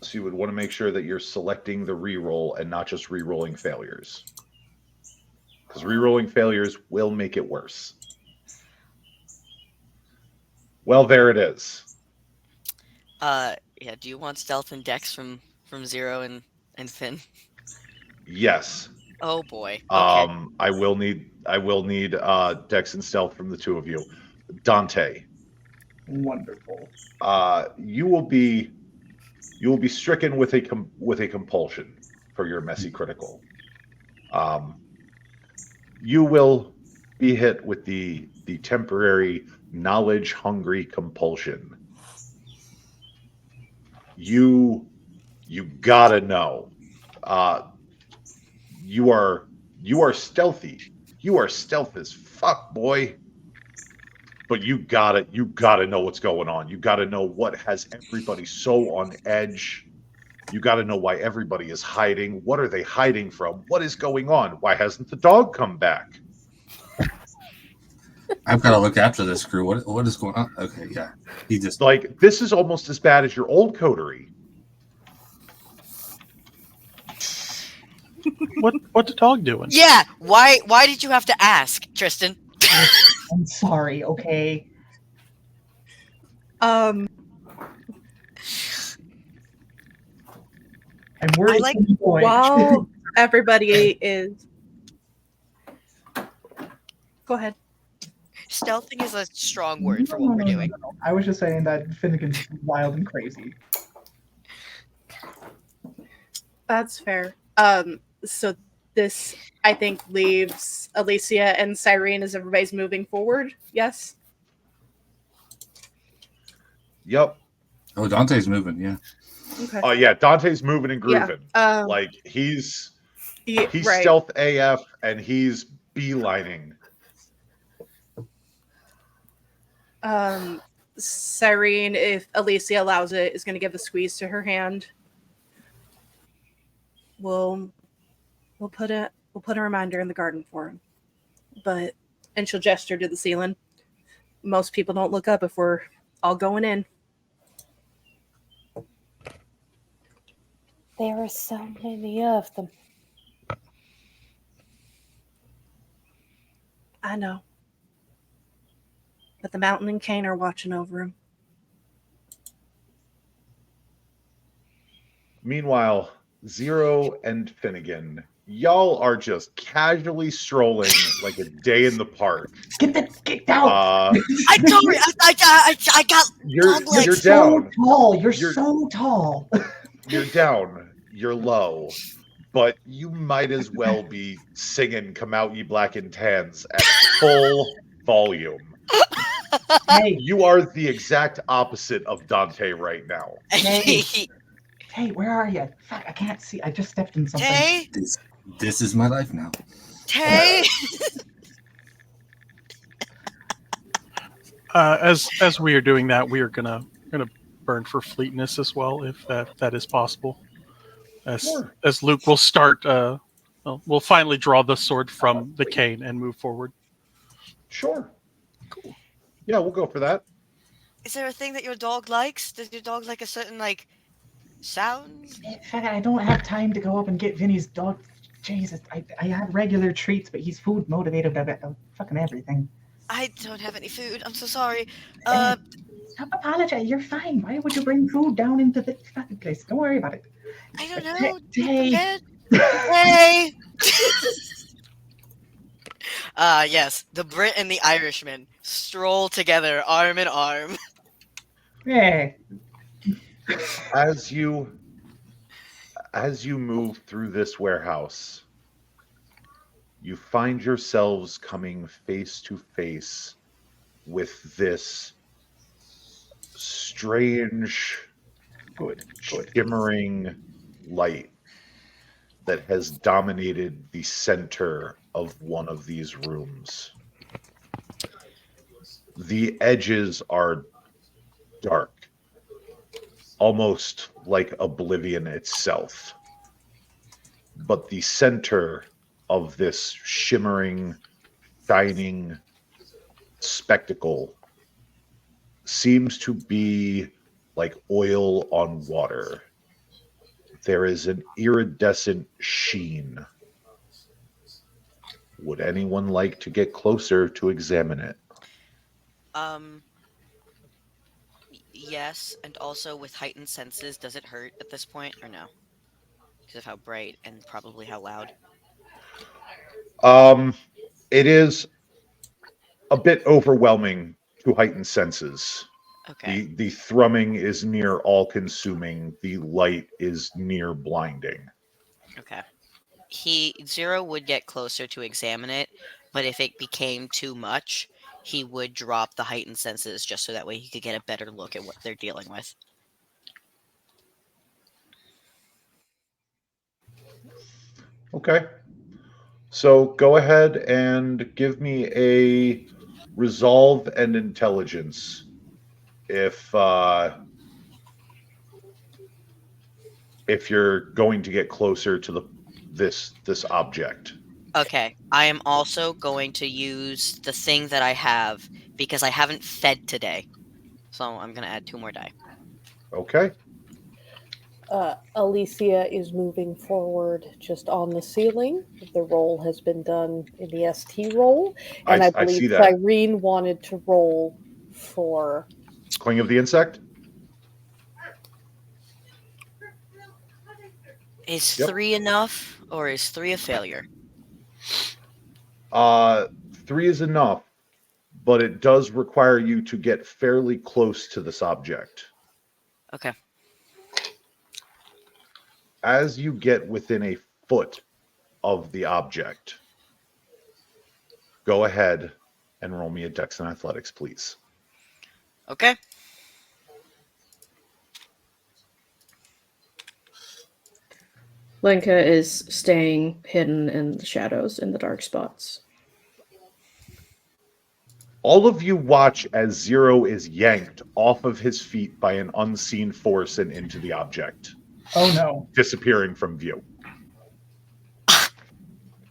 So you would want to make sure that you're selecting the re-roll and not just re-rolling failures, because re-rolling failures will make it worse. Well, there it is. Yeah. Do you want stealth and dex from Zero and Finn? Yes. Oh boy. Okay. I will need dex and stealth from the two of you. Dante, Wonderful. you will be stricken with a compulsion for your messy critical. You will be hit with the temporary knowledge hungry compulsion. You gotta know. You are stealthy. You are stealth as fuck, boy. but you gotta know what's going on. You gotta know what has everybody so on edge. You gotta know why everybody is hiding. What are they hiding from? What is going on? Why hasn't the dog come back? I've got to look after this crew. What is going on? Okay, yeah. He just Like, this is almost as bad as your old coterie. What's the dog doing? Yeah. Why did you have to ask, Tristan? I'm sorry, okay? Um, I'm worried. like- for the boy. while everybody is, go ahead. Stealthing is a strong word for what we're doing. No. I was just saying that Finnegan's wild and crazy. That's fair. So this, I think, leaves Alicia and Cyrene as everybody's moving forward. Yes. Yep. oh, Dante's moving. Yeah, Okay. Oh yeah, Dante's moving and Yeah. grooving. Like he's right. stealth AF and he's beelining. Cyrene, if Alicia allows it, is going to give a squeeze to her hand. We'll put a reminder in the garden for him. And she'll gesture to the ceiling. Most people don't look up if we're all going in. There are so many of them. I know. But the Mountain and Kane are watching over him. Meanwhile, Zero and Finnegan, y'all are just casually strolling like a day in the park. Get down! I told you, I got You're dog legs. you're so down. tall. You're You're- so tall. You're down. You're low. But you might as well be singing "Come Out Ye Black and Tans" at full volume. Hey, You are the exact opposite of Dante right now. hey, where are you? Fuck, I can't see. I just stepped in something. Tay, this is my life now. Tay. As we are doing that, we are gonna burn for fleetness as well, if that is possible. Sure. As Luke will start, we'll finally draw the sword from the cane and move forward. Sure. Cool. Yeah, we'll go for that. Is there a thing that your dog likes? Does your dog like a certain sound? Fuck, I don't have time to go up and get Vinny's dog. Jesus, I have regular treats, but he's food motivated about fucking everything. I don't have any food. I'm so sorry. Stop apologizing. You're fine. Why would you bring food down into the fucking place? Don't worry about it. I don't know. Hey. Hey. Yes, the Brit and the Irishman stroll together, arm in arm. Hey. As you move through this warehouse, you find yourselves coming face to face with this strange, shimmering light that has dominated the center of one of these rooms. The edges are dark, almost like oblivion itself. But the center of this shimmering, shining spectacle seems to be like oil on water. There is an iridescent sheen. Would anyone like to get closer to examine it? Yes, and also with heightened senses, does it hurt at this point or no? Because of how bright and probably how loud. It is a bit overwhelming to heightened senses. Okay. The thrumming is near all-consuming. The light is near blinding. Okay. Zero would get closer to examine it, but if it became too much, he would drop the heightened senses just so that way he could get a better look at what they're dealing with. Okay. So go ahead and give me a resolve and intelligence if you're going to get closer to this object. Okay, I am also going to use the thing that I have because I haven't fed today. So I'm going to add 2 more die. Okay. Alicia is moving forward just on the ceiling. The roll has been done in the ST roll, and I I believe see that. Cyrene wanted to roll for. Cling of the insect? Is Yep. 3 enough, or is 3 a failure? 3 is enough, but it does require you to get fairly close to this object. Okay. As you get within a foot of the object, go ahead and roll me a Dex and Athletics, please. Okay. Lenka is staying hidden in the shadows, in the dark spots. All of you watch as Zero is yanked off of his feet by an unseen force and into the object, Oh no. disappearing from view.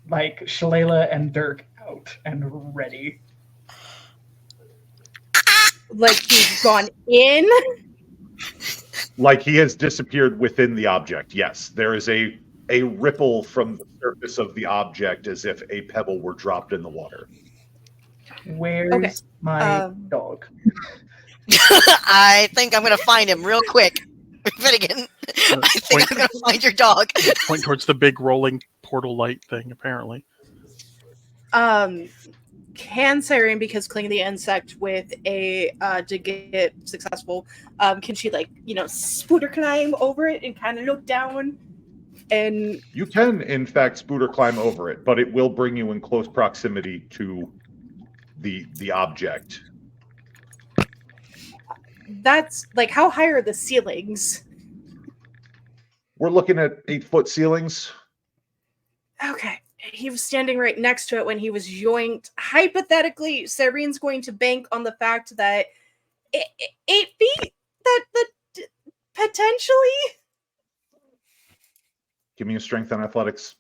Like Shalala and Dirk out and ready. Like he's gone in. Like he has disappeared within the object. Yes, there is a ripple from the surface of the object as if a pebble were dropped in the water. Where's my um, dog? I think I'm going to find him real quick. Finnegan, I think I'm going to find your dog. Point towards the big rolling portal light thing, apparently. Can Cyrene, because Cling the Insect with a to get successful, can she spooter climb over it and kind of look down? And You can, in fact, spooter climb over it, but it will bring you in close proximity to the object. that's like, how high are the ceilings? We're looking at 8-foot ceilings. Okay. He was standing right next to it when he was yoinked. Hypothetically, Cyrene's going to bank on the fact that 8 feet, that potentially. Give me a strength on athletics.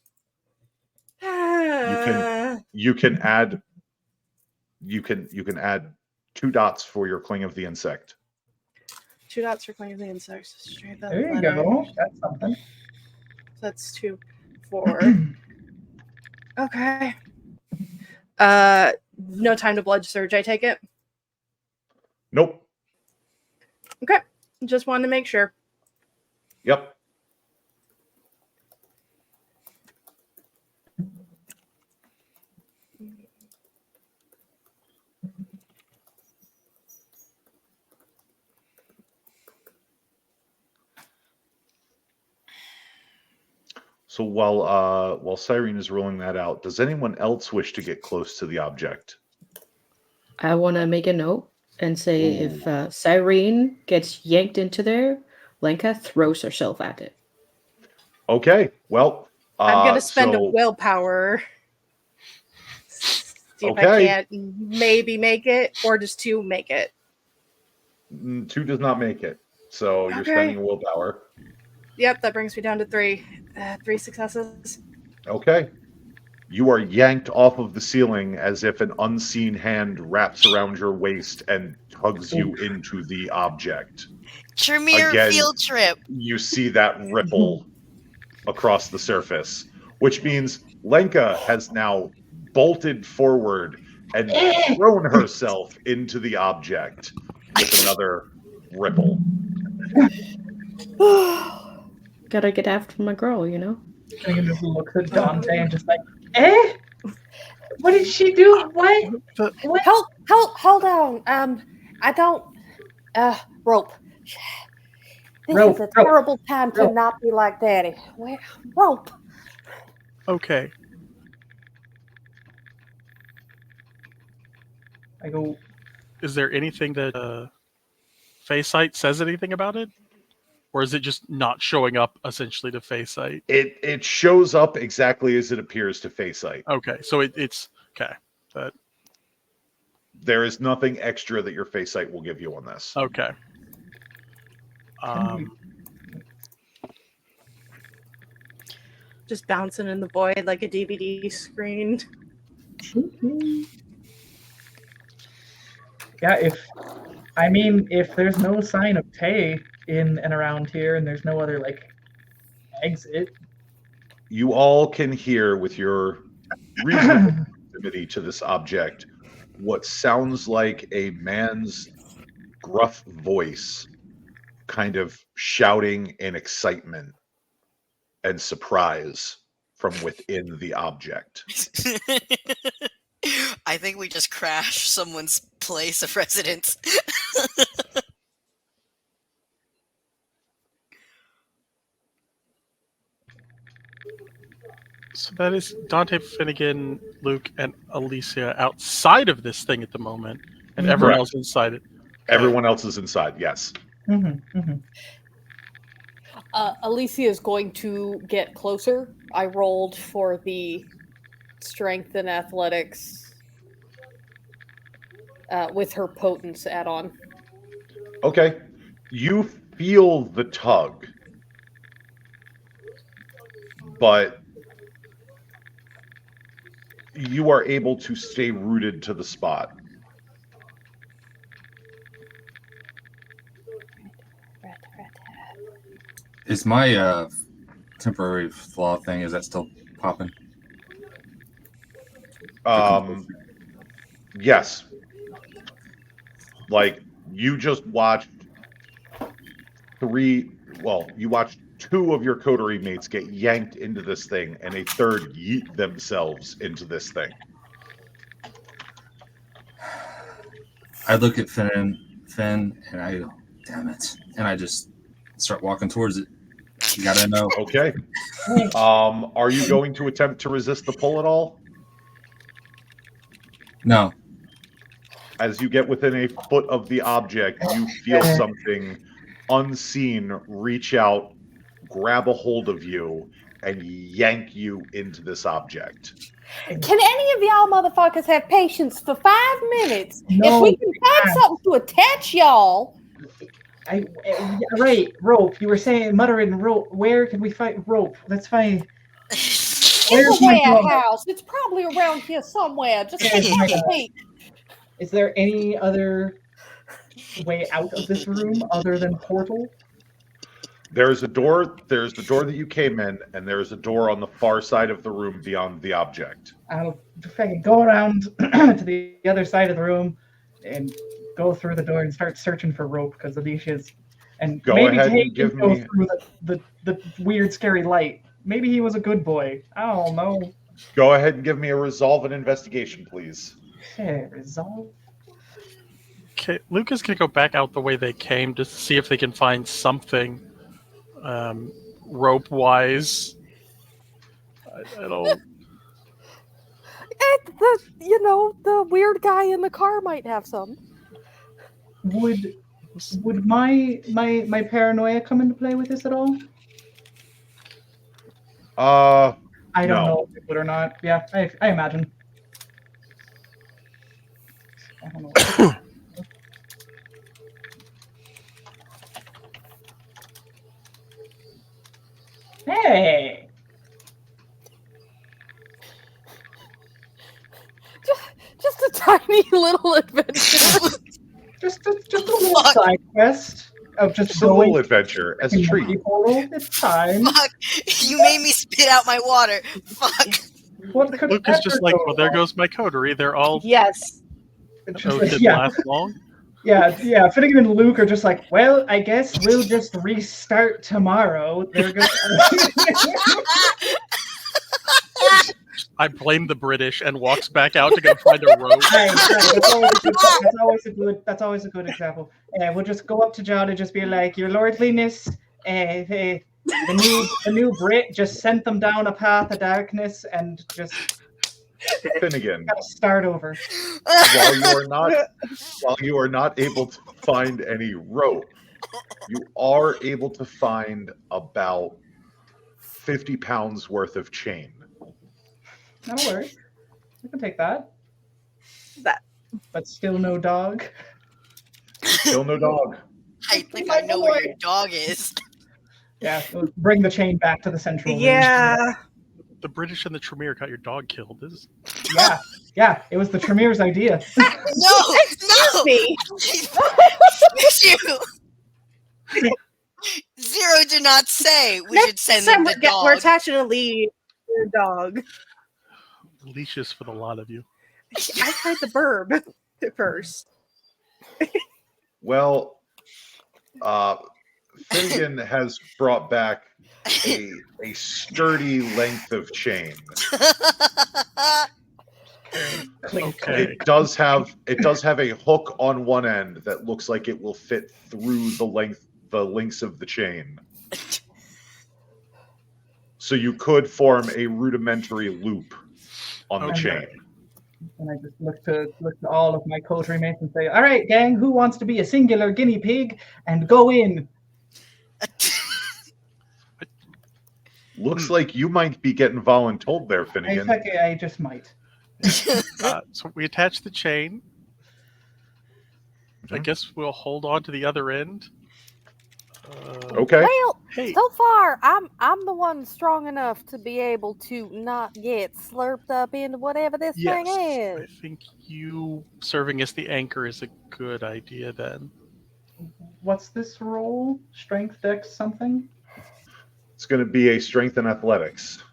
Uh, You can add 2 dots for your Cling of the Insect. 2 dots for Cling of the Insect. Straight up There you letter. go. That's something. That's 2, 4. Okay. No time to blood surge, I take it? Nope. Okay. Just wanted to make sure. Yep. So while Cyrene is rolling that out, does anyone else wish to get close to the object? I want to make a note and say Ooh. if Cyrene gets yanked into there, Lenka throws herself at it. Okay. Well, I'm going to spend a so- willpower. See if I Okay. can't maybe make it, or just 2 make it. 2 does not make it. So you're Okay. spending a willpower. Yep, that brings me down to 3. 3 successes. Okay. You are yanked off of the ceiling as if an unseen hand wraps around your waist and tugs you into the object. Tremere Again. field trip. You see that ripple across the surface, which means Lenka has now bolted forward and thrown herself into the object with another ripple. Gotta get after my girl, you know? I can just look at Dante and just like, eh? What did she do? What? What? Hold on. I don't. Rope. This Rope, is a rope, terrible time to rope. not be like Daddy. Where? Rope. Okay. I go, Is there anything that Facesight says anything about it? Or is it just not showing up essentially to Facesight? It shows up exactly as it appears to Facesight. Okay, so it's okay. That There is nothing extra that your face sight will give you on this. Okay. Just bouncing in the void like a DVD screen. Yeah, if there's no sign of Tay in and around here, and there's no other like exit, You all can hear with your reasonable proximity to this object what sounds like a man's gruff voice, kind of shouting in excitement and surprise from within the object. I think we just crashed someone's place of residence. So that is Dante, Finnegan, Luke, and Alicia outside of this thing at the moment, and everyone Correct. else inside it. Everyone else is inside, yes. Alicia is going to get closer. I rolled for the strength and athletics with her potence add-on. Okay. You feel the tug, but you are able to stay rooted to the spot. Is my temporary flaw thing, is that still popping? Yes. Like, you just watched you watched two of your coterie mates get yanked into this thing, and a third yeet themselves into this thing. I look at Finn, and I go, damn it. And I just start walking towards it. You gotta know. Okay. Are you going to attempt to resist the pull at all? No. As you get within a foot of the object, you feel something unseen reach out, grab a hold of you, and yank you into this object. Can any of y'all motherfuckers have patience for 5 minutes? No, if we can find something to attach y'all. Right, rope. You were saying muttering rope. Where can we find rope? Let's find. In the warehouse. It's probably around here somewhere. Just take a peek. Is there any other way out of this room other than portal? There's a door. There's the door that you came in, and there's a door on the far side of the room beyond the object. I'll fucking go around to the other side of the room and go through the door and start searching for rope because Alicia's. And Go maybe ahead and take give and go me- through the weird, scary light. Maybe he was a good boy. I don't know. Go ahead and give me a resolve and investigation, please. Okay, resolve. Okay, Luca's gonna go back out the way they came to see if they can find something rope-wise. I don't. The weird guy in the car might have some. Would my paranoia come into play with this at all? I don't No. know if it would or not. Yeah, I imagine. I don't know. Hey! Just a tiny little adventure. Just a little side quest of just a going little adventure as a in the treat. portal. It's fine. Fuck! You made me spit out my water. Fuck! What could Luca's just ever like, go well, there wrong? goes my coterie. They're all. Yes. It's Oh, just it like, didn't yeah, last long. yeah. Finnegan and Luke are just like, well, I guess we'll just restart tomorrow. They're good. I blame the British and walks back out to go find a rope. Right. That's always a good example. We'll just go up to John and just be like, "Your lordliness, the new Brit just sent them down a path of darkness and just Finnegan, gotta start over." while you are not able to find any rope, you are able to find about 50 pounds worth of chain. No worries. I can take that. but still no dog. Still no dog. I think I know where your dog is. Yeah, we'll bring the chain back to the central room. Yeah. The British and the Tremere got your dog killed. Yeah, it was the Tremere's idea. No, Excuse me. Excuse you. Zero did not say we should send them the dog. We're attaching a lead to your dog. Leashes for the lot of you. I tried the burb at first. Well, Finnegan has brought back a sturdy length of chain. Okay. It does have a hook on one end that looks like it will fit through the links of the chain. So you could form a rudimentary loop on the Okay. chain. And I just look to all of my coterie mates and say, "All right, gang, who wants to be a singular guinea pig and go in?" Looks like you might be getting voluntold there, Finnegan. I just might. So we attach the chain. I guess we'll hold on to the other end. Okay. Well, Hey. so far, I'm the one strong enough to be able to not get slurped up into whatever this thing Yes, I is. think you serving as the anchor is a good idea then. What's this roll? Strength, dex, something? It's going to be a strength and athletics.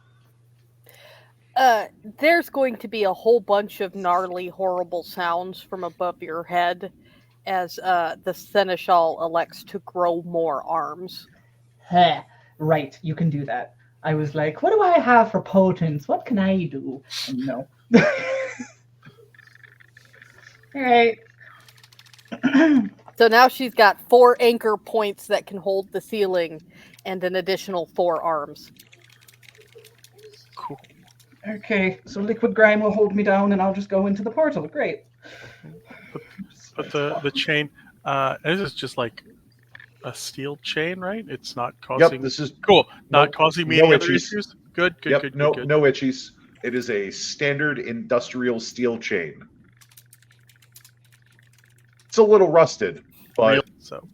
There's going to be a whole bunch of gnarly, horrible sounds from above your head as the seneschal elects to grow more arms. Heh, right, you can do that. I was like, what do I have for potence? What can I do? And no. All right. So now she's got 4 anchor points that can hold the ceiling and an additional 4 arms. Cool. Okay, so liquid grime will hold me down and I'll just go into the portal. Great. But the chain, this is just like a steel chain, right? It's not causing. Yep, this is cool. Not no- causing me no any other itchies. issues. Good. no Good. itchies. It is a standard industrial steel chain. It's a little rusted, but Real, so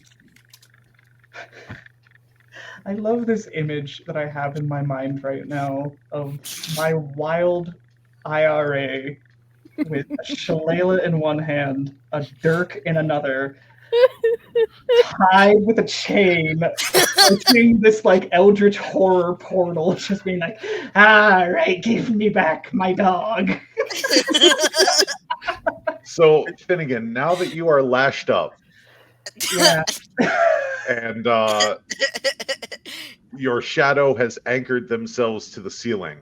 I love this image that I have in my mind right now of my wild IRA with a shillelagh in one hand, a dirk in another, tied with a chain, approaching this like eldritch horror portal, just being like, "All right, give me back my dog." so Finnegan, now that you are lashed up Yeah. and your shadow has anchored themselves to the ceiling,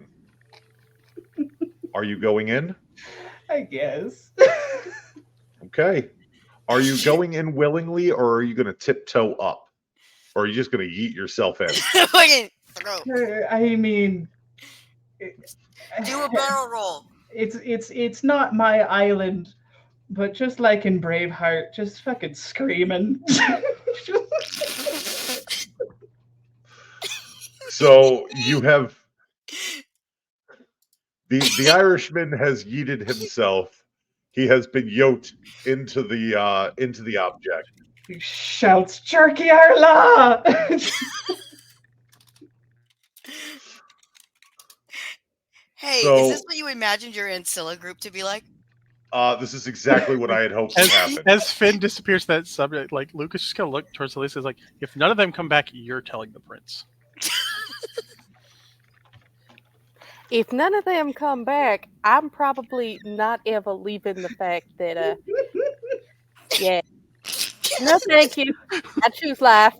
are you going in? I guess. Okay. Are you going in willingly, or are you going to tiptoe up? Or are you just going to yeet yourself in? Fucking throw. I mean, Do a barrel roll. it's not my island, but just like in Braveheart, just fucking screaming. So you have the Irishman has yeeted himself. He has been yoked into the object. He shouts, "Jerky Arla!" Hey, So- is this what you imagined your Ancilla group to be like? This is exactly what I had hoped would happen. as Finn disappears to that subject, like Lucas just gonna look towards Elisa, is like, if none of them come back, you're telling the prince. If none of them come back, I'm probably not ever leaving the fact that, yeah. No, thank you. I choose life.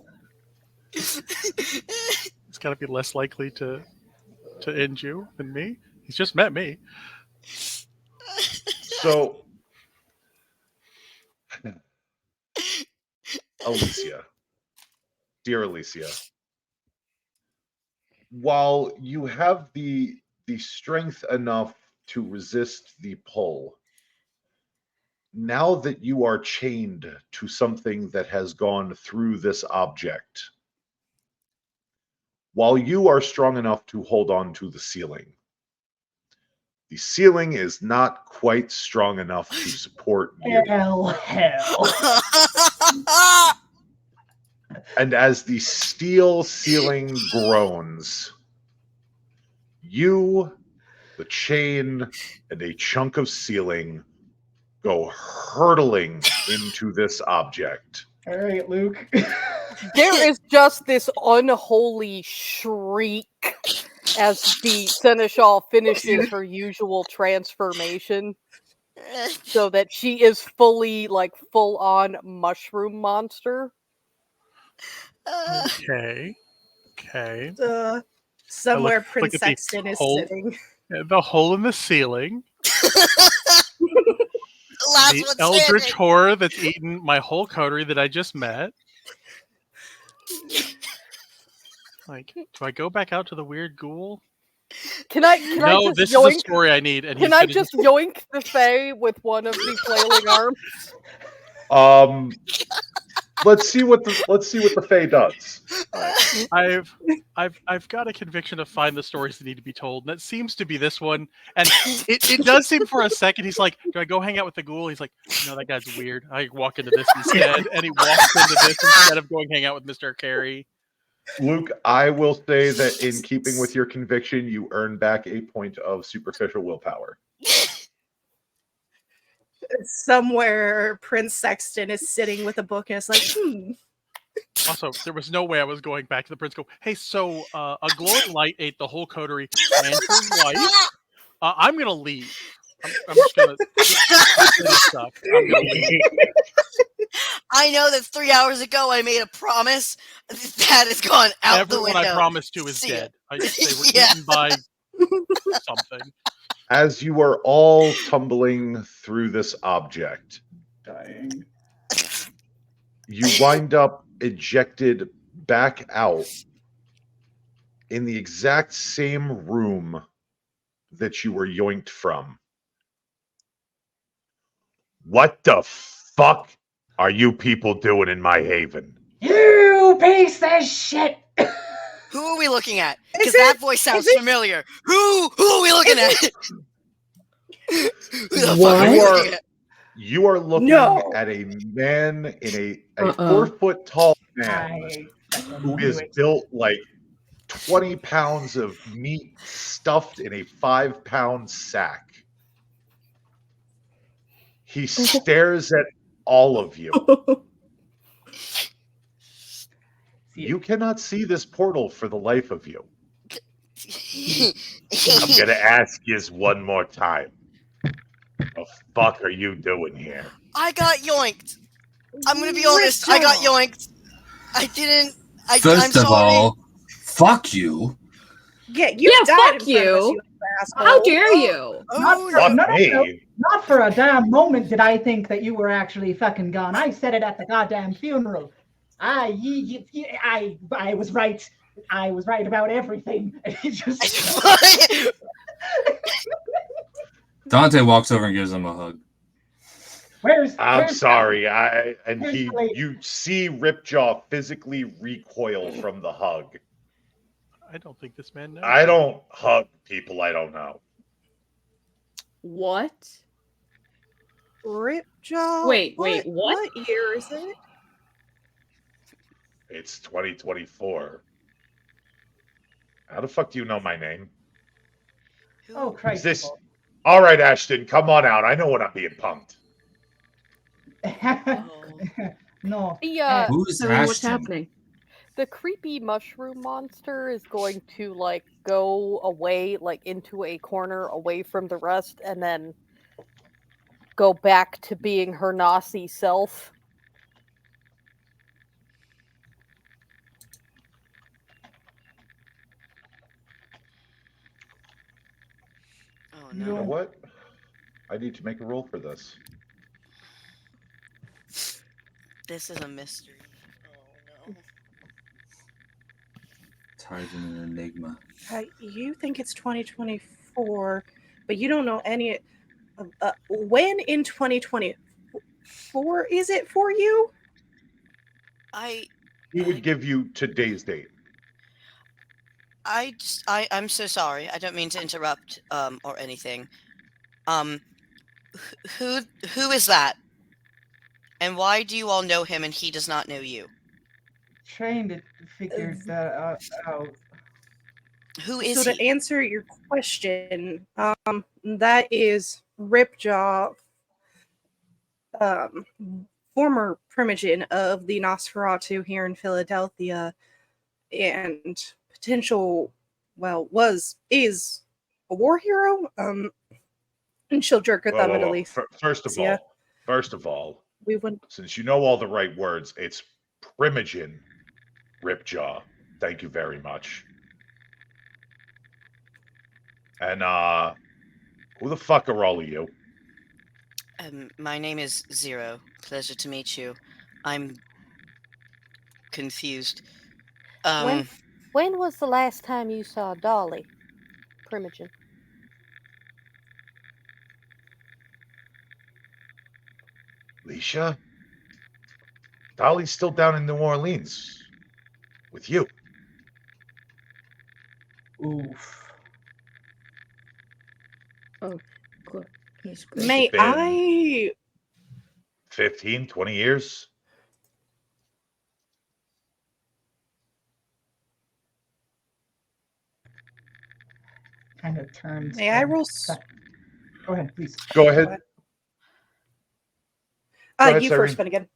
It's gotta be less likely to end you than me. He's just met me. So, Alicia, dear Alicia, while you have the strength enough to resist the pull, now that you are chained to something that has gone through this object, while you are strong enough to hold on to the ceiling, The ceiling is not quite strong enough to support you. Hell. And as the steel ceiling groans, you, the chain, and a chunk of ceiling go hurtling into this object. All right, Luke. There is just this unholy shriek as the seneschal finishes her usual transformation, so that she is fully, like, full-on mushroom monster. Okay. Okay. Somewhere look Prince at the Sexton is hole- sitting. The hole in the ceiling. Last The one eldritch standing. horror that's eaten my whole coterie that I just met. Like, do I go back out to the weird ghoul? Can I No, just this yoink? is a story I need. And Can I just yoink the Fae with one of the flailing arms? Let's see what the Fae does. I've got a conviction to find the stories that need to be told, and that seems to be this one. And it does seem for a second he's like, "Do I go hang out with the ghoul?" He's like, "No, that guy's weird. I walk into this instead." And he walks into this instead of going hang out with Mr. Carey. Luke, I will say that in keeping with your conviction, you earn back a point of superficial willpower. Somewhere Prince Sexton is sitting with a book and it's like, Also, there was no way I was going back to the prince. Go, hey, so a glowing light ate the whole coterie and your wife. I'm gonna leave. I'm just gonna stuff. I'm gonna leave. I know that 3 hours ago I made a promise that has gone out Everyone the window. I promised to is See dead. ya. They were Yeah. eaten by something. As you are all tumbling through this object, Dying. you wind up ejected back out in the exact same room that you were yoinked from. What the fuck are you people doing in my haven? You piece of shit! Who are we looking at? Because that voice sounds familiar. Who are we looking at? Who the fuck are we looking at? You are looking No. at a man in a Uh-uh. 4 foot tall man I who knew is it. built like 20 pounds of meat stuffed in a 5-pound sack. He stares at all of you. You cannot see this portal for the life of you. I'm going to ask you one more time. The fuck are you doing here? I got yoinked. I'm gonna be honest. I got yoinked. I didn't. I'm First of sorry. all, fuck you. Yeah, you Yeah, died fuck in front of us, you. you asshole. How dare you? Oh, Not, Fuck no, me. not for a damn moment did I think that you were actually fucking gone. I said it at the goddamn funeral. I was right. I was right about everything. And he just Dante walks over and gives him a hug. I'm sorry. Where's the lady? You see Ripjaw physically recoil from the hug. I don't think this man knows. I don't hug people I don't know. What? Ripjaw. Wait, what? what? What year is it? It's 2024. How the fuck do you know my name? Oh, Is Christ. this all right, Ashton? Come on out. I know when I'm being punked. No. Who's Tell me what's Ashton? happening. The creepy mushroom monster is going to, like, go away, like, into a corner away from the rest, and then go back to being her Nazi self. Oh You no. know what? I need to make a roll for this. This is a mystery. Oh no. Tied in an enigma. You think it's 2024, but you don't know any. When in 2024 is it for you? He would give you today's date. I'm so sorry. I don't mean to interrupt or anything. Um, who is that? And why do you all know him and he does not know you? Trying to figure that out. Who is So to he? answer your question, that is Ripjaw, former primogen of the Nosferatu here in Philadelphia, and potential, is a war hero. And she'll jerk her Whoa, thumb whoa, at whoa. Alicia. First of all, We wouldn't. since you know all the right words, it's Primogen Ripjaw. Thank you very much. And who the fuck are all of you? My name is Zero. Pleasure to meet you. I'm confused. When was the last time you saw Dolly, Primogen? Alicia? Dolly's still down in New Orleans with you. Oof. Oh, goodness gracious. May been- I? 15, 20 years? Kind of turns. May I roll? Go ahead, please. Go ahead. Go ahead, You Cyrene. first, Finnegan.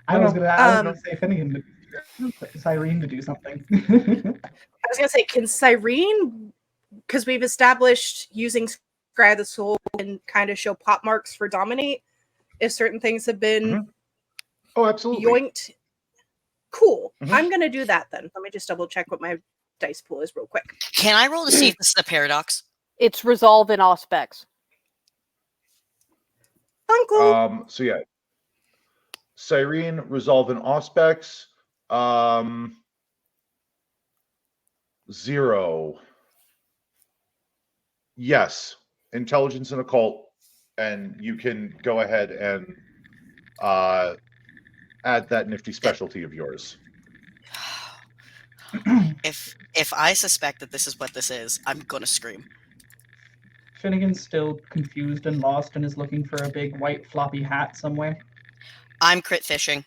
I was gonna Um, say Finnegan to Cyrene to do something. I was gonna say, can Cyrene, because we've established using Scry of the Soul and kind of show pop marks for dominate, if certain things have been Oh, absolutely. yoinked. Cool. Mhm. I'm gonna do that then. Let me just double check what my dice pool is real quick. Can I roll to see if this is a paradox? It's resolve in Auspex. Uncle. So yeah. Cyrene, resolve in Auspex. 0. Yes. Intelligence and occult. And you can go ahead and add that nifty specialty of yours. If I suspect that this is what this is, I'm gonna scream. Finnegan's still confused and lost and is looking for a big white floppy hat somewhere. I'm crit fishing.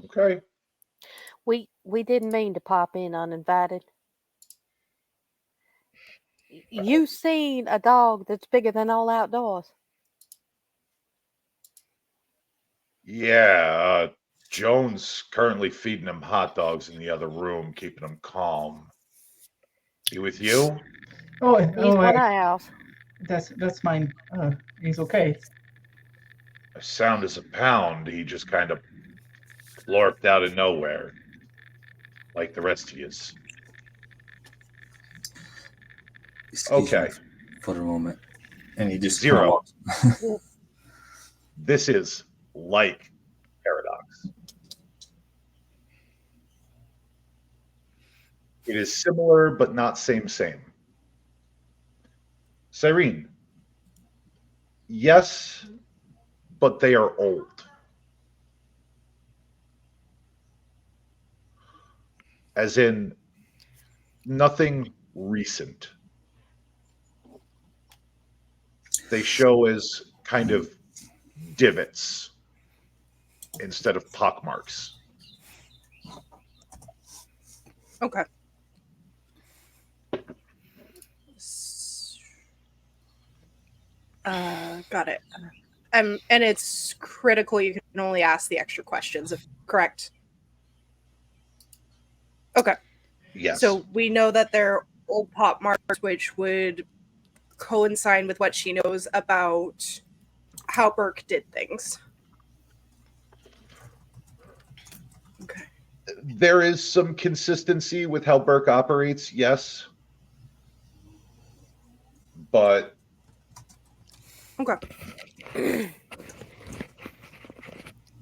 Okay. We didn't mean to pop in uninvited. You seen a dog that's bigger than all outdoors? Yeah. Joan's currently feeding him hot dogs in the other room, keeping him calm. He with you? He's one house. That's mine. He's okay. As sound as a pound, he just kind of florped out of nowhere. Like the rest of yous. Excuse Okay. me for a moment. And he just 0. This is like paradox. It is similar, but not same. Cyrene. Yes, but they are old. As in, nothing recent. They show as kind of divots instead of pockmarks. Okay. Got it. And it's critical. You can only ask the extra questions, correct? Okay. Yes. So we know that they're old pop marks, which would coincide with what she knows about how Burke did things. Okay. There is some consistency with how Burke operates, yes. But okay.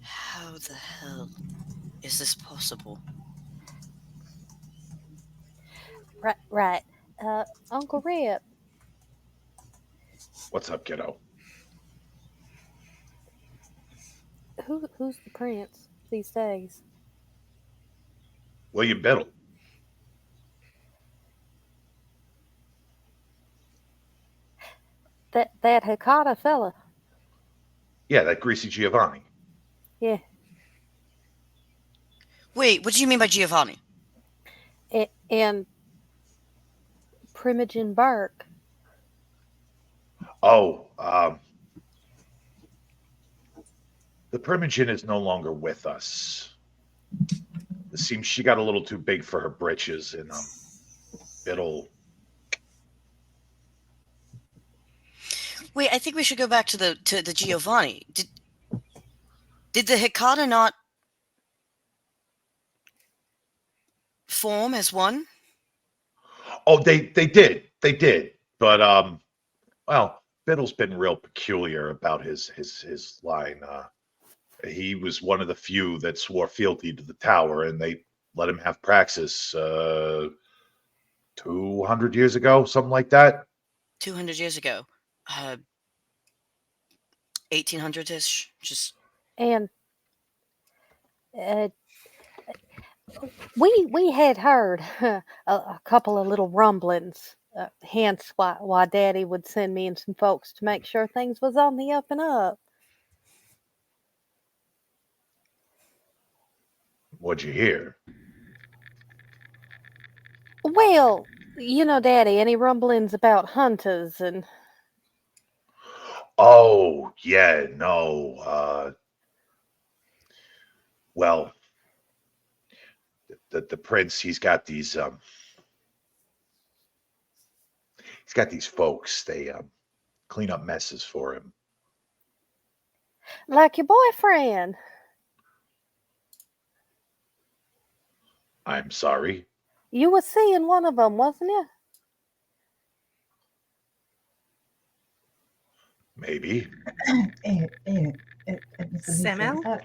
How the hell is this possible? Right. Uncle Rip. What's up, kiddo? Who's the prince these days? William Biddle. That Hikata fella. Yeah, that greasy Giovanni. Yeah. Wait, what do you mean by Giovanni? And Primogen Burke. Oh, the Primogen is no longer with us. It seems she got a little too big for her britches, and Biddle. Wait, I think we should go back to the Giovanni. Did the Hikata not form as one? Oh, they did. But well, Biddle's been real peculiar about his line. He was one of the few that swore fealty to the tower, and they let him have praxis 200 years ago, something like that. 200 years ago. 1800-ish. Just And we had heard a couple of little rumblings. Hence why Daddy would send me and some folks to make sure things was on the up and up. What'd you hear? Well, Daddy, any rumblings about hunters and... Oh, yeah, no. Well, the prince, he's got these folks. They clean up messes for him. Like your boyfriend. I'm sorry. You were seeing one of them, wasn't you? Maybe. Samuel?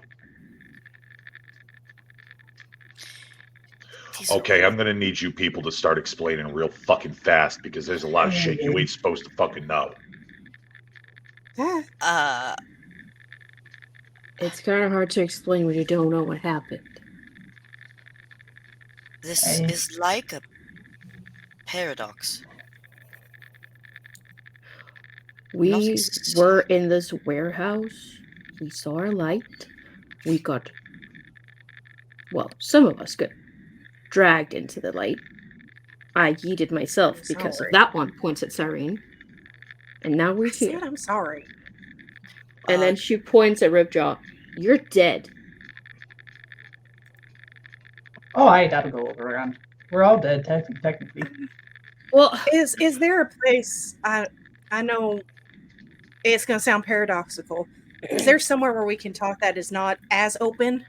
Okay, I'm gonna need you people to start explaining real fucking fast because there's a lot of shit you ain't supposed to fucking know. It's kind of hard to explain when you don't know what happened. this is like a paradox. We were in this warehouse. We saw a light. We got, well, some of us got dragged into the light. I yeeted myself because of that one, points at Cyrene. And now we're here. I'm sorry. And then she points at Ripjaw. You're dead. Oh, that'll go over around. We're all dead, technically. Well, is there a place? I know it's going to sound paradoxical. Is there somewhere where we can talk that is not as open?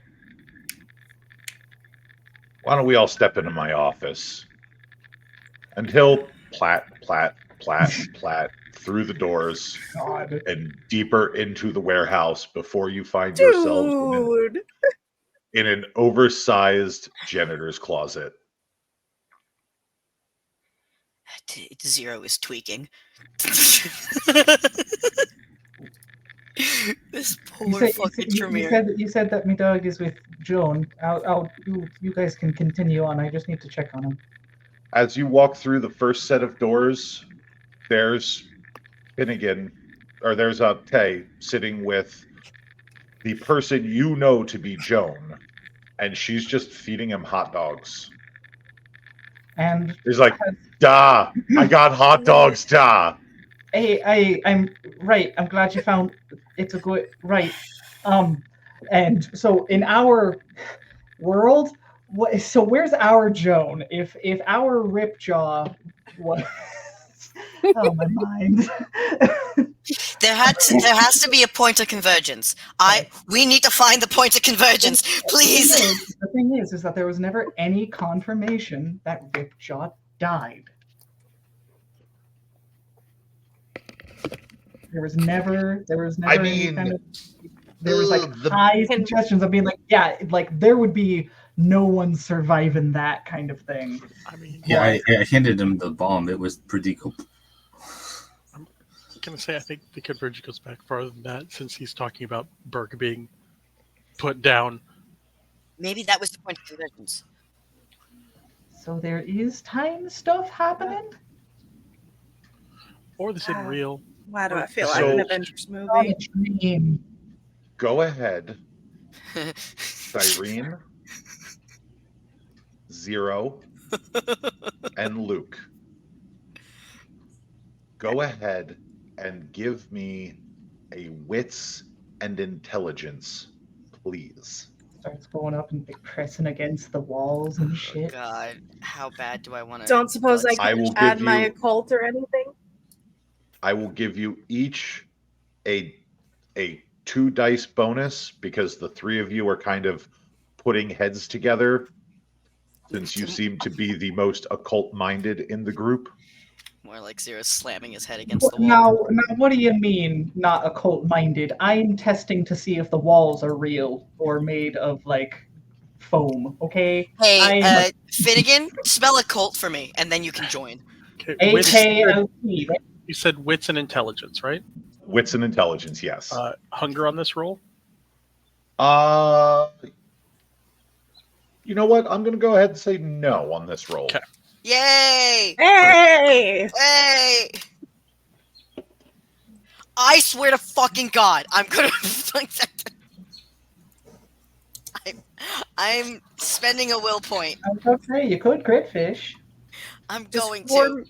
Why don't we all step into my office? And he'll plat through the doors and deeper into the warehouse before you find yourselves in an oversized janitor's closet. Zero is tweaking. This poor fucking Tremere. You said that my dog is with Joan. You guys can continue on. I just need to check on him. As you walk through the first set of doors, there's Finnegan, or there's Tay sitting with the person you know to be Joan, and she's just feeding him hot dogs. And he's like, "Da, I got hot dogs, da." Hey, I'm right. I'm glad you found it's a good right. And so in our world, so where's our Joan? If our Ripjaw was, oh my mind. There has to be a point of convergence. We need to find the point of convergence, please. The thing is that there was never any confirmation that Ripjaw died. There was never any kind of. There was like high suggestions of being like, yeah, like there would be no one surviving that kind of thing. I mean, yeah, I handed him the bomb. It was pretty cool. I'm gonna say I think the convergence goes back farther than that, since he's talking about Burke being put down. Maybe that was the point of convergence. So there is time stuff happening? Or this isn't real. Why do I feel So- like an Avengers Not movie? a dream. Go ahead, Cyrene, Zero, and Luke. Go ahead and give me a wits and intelligence, please. Starts going up and pressing against the walls and shit. God, how bad do I want to? Don't suppose I I will could add give my you- occult or anything? I will give you each a 2 dice bonus because the 3 of you are kind of putting heads together since you seem to be the most occult minded in the group. More like Zero slamming his head against the wall. Now, what do you mean, not occult minded? I'm testing to see if the walls are real or made of like foam. Okay. Hey, Finnegan, spell occult for me, and then you can join. Okay, AKLT. Right? You said wits and intelligence, right? Wits and intelligence, yes. Hunger on this roll? You know what? I'm going to go ahead and say no on this roll. Okay. Yay! Hey! Hey! I swear to fucking God, I'm gonna. I'm spending a will point. I was going to say, you could crit fish. I'm Does going four, to.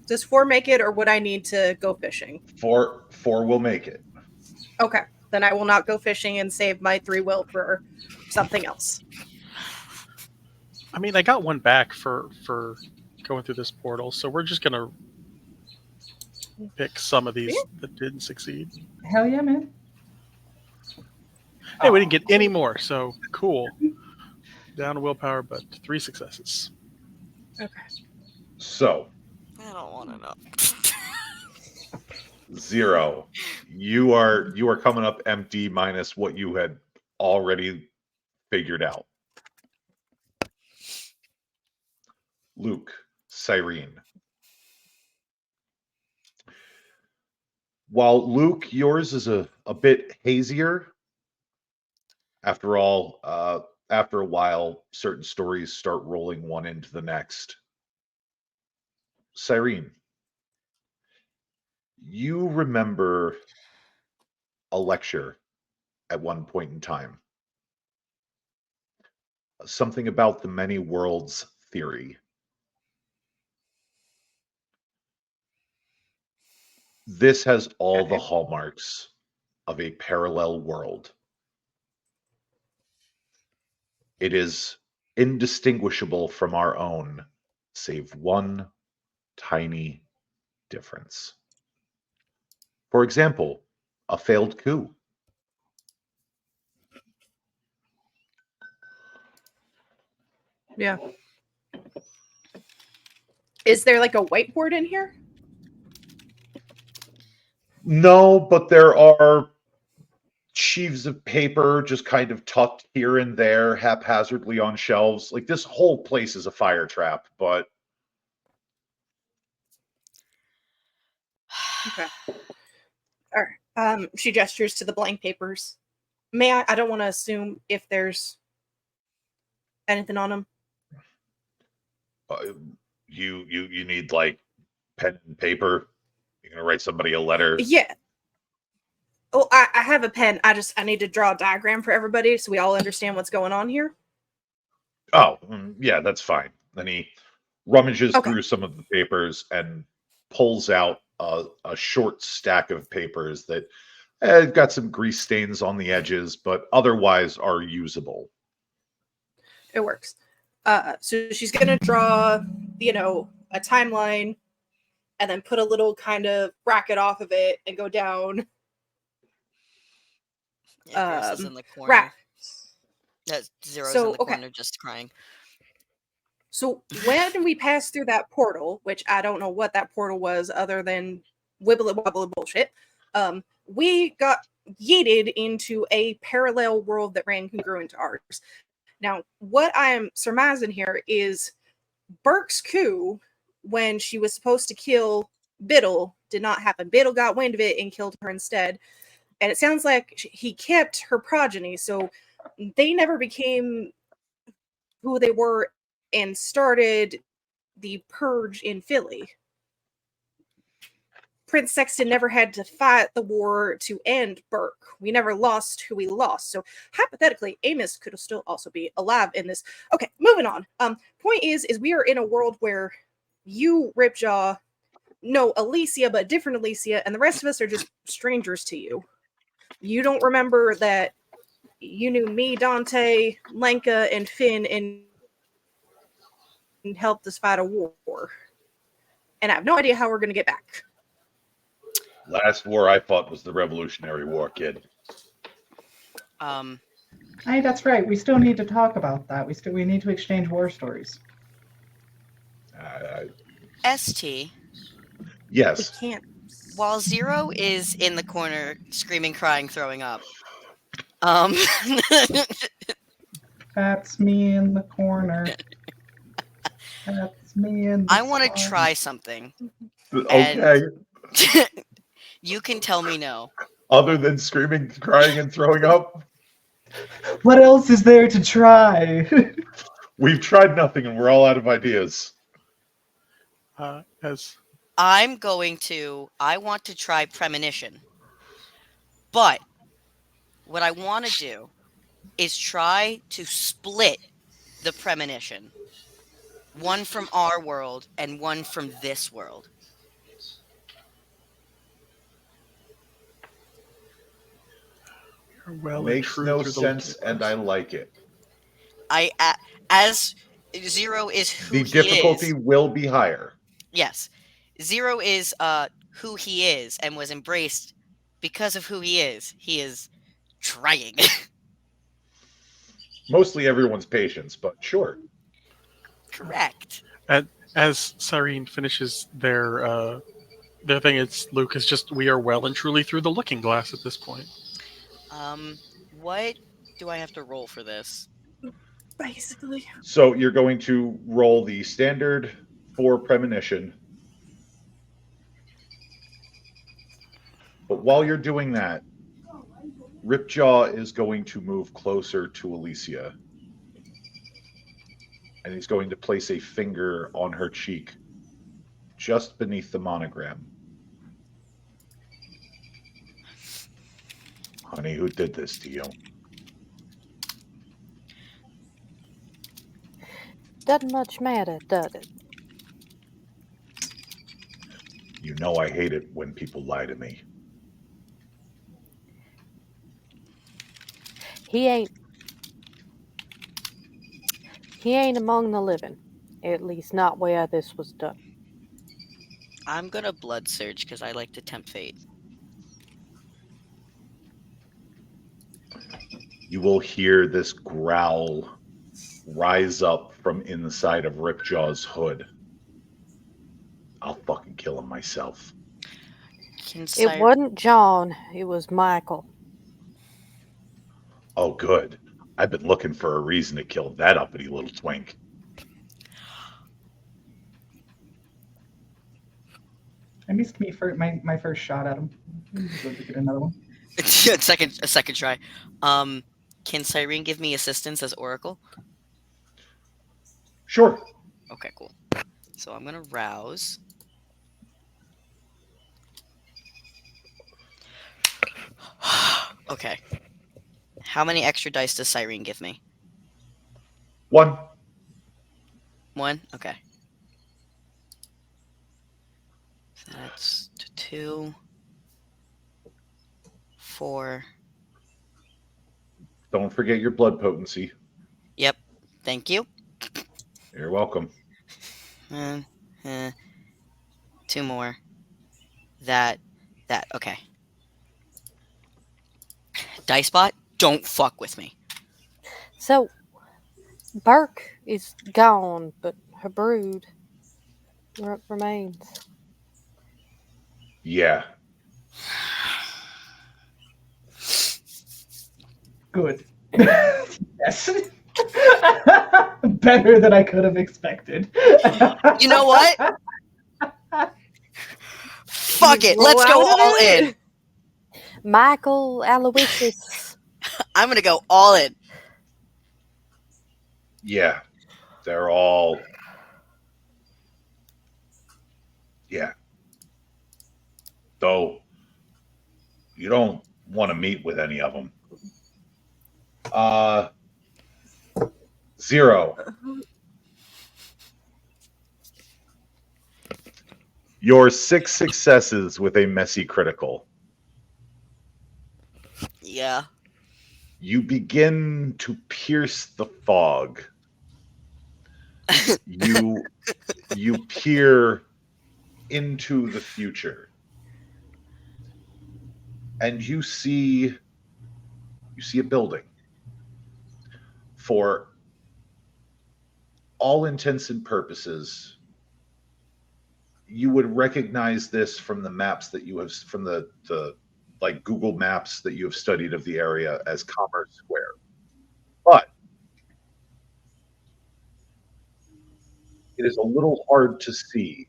Does 4 make it, or would I need to go fishing? 4 will make it. Okay, then I will not go fishing and save my 3 will for something else. I mean, I got one back for going through this portal, so we're just gonna pick some of these that didn't succeed. Hell yeah, man. Hey, we didn't get any more, so cool. Down to willpower, but 3 successes. Okay. So, I don't want to know. Zero, you are coming up empty minus what you had already figured out. Luke, Cyrene. While Luke, yours is a bit hazier. After all, after a while, certain stories start rolling one into the next. Cyrene, you remember a lecture at one point in time. Something about the many worlds theory. This has all the hallmarks of a parallel world. It is indistinguishable from our own, save one tiny difference. For example, a failed coup. Yeah. Is there like a whiteboard in here? No, but there are sheaves of paper just kind of tucked here and there haphazardly on shelves. Like this whole place is a fire trap, but Okay. All right. She gestures to the blank papers. May I? I don't want to assume if there's anything on them. you need like pen and paper. You're gonna write somebody a letter. Yeah. Oh, I have a pen. I need to draw a diagram for everybody so we all understand what's going on here. Oh, yeah, that's fine. Then he rummages Okay. through some of the papers and pulls out a short stack of papers that got some grease stains on the edges, but otherwise are usable. It works. So she's gonna draw, a timeline, and then put a little kind of bracket off of it and go down. Yeah, Grace is in the corner. Right. Zero's So, in the okay. corner just crying. So when we passed through that portal, which I don't know what that portal was other than wibbly wobbly bullshit, we got yeeted into a parallel world that ran congruent to ours. Now, what I'm surmising here is Burke's coup, when she was supposed to kill Biddle, did not happen. Biddle got wind of it and killed her instead. And it sounds like he kept her progeny, so they never became who they were and started the purge in Philly. Prince Sexton never had to fight the war to end Burke. We never lost who we lost. So hypothetically, Amos could still also be alive in this. Okay, moving on. Point is we are in a world where you, Ripjaw, know Alicia, but different Alicia, and the rest of us are just strangers to you. You don't remember that you knew me, Dante, Lenka, and Finn, and helped us fight a war. And I have no idea how we're going to get back. Last war I fought was the Revolutionary War, kid. Hey, that's right. We still need to talk about that. We need to exchange war stories. ST. Yes. We can't. While Zero is in the corner screaming, crying, throwing up. That's me in the corner. That's me in the I want to corner. try something. Okay. You can tell me no. Other than screaming, crying, and throwing up? What else is there to try? We've tried nothing and we're all out of ideas. As I want to try premonition. But what I want to do is try to split the premonition. One from our world and one from this world. well Makes no sense, and I like it. As Zero is who The he difficulty is. will be higher. Yes. Zero is who he is and was embraced because of who he is. He is trying. Mostly everyone's patience, but sure. Correct. as Cyrene finishes their thing, it's Luke is just we are well and truly through the looking glass at this point. What do I have to roll for this? Basically. So you're going to roll the standard for premonition. But while you're doing that, Ripjaw is going to move closer to Alicia. And he's going to place a finger on her cheek, just beneath the monogram. Honey, who did this to you? Doesn't much matter, does it? You know I hate it when people lie to me. He ain't among the living. At least not where this was done. I'm gonna blood surge because I like to tempt fate. You will hear this growl rise up from inside of Ripjaw's hood. I'll fucking kill him myself. It wasn't John. It was Michael. Oh, good. I've been looking for a reason to kill that uppity little twink. I missed my first shot at him. Go to get another one. A second try. Can Cyrene give me assistance as Oracle? Sure. Okay, cool. So I'm gonna rouse. Okay. How many extra dice does Cyrene give me? 1. 1? Okay. So that's 2, 4. Don't forget your blood potency. Yep. Thank you. You're welcome. 2 more. That. Okay. Dicebot, don't fuck with me. So, Burke is gone, but her brood remains. Yeah. Good. Yes. Better than I could have expected. You know what? Fuck it. Let's go all in. Michael Aloysius. I'm going to go all in. Yeah. They're all, yeah. Though you don't want to meet with any of them. 0. Your 6 successes with a messy critical. Yeah. You begin to pierce the fog. You peer into the future. And you see a building. For all intents and purposes, you would recognize this from the maps that you have, from the like Google Maps that you have studied of the area, as Commerce Square. But it is a little hard to see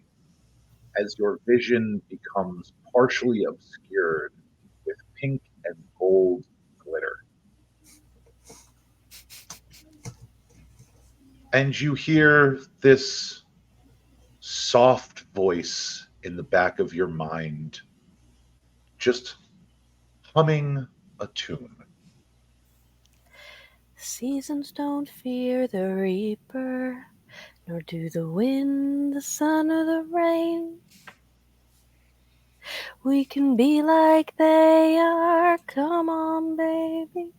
as your vision becomes partially obscured with pink and gold glitter. And you hear this soft voice in the back of your mind, just humming a tune. Seasons don't fear the reaper, nor do the wind, the sun, or the rain. We can be like they are. Come on, baby.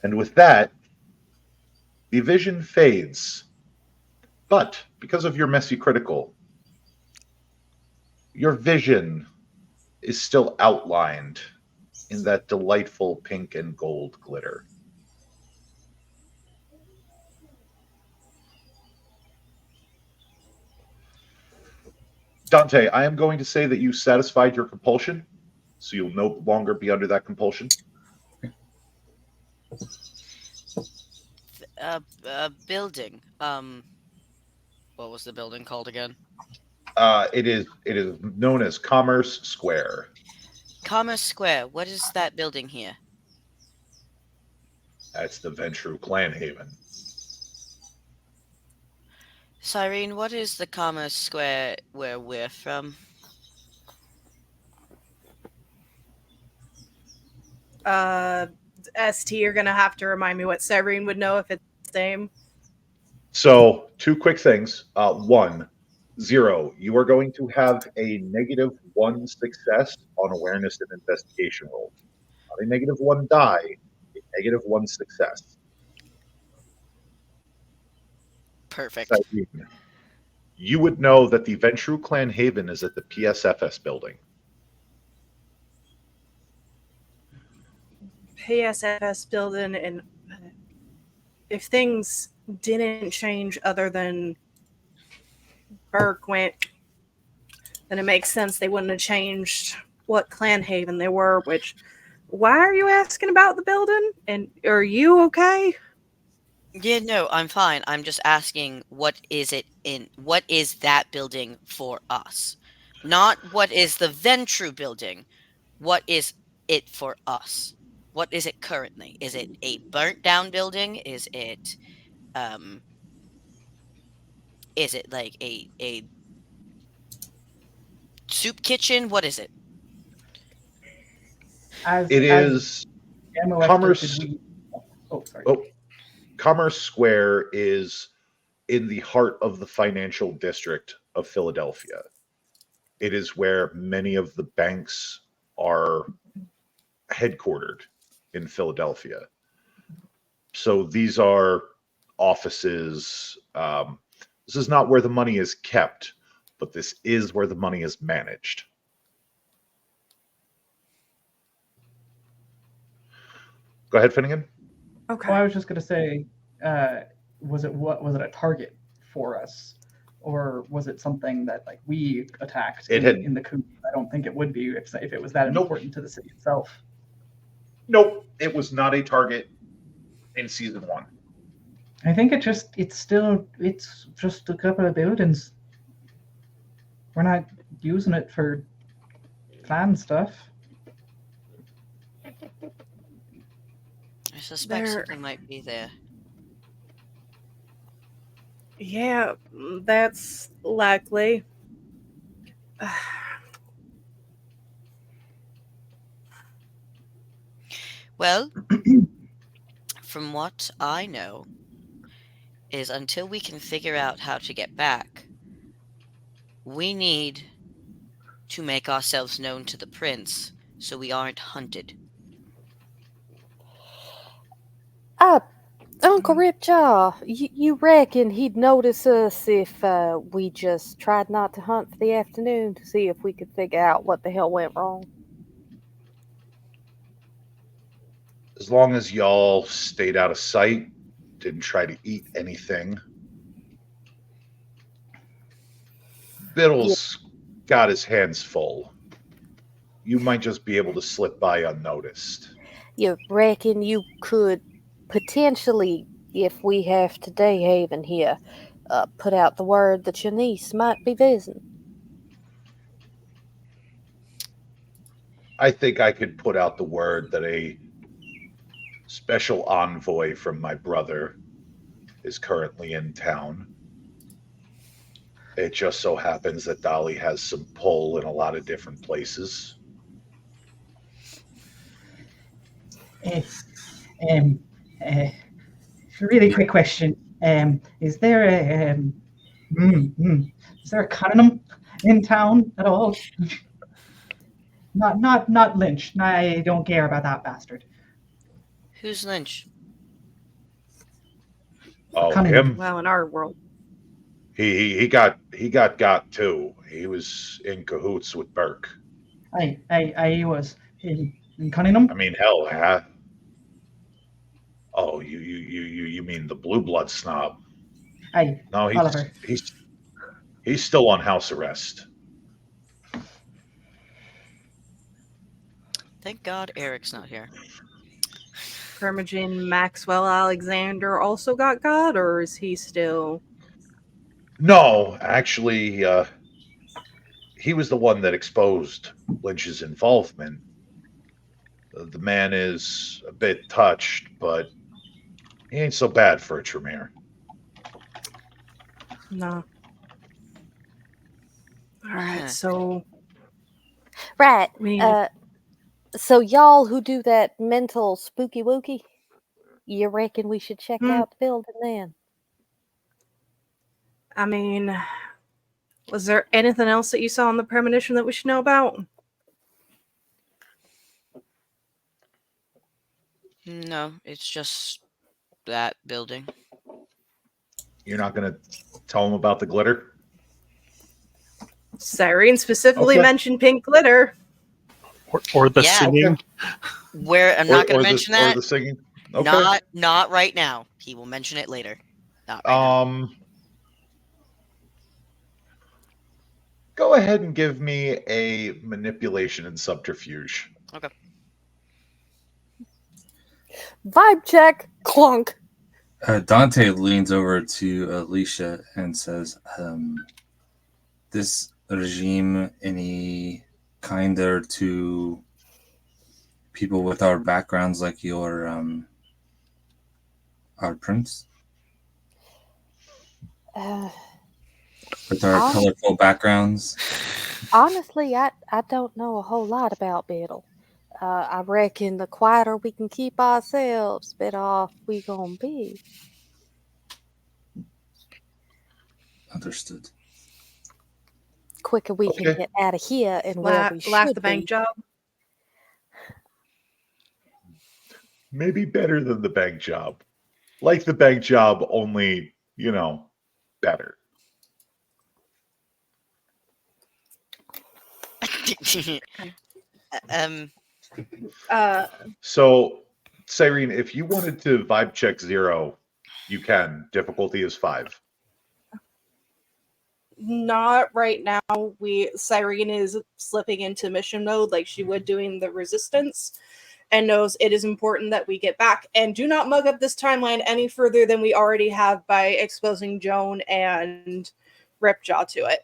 And with that, the vision fades. But because of your messy critical, your vision is still outlined in that delightful pink and gold glitter. Dante, I am going to say that you satisfied your compulsion, so you'll no longer be under that compulsion. Building. What was the building called again? It is known as Commerce Square. Commerce Square. What is that building here? That's the Ventru Clan Haven. Cyrene, what is the Commerce Square where we're from? ST, you're gonna have to remind me what Cyrene would know if it's the same. So, 2 quick things. 1, 0. You are going to have a -1 success on awareness and investigation roll. Not a -1 die, a -1 success. Perfect. Cyrene, you would know that the Ventru Clan Haven is at the PSFS building. PSFS building, and if things didn't change other than Burke went, then it makes sense they wouldn't have changed what clan haven they were. Which, why are you asking about the building? And are you okay? Yeah, no, I'm fine. I'm just asking what is that building for us? Not what is the Ventru building. What is it for us? What is it currently? Is it a burnt down building? Is it like a soup kitchen? What is it? It is Commerce. Sorry. Oh, Commerce Square is in the heart of the financial district of Philadelphia. It is where many of the banks are headquartered in Philadelphia. So these are offices. This is not where the money is kept, but this is where the money is managed. Go ahead, Finnegan. Okay. Well, I was just going to say, was it a target for us, or was it something that like we attacked in the coup? I don't think it would be if it was that important to the city itself. Nope, it was not a target in season 1. I think it's just a couple of buildings. We're not using it for fan stuff. suspect There- something might be there. Yeah, that's likely. Well, from what I know, is until we can figure out how to get back, we need to make ourselves known to the prince so we aren't hunted. Uncle Ripjaw, you reckon he'd notice us if we just tried not to hunt for the afternoon to see if we could figure out what the hell went wrong? As long as y'all stayed out of sight, didn't try to eat anything. Biddle's got his hands full. You might just be able to slip by unnoticed. You reckon you could potentially, if we have to day haven here, put out the word that your niece might be visiting? I think I could put out the word that a special envoy from my brother is currently in town. It just so happens that Dolly has some pull in a lot of different places. Um, uh, really quick question. Is there a is there a Cunningham in town at all? Not Lynch. I don't care about that bastard. Who's Lynch? Oh, Cunningham. him? Well, in our world. He got too. He was in cahoots with Burke. I was in Cunningham. I mean, hell, oh, you mean the blue blood snob? Aye, No, Oliver. he's still on house arrest. Thank God Eric's not here. Permagene Maxwell Alexander also got, or is he still? No, actually, he was the one that exposed Lynch's involvement. The man is a bit touched, but he ain't so bad for a Tremere. No. All right, Huh. so Right. we need So y'all who do that mental spooky wooky, you reckon we should check out the building then? I mean, was there anything else that you saw in the premonition that we should know about? No, it's just that building. You're not going to tell him about the glitter? Cyrene specifically Okay. mentioned pink glitter. Or the Yeah. singing. Where I'm not going to mention that. Or the singing? Okay. Not right now. He will mention it later. Not right now. Go ahead and give me a manipulation and subterfuge. Okay. Vibe check. Clunk. Dante leans over to Alicia and says, this regime any kinder to people with our backgrounds like your our prince? With our colorful backgrounds? Honestly, I don't know a whole lot about Biddle. I reckon the quieter we can keep ourselves, better off we gonna be. Understood. Quicker we can Okay. get out of here and where we Laugh should the bank be. job. Maybe better than the bank job. Like the bank job, only, better. So, Cyrene, if you wanted to vibe check 0, you can. Difficulty is 5. Not right now. Cyrene is slipping into mission mode like she would doing the resistance, and knows it is important that we get back and do not mug up this timeline any further than we already have by exposing Joan and Ripjaw to it.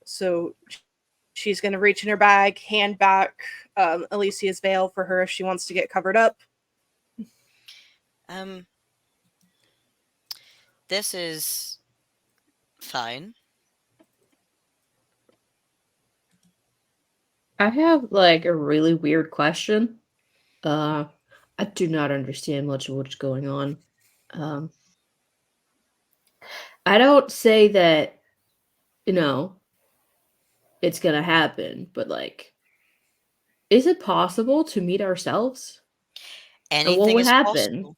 So She's going to reach in her bag, hand back Alicia's veil for her if she wants to get covered up. This is fine. I have like a really weird question. I do not understand much of what's going on. I don't say that, it's gonna happen, but like, is it possible to meet ourselves? And what Anything would is happen? possible.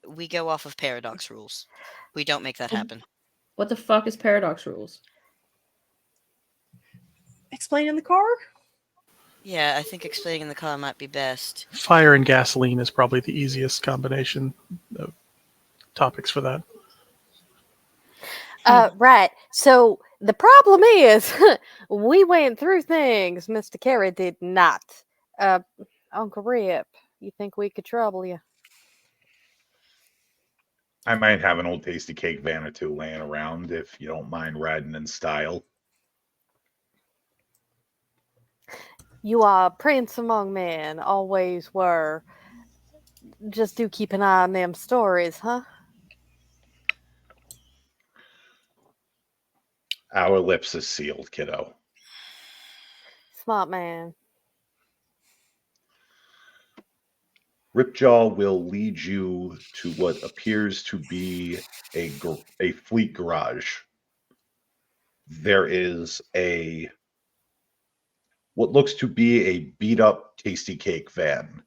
We go off of paradox rules. We don't make that happen. What the fuck is paradox rules? Explain in the car? Yeah, I think explaining in the car might be best. Fire and gasoline is probably the easiest combination of topics for that. Right. So the problem is, we went through things Mr. Carey did not. Uncle Rip, you think we could trouble you? I might have an old tasty cake van or two laying around if you don't mind riding in style. You are a prince among men, always were. Just do keep an eye on them stories, huh? Our lips is sealed, kiddo. Smart man. Ripjaw will lead you to what appears to be a fleet garage. There is what looks to be a beat up tasty cake van.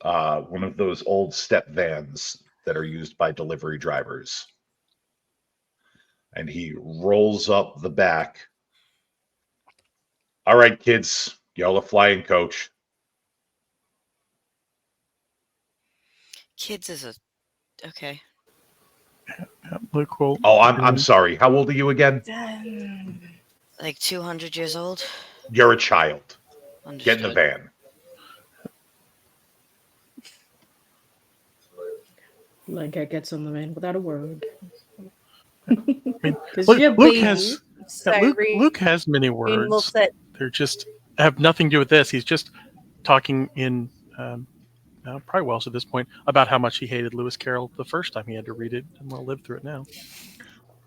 One of those old step vans that are used by delivery drivers. And he rolls up the back. All right, kids, y'all are flying coach. Kids is okay. Luke will. Oh, I'm sorry. How old are you again? Like 200 years old. You're a child. Understood. Get in the van. Like I gets on the van without a word. Luke has many words. They're just have nothing to do with this. He's just talking in probably Welsh at this point about how much he hated Lewis Carroll the first time he had to read it, and we'll live through it now.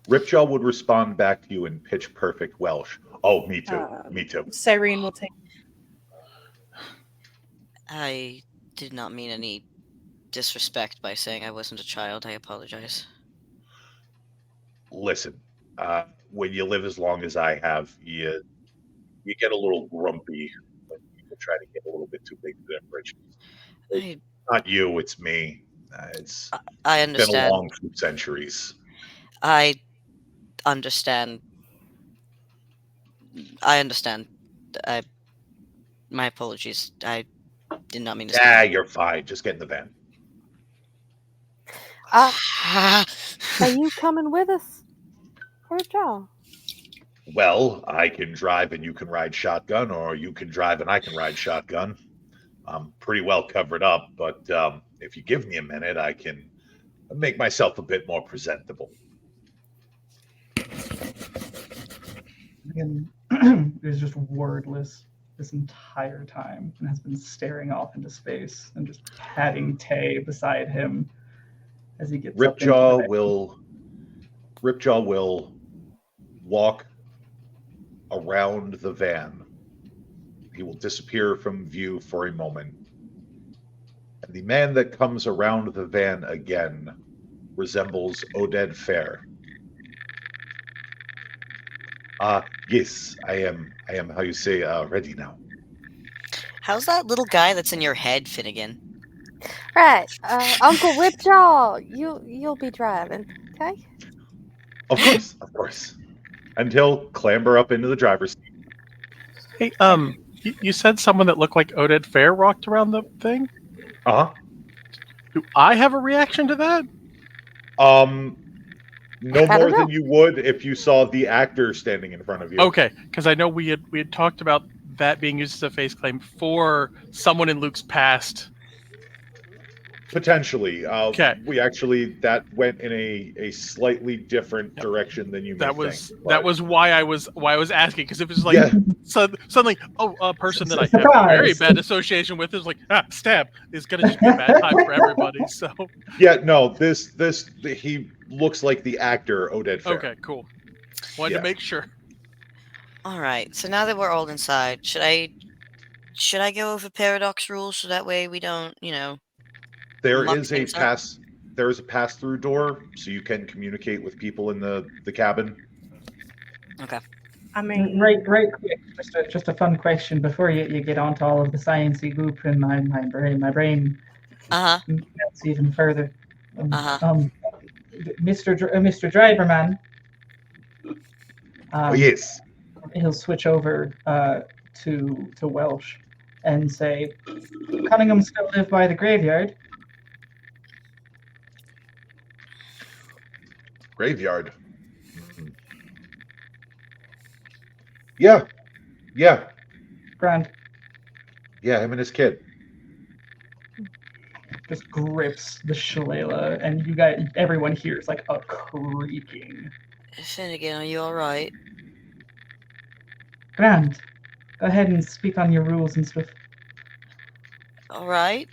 Ripjaw would respond back to you in pitch perfect Welsh. Oh, me too. Me too. Cyrene will take. I did not mean any disrespect by saying I wasn't a child. I apologize. Listen, when you live as long as I have, you get a little grumpy when people try to get a little bit too big for their britches. It's not you, it's me. I understand. Been a long few centuries. I understand. My apologies. I did not mean to. Yeah, you're fine. Just get in the van. Are you coming with us, Ripjaw? Well, I can drive and you can ride shotgun, or you can drive and I can ride shotgun. I'm pretty well covered up, but if you give me a minute, I can make myself a bit more presentable. And is just wordless this entire time and has been staring off into space and just patting Tay beside him as he gets Ripjaw will walk around the van. He will disappear from view for a moment. And the man that comes around the van again resembles Oded Fair. Yes, I am, how you say, ready now. How's that little guy that's in your head, Finnegan? Right, Uncle Ripjaw, you'll be driving, okay? Of course. And he'll clamber up into the driver's seat. Hey, you said someone that looked like Oded Fair walked around the thing? Uh-huh. Do I have a reaction to that? No more than you would if you saw the actor standing in front of you. Okay, because I know we had talked about that being used as a face claim for someone in Luke's past Potentially. Okay. We actually that went in a slightly different Yep. direction than you may That was think. that but- was why I was asking, because if it's like Yeah. suddenly, a person that I have Surprise! very bad association with is like stab is gonna just be a bad time for everybody. So Yeah, no, he looks like the actor Oded Fair. okay, cool. Wanted Yeah. to make sure. All right. So now that we're all inside, should I go over paradox rules so that way we don't, There muck is a things up? pass-through door, so you can communicate with people in the cabin. Okay. I mean, Right quick, just a fun question before you get onto all of the sciencey goop in my brain Uh-huh. melts even further. Uh-huh. Mr. Driverman. Oh yes. He'll switch over to Welsh and say, Cunningham still live by the graveyard. Graveyard. Yeah. Yeah. Grand Yeah, him and his kid. just grips the shillelagh, and everyone hears like a creaking. Finnegan, are you all right? Grand. Go ahead and speak on your rules and stuff. All right.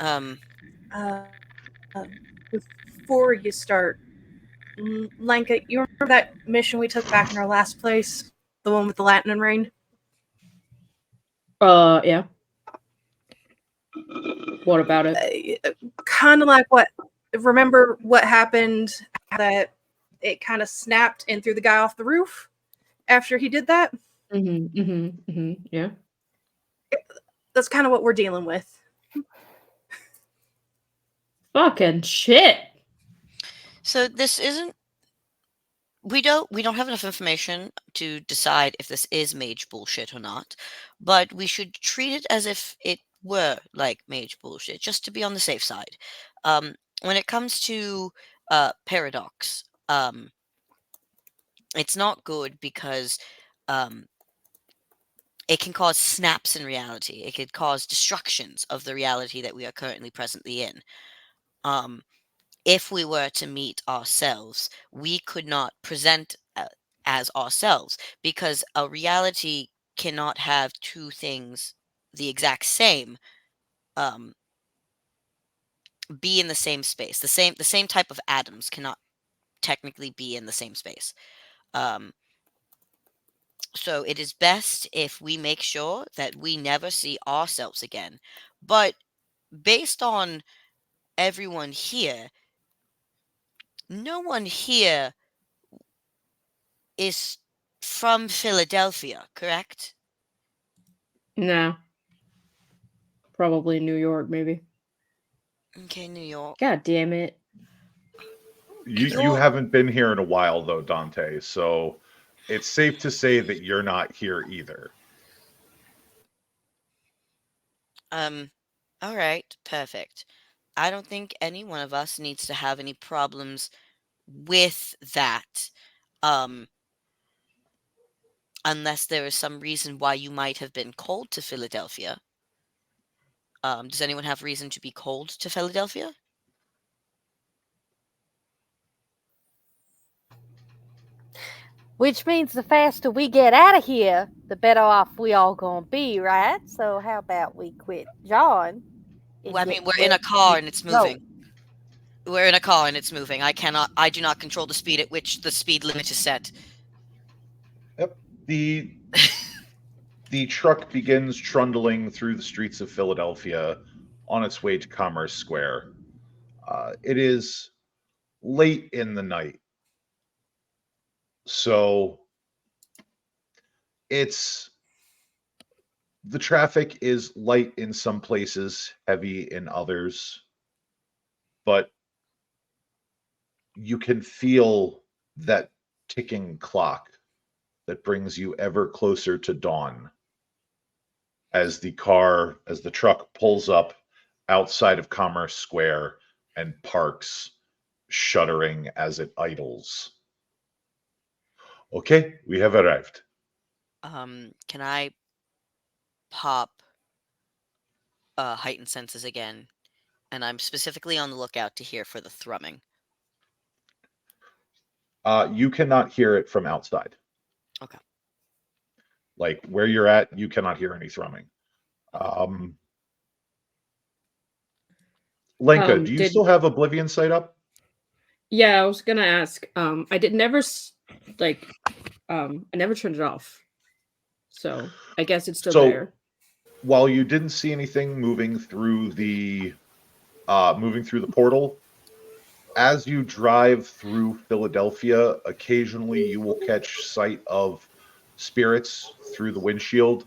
uh, before you start, Lanka, you remember that mission we took back in our last place? The one with the Latin and rain? Yeah. What about it? Kind of like what? Remember what happened? That it kind of snapped and threw the guy off the roof after he did that. Yeah. That's kind of what we're dealing with. Fucking shit. So this isn't. We don't have enough information to decide if this is mage bullshit or not, but we should treat it as if it were like mage bullshit, just to be on the safe side. When it comes to paradox, it's not good because it can cause snaps in reality. It could cause destructions of the reality that we are currently presently in. If we were to meet ourselves, we could not present as ourselves, because a reality cannot have two things the exact same be in the same space. The same type of atoms cannot technically be in the same space. So it is best if we make sure that we never see ourselves again. But based on everyone here, no one here is from Philadelphia, correct? No. Probably New York, maybe. Okay, New York. God damn it. You haven't been here in a while though, Dante, so it's safe to say that you're not here either. All right, perfect. I don't think any one of us needs to have any problems with that. Unless there is some reason why you might have been called to Philadelphia. Does anyone have reason to be called to Philadelphia? Which means the faster we get out of here, the better off we all gonna be, right? So how about we quit John? Well, I mean, we're in a car and it's moving. We're in a car and it's moving. I do not control the speed at which the speed limit is set. Yep. The truck begins trundling through the streets of Philadelphia on its way to Commerce Square. It is late in the night. So the traffic is light in some places, heavy in others, but you can feel that ticking clock that brings you ever closer to dawn as the truck pulls up outside of Commerce Square and parks, shuddering as it idles. Okay, we have arrived. Can I pop heightened senses again and I'm specifically on the lookout to hear for the thrumming. You cannot hear it from outside. Okay. Like where you're at, you cannot hear any thrumming. Lenka, do you still have Oblivion Sight up? Yeah, I was gonna ask. I did never I never turned it off, so I guess it's still there. While you didn't see anything moving through the portal, as you drive through Philadelphia, occasionally you will catch sight of spirits through the windshield,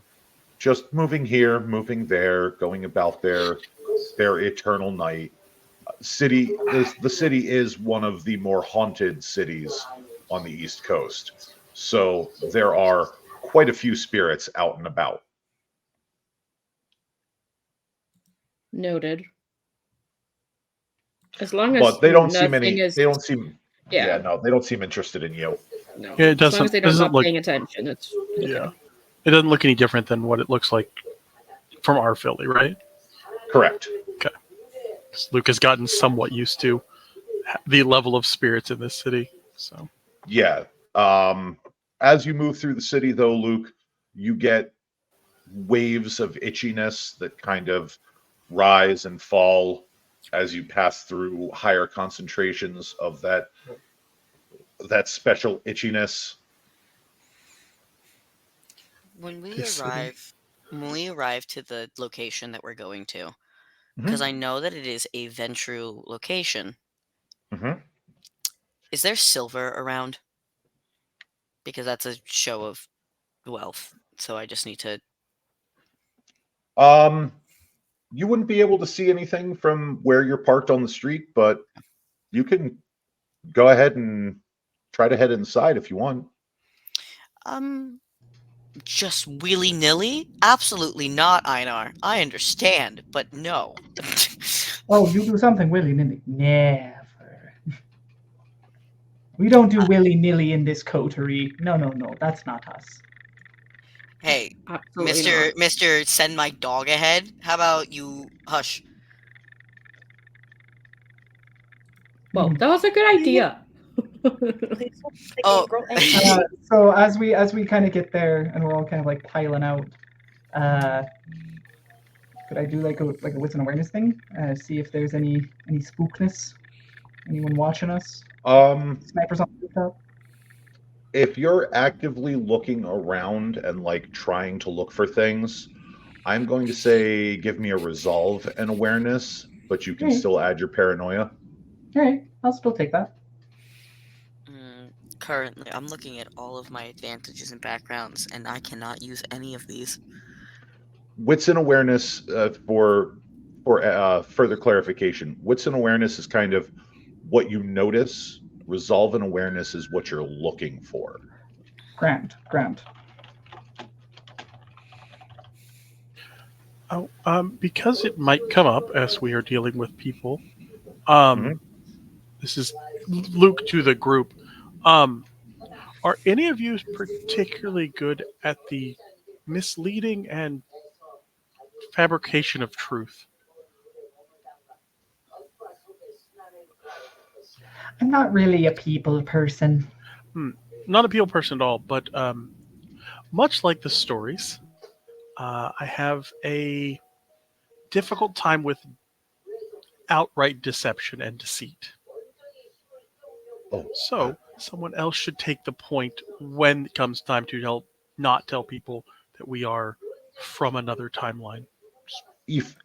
just moving here, moving there, going about their eternal night. The city is one of the more haunted cities on the East Coast, so there are quite a few spirits out and about. Noted. As long as But they don't nothing seem is, they don't seem yeah. no, they don't seem interested in you. No. Yeah, it as long as doesn't they don't doesn't stop look paying attention, it's yeah. okay. It doesn't look any different than what it looks like from our Philly, right? Correct. Okay. Luke has gotten somewhat used to the level of spirits in this city, so Yeah. As you move through the city, though, Luke, you get waves of itchiness that kind of rise and fall as you pass through higher concentrations of that special itchiness. When we arrive to the location that we're going to, Mm-hmm. because I know that it is a Ventru location, Mm-hmm. is there silver around? Because that's a show of wealth, so I just need to... You wouldn't be able to see anything from where you're parked on the street, but you can go ahead and try to head inside if you want. Just willy-nilly? Absolutely not, Einar. I understand, but no. Oh, you do something willy-nilly? Never. We don't do willy-nilly in this coterie. No, that's not us. Hey, Absolutely not. Mr. Send my dog ahead. How about you hush? Well, that was a good idea. Oh, So as we kind of get there and we're all kind of like piling out, could I do like a wits and awareness thing? See if there's any spookness, anyone watching us? Snipers on the rooftop. If you're actively looking around and like trying to look for things, I'm going to say give me a resolve and awareness, but you can still add your paranoia. All right, I'll still take that. Currently, I'm looking at all of my advantages and backgrounds, and I cannot use any of these. Wits and awareness, for further clarification, wits and awareness is kind of what you notice. Resolve and awareness is what you're looking for. Grand. Oh, because it might come up as we are dealing with people. This is Luke to the group. Are any of you particularly good at the misleading and fabrication of truth? I'm not really a people person. Not a people person at all, but much like the stories, I have a difficult time with outright deception and deceit. So someone else should take the point when it comes time to not tell people that we are from another timeline. If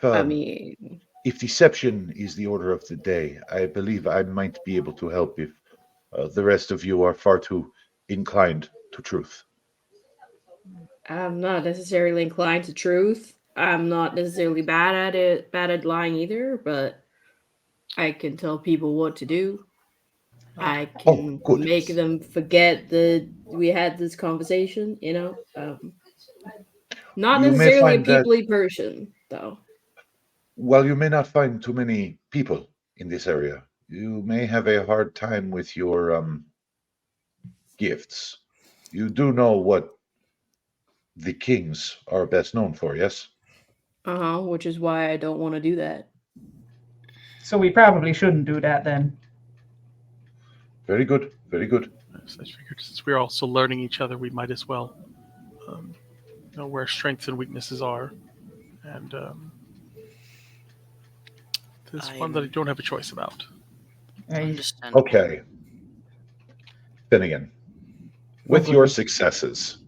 I mean, if deception is the order of the day, I believe I might be able to help if the rest of you are far too inclined to truth. I'm not necessarily inclined to truth. I'm not necessarily bad at lying either, but I can tell people what to do. I can make them forget that we had this conversation, Not You may necessarily a find that- people-y person, though. While you may not find too many people in this area, you may have a hard time with your gifts. You do know what the kings are best known for, yes? Which is why I don't want to do that. So we probably shouldn't do that then. Very good. Very good. Yes, I figured since we're also learning each other, we might as well know where strengths and weaknesses are. And there's one that I don't have a choice about. Understandable. Okay. Finnegan, with your successes,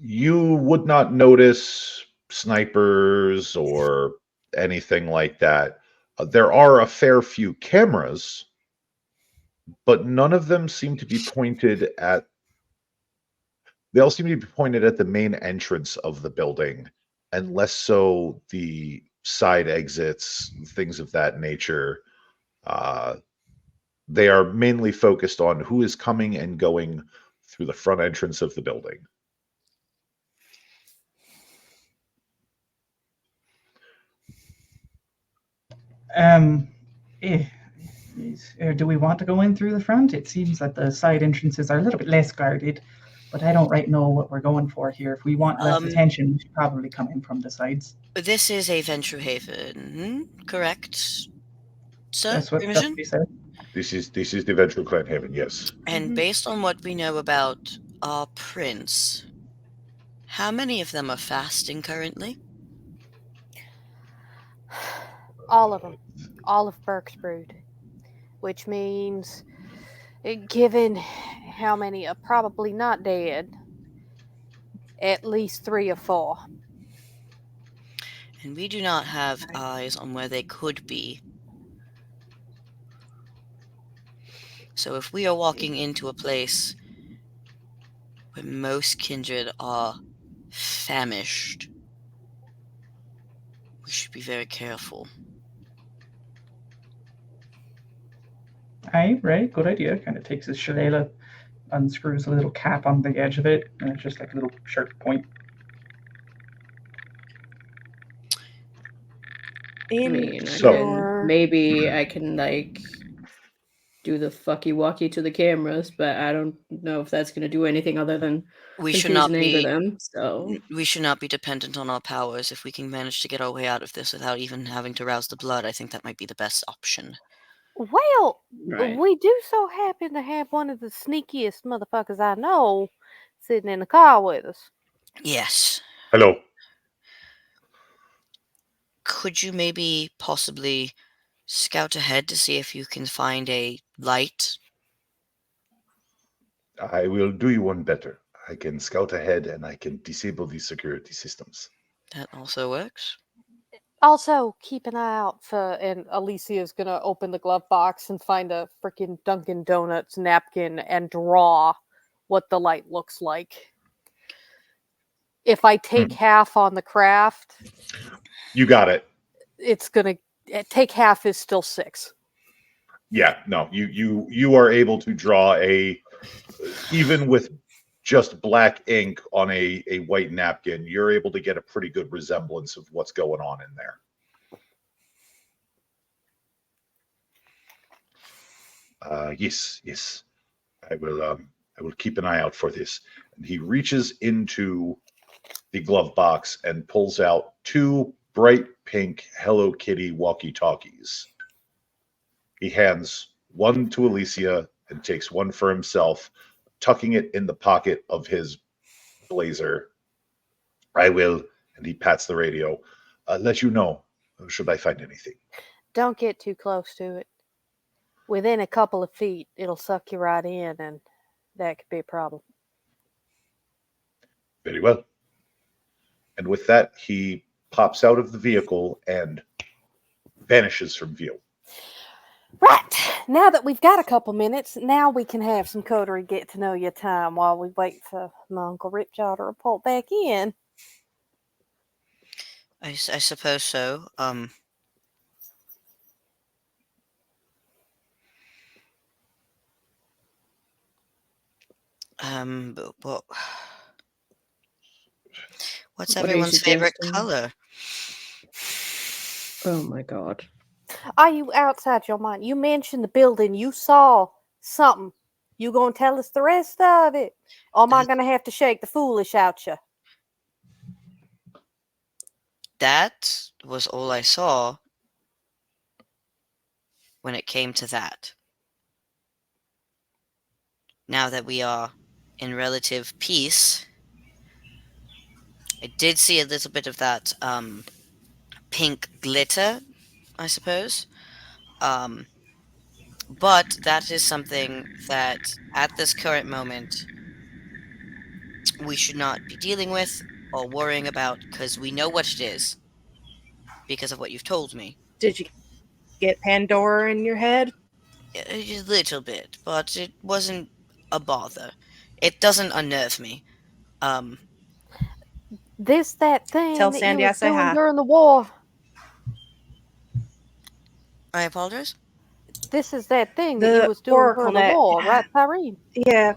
you would not notice snipers or anything like that. There are a fair few cameras, but none of them seem to be pointed at. They all seem to be pointed at the main entrance of the building, and less so the side exits, things of that nature. They are mainly focused on who is coming and going through the front entrance of the building. Do we want to go in through the front? It seems that the side entrances are a little bit less guarded, but I don't right know what we're going for here. If we want less attention, we should probably come in from the sides. This is a venture haven, correct, sir? That's what Imogen? we said. This is the Venture Clan Haven, yes. And based on what we know about our prince, how many of them are fasting currently? All of them. All of Burke's brood. Which means, given how many are probably not dead, at least 3 or 4. And we do not have eyes on where they could be. So if we are walking into a place where most kindred are famished, we should be very careful. Aye, right, good idea. Kind of takes his shillelagh, unscrews a little cap on the edge of it, and it's just like a little sharp point. I mean, So- maybe I can like do the fucky walkie to the cameras, but I don't know if that's going to do anything other than We should confuse not and anger be them. So we should not be dependent on our powers. If we can manage to get our way out of this without even having to rouse the blood, I think that might be the best option. Well, right. we do so happen to have one of the sneakiest motherfuckers I know sitting in the car with us. Yes. Hello. Could you maybe possibly scout ahead to see if you can find a light? I will do you one better. I can scout ahead and I can disable the security systems. That also works. Also, keep an eye out for, and Alicia's gonna open the glove box and find a freaking Dunkin' Donuts napkin and draw what the light looks like. If I take half on the craft, You got it. it's gonna take half is still 6. Yeah, no, you are able to draw even with just black ink on a white napkin, you're able to get a pretty good resemblance of what's going on in there. Yes. I will keep an eye out for this. And he reaches into the glove box and pulls out 2 bright pink Hello Kitty walkie-talkies. He hands one to Alicia and takes one for himself, tucking it in the pocket of his blazer. I will, and he pats the radio, let you know should I find anything. Don't get too close to it. Within a couple of feet, it'll suck you right in, and that could be a problem. Very well. And with that, he pops out of the vehicle and vanishes from view. Right. Now that we've got a couple minutes, now we can have some Coterie get to know you time while we wait for my Uncle Ripjaw to report back in. I suppose so. But what's What are you everyone's favorite suggesting? color? Oh my god. Are you outside your mind? You mentioned the building. You saw something. You gonna tell us the rest of it? Or am I gonna have to shake the foolish out you? That was all I saw. when it came to that. Now that we are in relative peace, I did see a little bit of that pink glitter, I suppose. But that is something that, at this current moment, we should not be dealing with or worrying about, because we know what it is because of what you've told me. Did you get Pandora in your head? A little bit, but it wasn't a bother. It doesn't unnerve me. This that thing Tell that Sandy you I was say doing hi. during the war. I apologize. This is that thing that you The was doing Oracle during the Net. war, right, Cyrene? Yeah,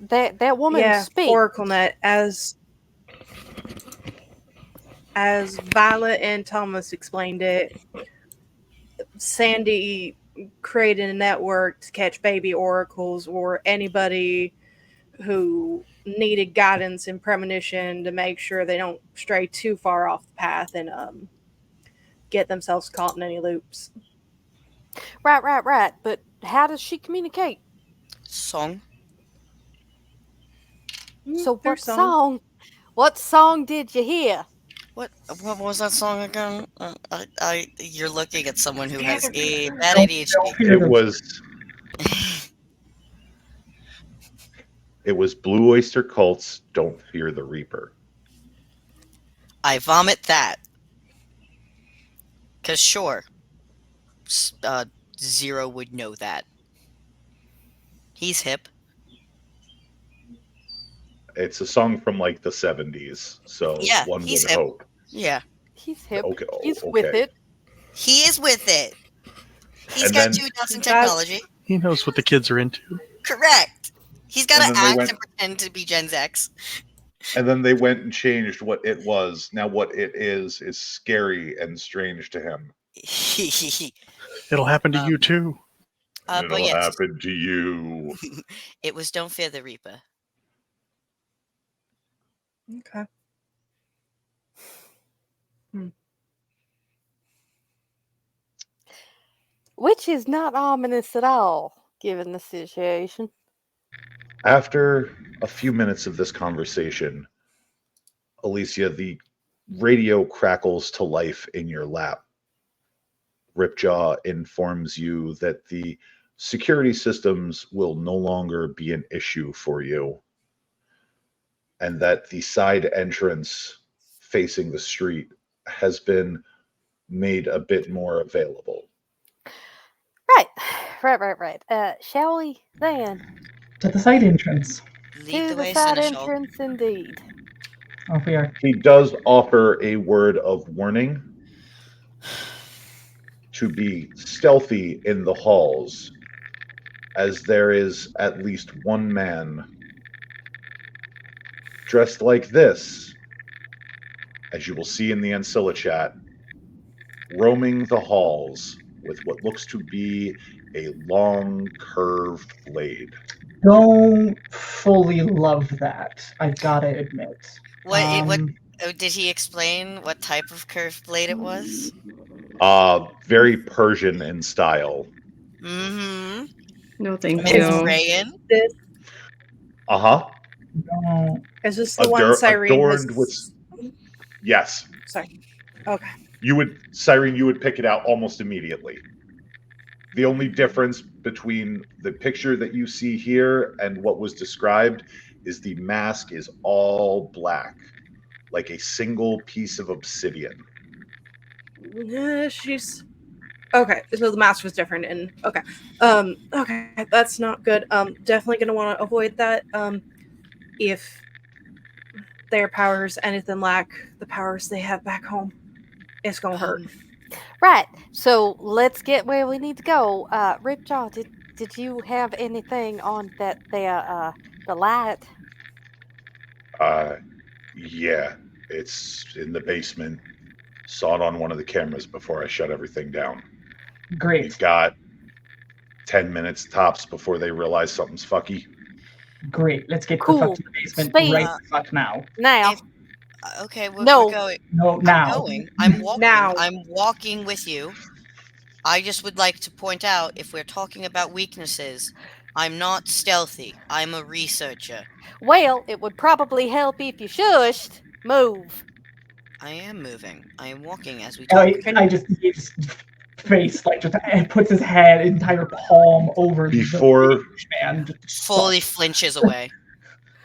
That woman yeah. speaks. Oracle Net. As Violet and Thomas explained it, Sandy created a network to catch baby oracles or anybody who needed guidance and premonition to make sure they don't stray too far off the path and get themselves caught in any loops. Right. But how does she communicate? Song. So Through what song? What song did you hear? What was that song again? You're looking at someone who has a bad Don't ADHD. fear It the- was Blue Oyster Cult's "Don't Fear the Reaper." I vomit that. Cause sure, Zero would know that. He's hip. It's a song from like the 70s, so Yeah, one he's would hip. hope. Yeah, He's hip. Okay, He's okay. with it. he is with it. He's And got then- 2 nuts in That's- technology. He knows what the kids are into. Correct. He's got And to then they act went- and pretend to be Gen X. And then they went and changed what it was. Now what it is scary and strange to him. It'll happen to you too. But It'll yes, happen to you. it was Don't Fear the Reaper. Okay. Which is not ominous at all, given the situation. After a few minutes of this conversation, Alicia, the radio crackles to life in your lap. Ripjaw informs you that the security systems will no longer be an issue for you, and that the side entrance facing the street has been made a bit more available. Right. Shall we then? To the side entrance. Lead To the the way, side Seneschal. entrance, indeed. Oh, we are. He does offer a word of warning to be stealthy in the halls, as there is at least one man dressed like this, as you will see in the Ancilla chat, roaming the halls with what looks to be a long curved blade. Don't fully love that, I've gotta admit. What did he explain? What type of curved blade it was? Very Persian in style. Mm-hmm. No, thank Is you. Rayan. This Uh-huh. No. is this the one Cyrene has... Adorned with... Yes. Sorry. Okay. Cyrene, you would pick it out almost immediately. The only difference between the picture that you see here and what was described is the mask is all black, like a single piece of obsidian. She's okay. So the mask was different, and okay, okay, that's not good. Definitely gonna want to avoid that. If their powers anything like the powers they have back home, it's gonna hurt. Right. So let's get where we need to go. Ripjaw, did you have anything on that there the light? Yeah, it's in the basement. Saw it on one of the cameras before I shut everything down. Great. We've got 10 minutes tops before they realize something's fucky. Great. Let's get the Cool. fuck to the basement Speed. right the fuck now. Now. Okay, we're No. going. No, I'm now. going. I'm walking. Now. I'm walking with you. I just would like to point out, if we're talking about weaknesses, I'm not stealthy. I'm a researcher. Well, it would probably help if you shushed. Move. I am moving. I am walking as we Oh, talk. he just face like just and puts his head entire palm over Before the man. Fully flinches away.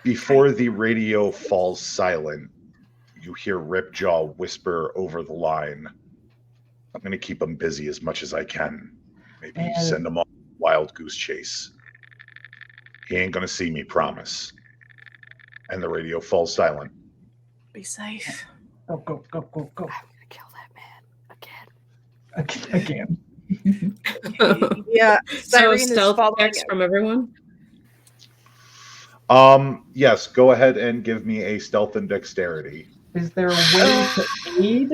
before the radio falls silent, you hear Ripjaw whisper over the line, "I'm going to keep him busy as much as I can. Maybe And- send him on a wild goose chase. He ain't going to see me, promise." And the radio falls silent. Be safe. Go, go, go, go, go. I'm gonna kill that man again. Again. Yeah. So Cyrene is stealth following checks it. from everyone. Yes, go ahead and give me a stealth and dexterity. Is there a way to aid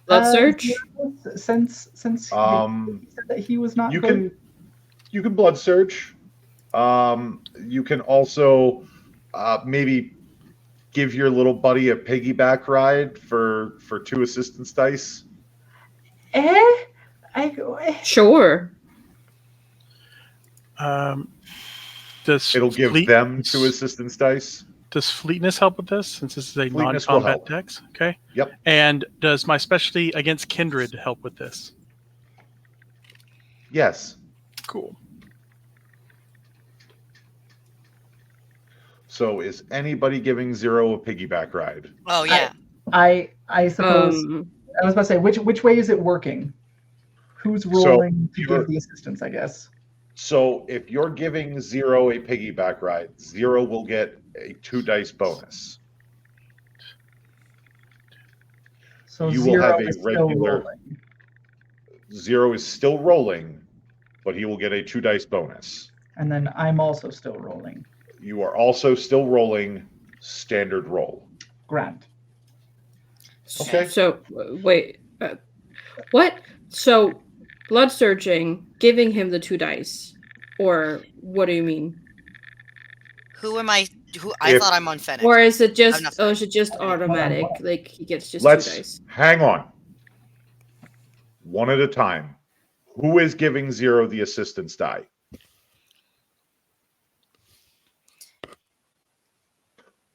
Blood search. Zero since he said that he was not You good? you can blood search. You can also maybe give your little buddy a piggyback ride for 2 assistance dice. Sure. Does It'll give them 2 assistance dice. Does fleetness help with this, since this is a Fleetness will non-combat help. dex? Okay. Yep. And does my specialty against kindred help with this? Yes. Cool. So is anybody giving Zero a piggyback ride? Oh yeah. I suppose I was about to say which way is it working? Who's rolling to give the assistance? I guess. So if you're giving Zero a piggyback ride, Zero will get a 2 dice bonus. So You will Zero have is a still regular. rolling. Zero is still rolling, but he will get a 2 dice bonus. And then I'm also still rolling. You are also still rolling standard roll. Grand. Okay. So wait, what? So blood searching, giving him the 2 dice, or what do you mean? Who am I? Who I thought I'm on Fennec. Or is it I'm just? not Oh, is it just Hold on, automatic? hold on. Like he gets just 2 Let's dice. hang on. One at a time. Who is giving Zero the assistance die?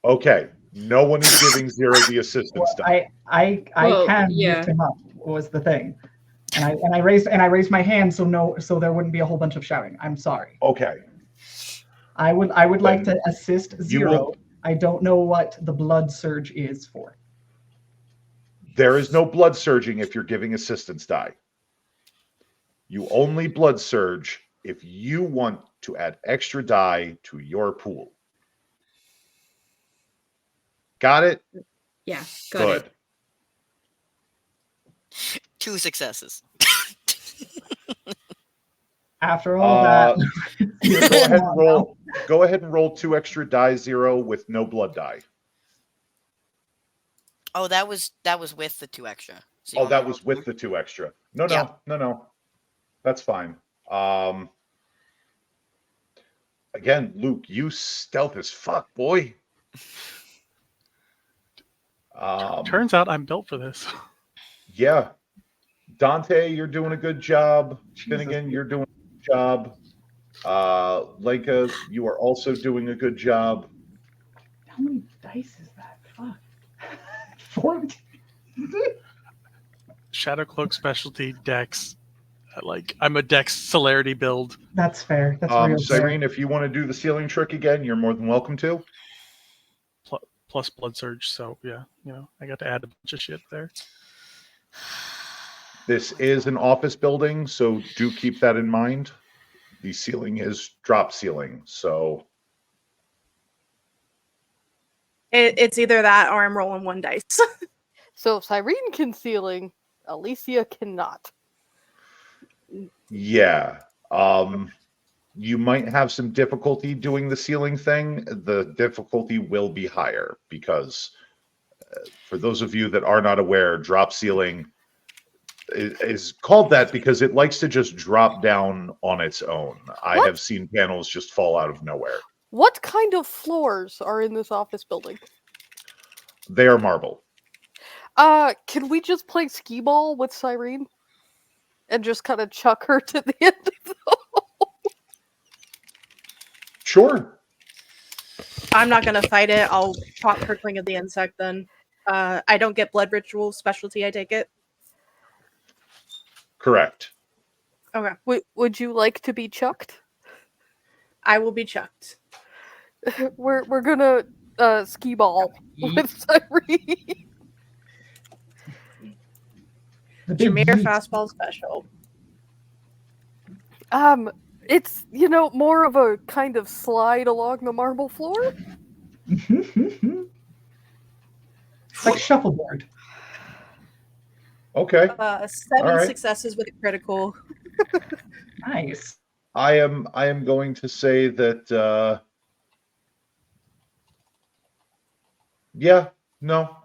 Okay. No one is giving Zero the assistance die. I Well, can yeah. lift him up was the thing. And I raised my hand so there wouldn't be a whole bunch of shouting. I'm sorry. Okay. I would like to assist You Zero. will- I don't know what the blood surge is for. There is no blood surging if you're giving assistance die. You only blood surge if you want to add extra die to your pool. Got it? Yeah, got Good. it. 2 successes. After all that, Go ahead and roll. Go ahead and roll 2 extra die, Zero, with no blood die. Oh, that was with the 2 extra. So you Oh, want that me to was roll with the 2 extra. No, Yeah. no. That's fine. Again, Luke, you stealth as fuck, boy. Turns out I'm built for this. Yeah. Dante, you're doing a good job. Jesus. Finnegan, you're doing a good job. Leica, you are also doing a good job. how many dice is that? Fuck. 14. Shadow Cloak specialty dex. I'm a dex celerity build. That's fair. That's real fair. Cyrene, if you want to do the ceiling trick again, you're more than welcome to. Plus blood surge, so yeah, I got to add a bunch of shit there. This is an office building, so do keep that in mind. The ceiling is drop ceiling, so It's either that or I'm rolling 1 dice. So Cyrene can ceiling, Alicia cannot. yeah. You might have some difficulty doing the ceiling thing. The difficulty will be higher because, for those of you that are not aware, drop ceiling is called that because it likes to just drop down on its own. I What? have seen panels just fall out of nowhere. What kind of floors are in this office building? They are marble. Can we just play skee ball with Cyrene? and just kind of chuck her to the end of the hole. Sure. I'm not gonna fight it. I'll pop Hurtling of the Insect then. I don't get blood ritual specialty, I take it. Correct. Okay. Would you like to be chucked? I will be chucked. We're gonna ski ball with Cyrene. The big Jameer yeet. fastball special. It's more of a kind of slide along the marble floor. Like shuffleboard. Okay. 7 All right. successes with a critical. Nice. I am going to say that yeah, no.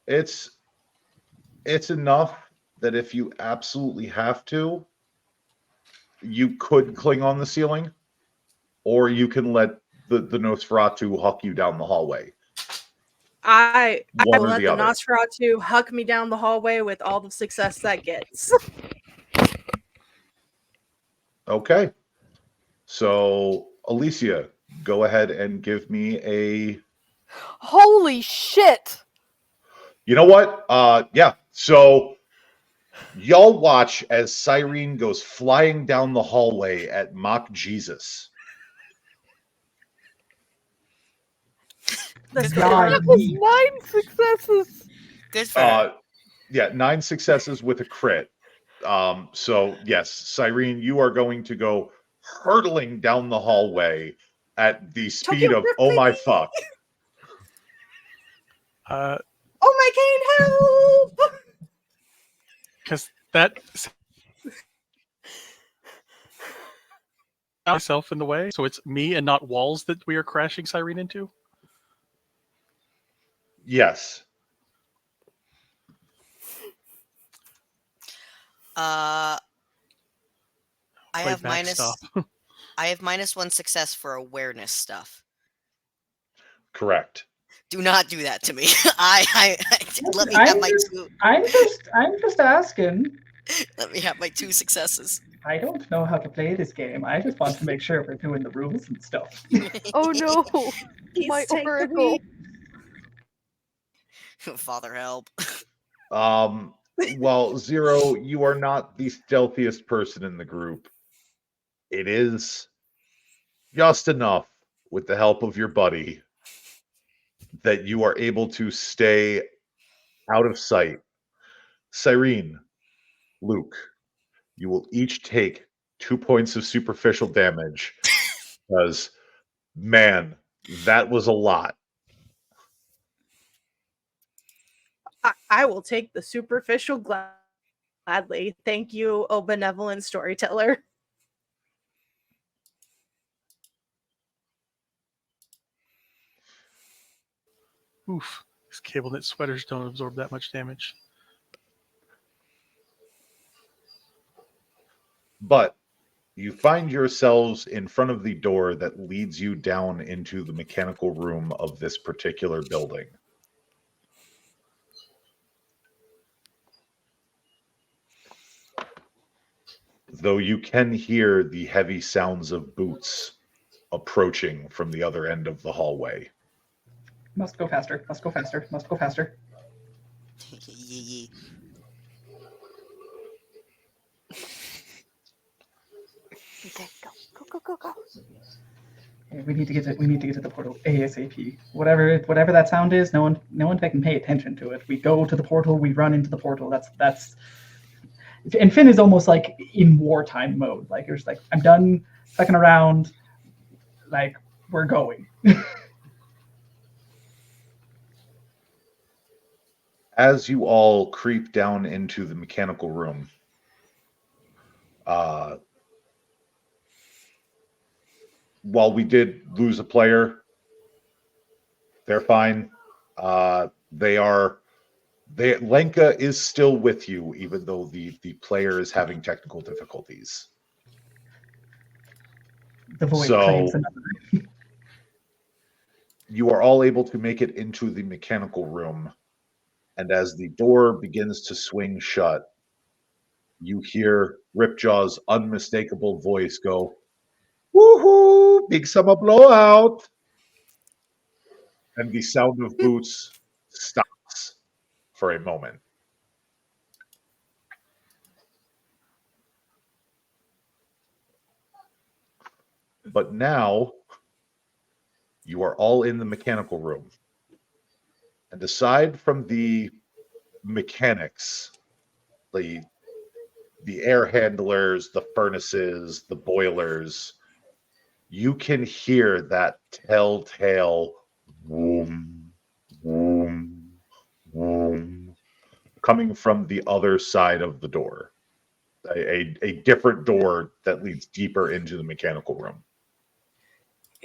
It's enough that if you absolutely have to, you could cling on the ceiling, or you can let the Nosferatu huck you down the hallway. I One will or let the the other. Nosferatu huck me down the hallway with all the success that gets. Okay. So, Alicia, go ahead and give me a. Holy shit! You know what? Yeah. So, y'all watch as Cyrene goes flying down the hallway at Mock Jesus. That's God. That was 9 successes. Good for her. Yeah, 9 successes with a crit. So yes, Cyrene, you are going to go hurtling down the hallway at the speed of oh my fuck. Uh, Oh my cane, help! because that myself in the way, so it's me and not walls that we are crashing Cyrene into. Yes. I Play have backstop. I have -1 success for awareness stuff. Correct. Do not do that to me. I let me I'm have my just- 2. I'm just asking. Let me have my 2 successes. I don't know how to play this game. I just want to make sure we're doing the rules and stuff. Oh no, He's my taking oracle. me. Father help. Well, Zero, you are not the stealthiest person in the group. It is just enough with the help of your buddy that you are able to stay out of sight. Cyrene, Luke, you will each take 2 points of superficial damage because, man, that was a lot. I will take the superficial gladly. Thank you, oh benevolent storyteller. Oof. These cable knit sweaters don't absorb that much damage. But you find yourselves in front of the door that leads you down into the mechanical room of this particular building. Though you can hear the heavy sounds of boots approaching from the other end of the hallway. Must go faster. Must go faster. Must go faster. Yee. Okay, go. Okay, we need to get to the portal ASAP. Whatever that sound is, no one can pay attention to it. We go to the portal. We run into the portal. That's. And Finn is almost like in wartime mode. Like you're just like, I'm done fucking around. Like we're going. As you all creep down into the mechanical room, while we did lose a player, they're fine. Lenka is still with you, even though the player is having technical difficulties. The void So- claims another. You are all able to make it into the mechanical room, and as the door begins to swing shut, You hear Ripjaw's unmistakable voice go, "Woohoo! Big summer blowout!" And the sound of boots stops for a moment. But now you are all in the mechanical room. And aside from the mechanics, the air handlers, the furnaces, the boilers, you can hear that telltale woom, woom, woom coming from the other side of the door. A different door that leads deeper into the mechanical room.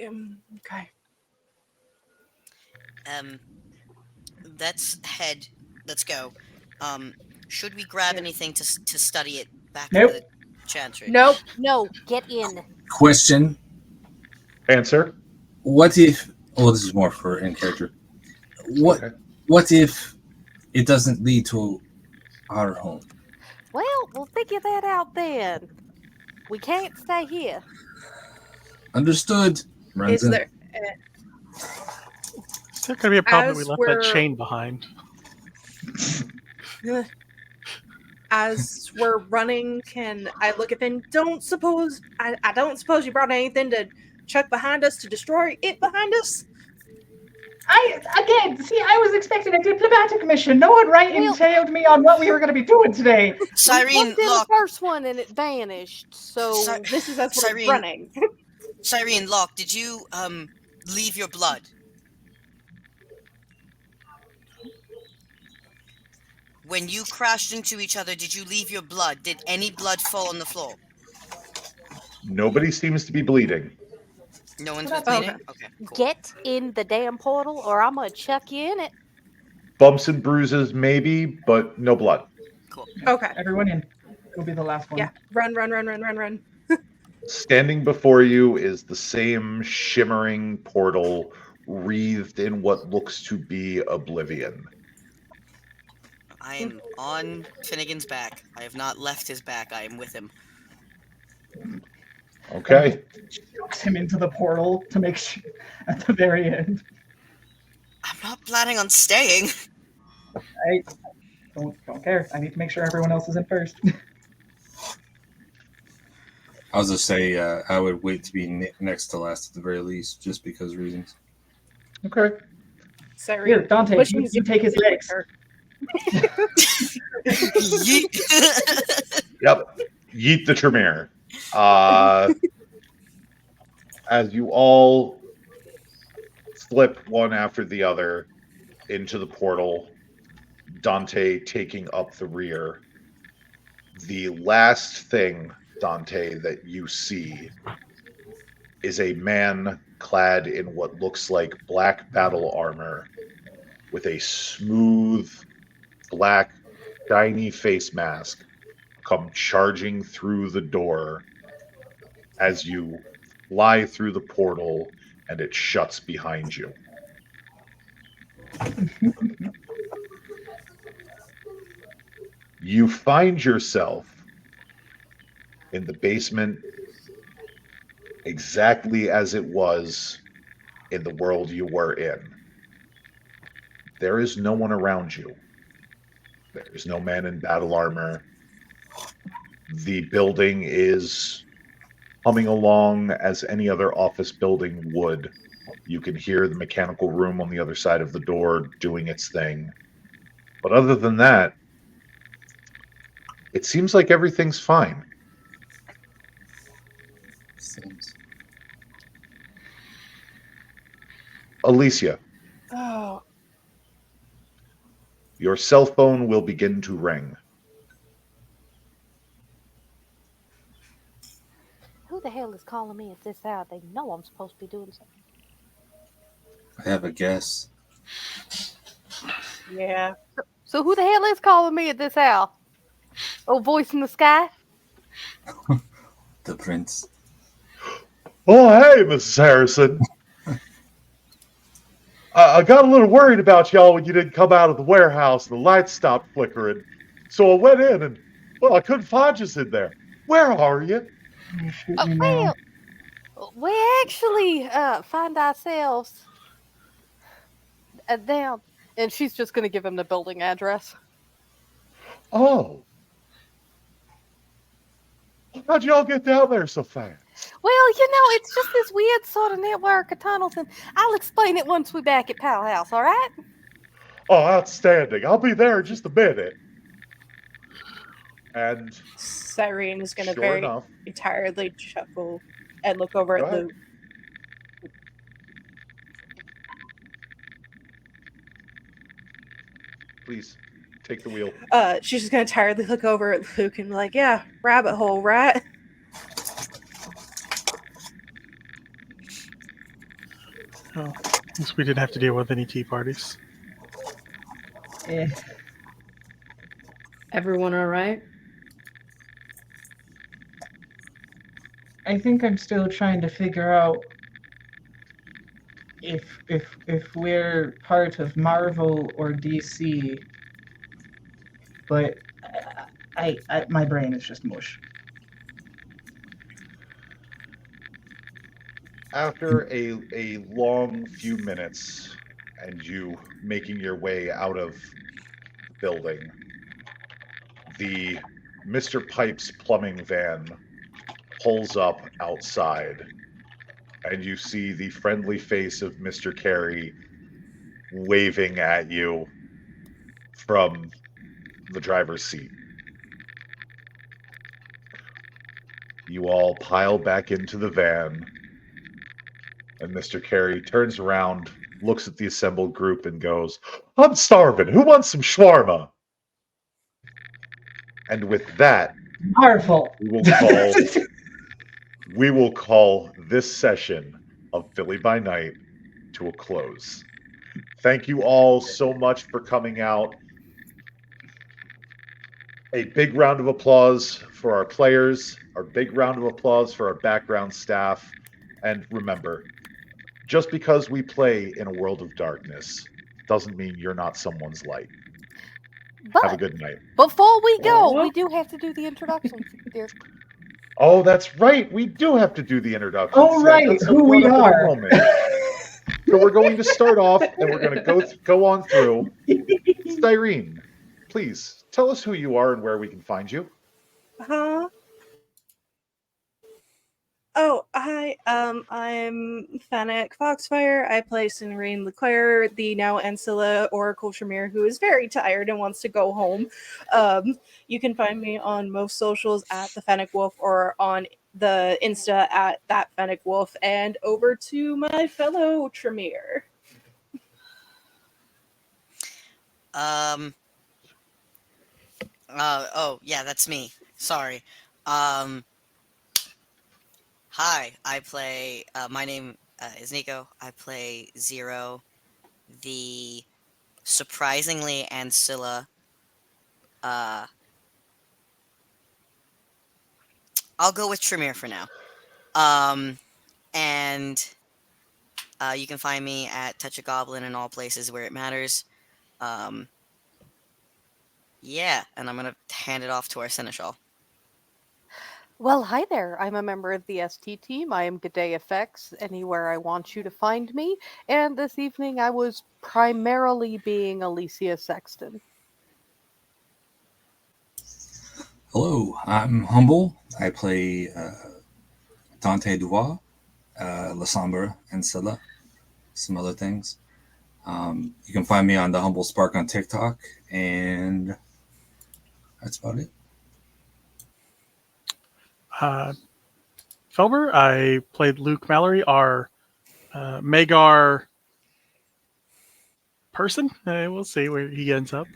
Okay. Let's head. Let's go. Should we grab Yeah. anything to study it back Nope. in the chantry? Nope. No, get in. Question: Answer? what if? Oh, this is more for in character. What? Okay. What if it doesn't lead to our home? Well, we'll figure that out then. We can't stay here. Understood. Runs Is in. there It's not going to be a problem that we As left we're- that chain behind. as we're running? Can I look at Finn? I don't suppose you brought anything to chuck behind us to destroy it behind us. I was expecting a diplomatic mission. No one entailed me on what we were going to be doing today. We Cyrene, looked in Locke. the first one and it vanished. So Cy- This is as we're Cyrene. running. Cyrene, Locke, did you leave your blood? When you crashed into each other, did you leave your blood? Did any blood fall on the floor? Nobody seems to be bleeding. No one's Okay. bleeding? Okay, cool. get in the damn portal or I'm going to chuck you in it. Bumps and bruises, maybe, but no blood. Okay. Everyone in. You'll be the last one. Yeah. Run. Standing before you is the same shimmering portal wreathed in what looks to be oblivion. I am on Finnegan's back. I have not left his back. I am with him. Okay. Chucks him into the portal to make sure at the very end. I'm not planning on staying. I don't care. I need to make sure everyone else is in first. I was just say I would wait to be next to last at the very least, just because reasons. Okay. Cyrene, Here, Dante, pushing you take his legs. Yeet. Yep. Yeet the Tremere. As you all slip one after the other into the portal, Dante taking up the rear. The last thing, Dante, that you see is a man clad in what looks like black battle armor with a smooth, black, shiny face mask come charging through the door as you fly through the portal and it shuts behind you. You find yourself in the basement exactly as it was in the world you were in. There is no one around you. There is no man in battle armor. The building is humming along as any other office building would. You can hear the mechanical room on the other side of the door doing its thing. But other than that, it seems like everything's fine. Seems. Alicia, Oh, your cell phone will begin to ring. Who the hell is calling me at this hour? They know I'm supposed to be doing something. I have a guess. yeah. So who the hell is calling me at this hour? Oh, voice in the sky? The prince. Oh, hey, Mrs. Harrison. I got a little worried about y'all when you didn't come out of the warehouse and the lights stopped flickering. So I went in and, Well, I couldn't find you in there. Where are you? You shoot me now. Well, we actually find ourselves down, and she's just going to give him the building address. Oh. How'd y'all get down there so fast? Well, it's just this weird sort of network of tunnels, and I'll explain it once we're back at Powell House, all right? Oh, outstanding. I'll be there in just a minute. And Cyrene is going to sure very enough, tiredly chuckle and look over Go at ahead. Luke. please take the wheel. She's just going to tiredly look over at Luke and be like, yeah, rabbit hole, right? Oh, at least we didn't have to deal with any tea parties. Eh, Everyone all right? I think I'm still trying to figure out if we're part of Marvel or DC. But I my brain is just mush. After a long few minutes and you making your way out of the building, the Mr. Pipes plumbing van pulls up outside, and you see the friendly face of Mr. Carey waving at you from the driver's seat. You all pile back into the van, and Mr. Carey turns around, looks at the assembled group, and goes, "I'm starving. Who wants some shawarma?" And with that, Marvel. we will call this session of Philly by Night to a close. Thank you all so much for coming out. A big round of applause for our players, our big round of applause for our background staff. And remember, just because we play in a world of darkness doesn't mean you're not someone's light. Have a But good night. before we go, we do have to do the introductions, dear. Oh, that's right. We do have to do the introductions. Oh, right, That's a who we wonderful are. moment. So we're going to start off, and we're going to go on through. Cyrene, please tell us who you are and where we can find you. Huh? Oh, hi. I'm Fennec Foxfire. I play Cinerine Leclaire, the now Ancilla Oracle Tremere, who is very tired and wants to go home. You can find me on most socials at the Fennec Wolf or on the Insta at that Fennec Wolf, and over to my fellow Tremere. Oh, yeah, that's me. Sorry. Hi, I play, my name is Nico. I play Zero, the surprisingly Ancilla. I'll go with Tremere for now. And you can find me at Touch a Goblin in all places where it matters. Yeah, and I'm gonna hand it off to our Seneschal. Well, hi there. I'm a member of the ST team. I am G'day Effects, anywhere I want you to find me. And this evening I was primarily being Alicia Sexton. Hello, I'm Humble. I play Dante Dubois, La Sombra, and Scylla, some other things. You can find me on the Humble Spark on TikTok, and that's about it. Felber, I played Luke Mallory, our Magar person. We'll see where he ends up.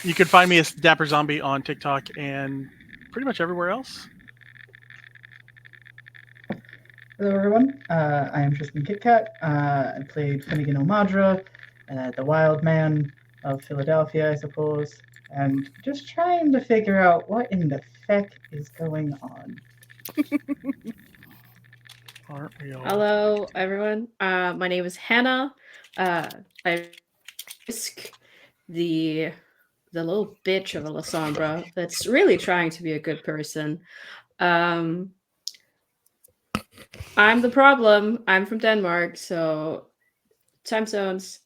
You can find me as Dapper Zombie on TikTok and pretty much everywhere else. Hello, everyone. I am Tristan KitKat. I played Finnegan O'Madra, the wild man of Philadelphia, I suppose, and just trying to figure out what in the feck is going on. Aren't we all? Hello, everyone. My name is Hannah. I Risk, the the little bitch of a Lasombra that's really trying to be a good person. I'm the problem. I'm from Denmark, so time zones.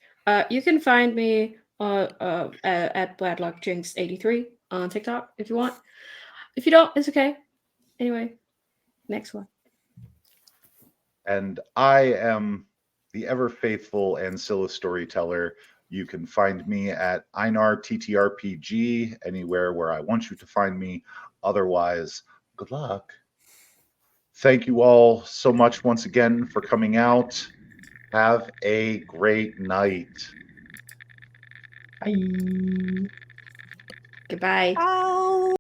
You can find me at BladlockJinx83 on TikTok if you want. If you don't, it's okay. Anyway, next one. And I am the ever faithful Ancilla storyteller. You can find me at Einar TTRPG anywhere where I want you to find me. Otherwise, good luck. Thank you all so much once again for coming out. Have a great night. Bye. Goodbye. Oh.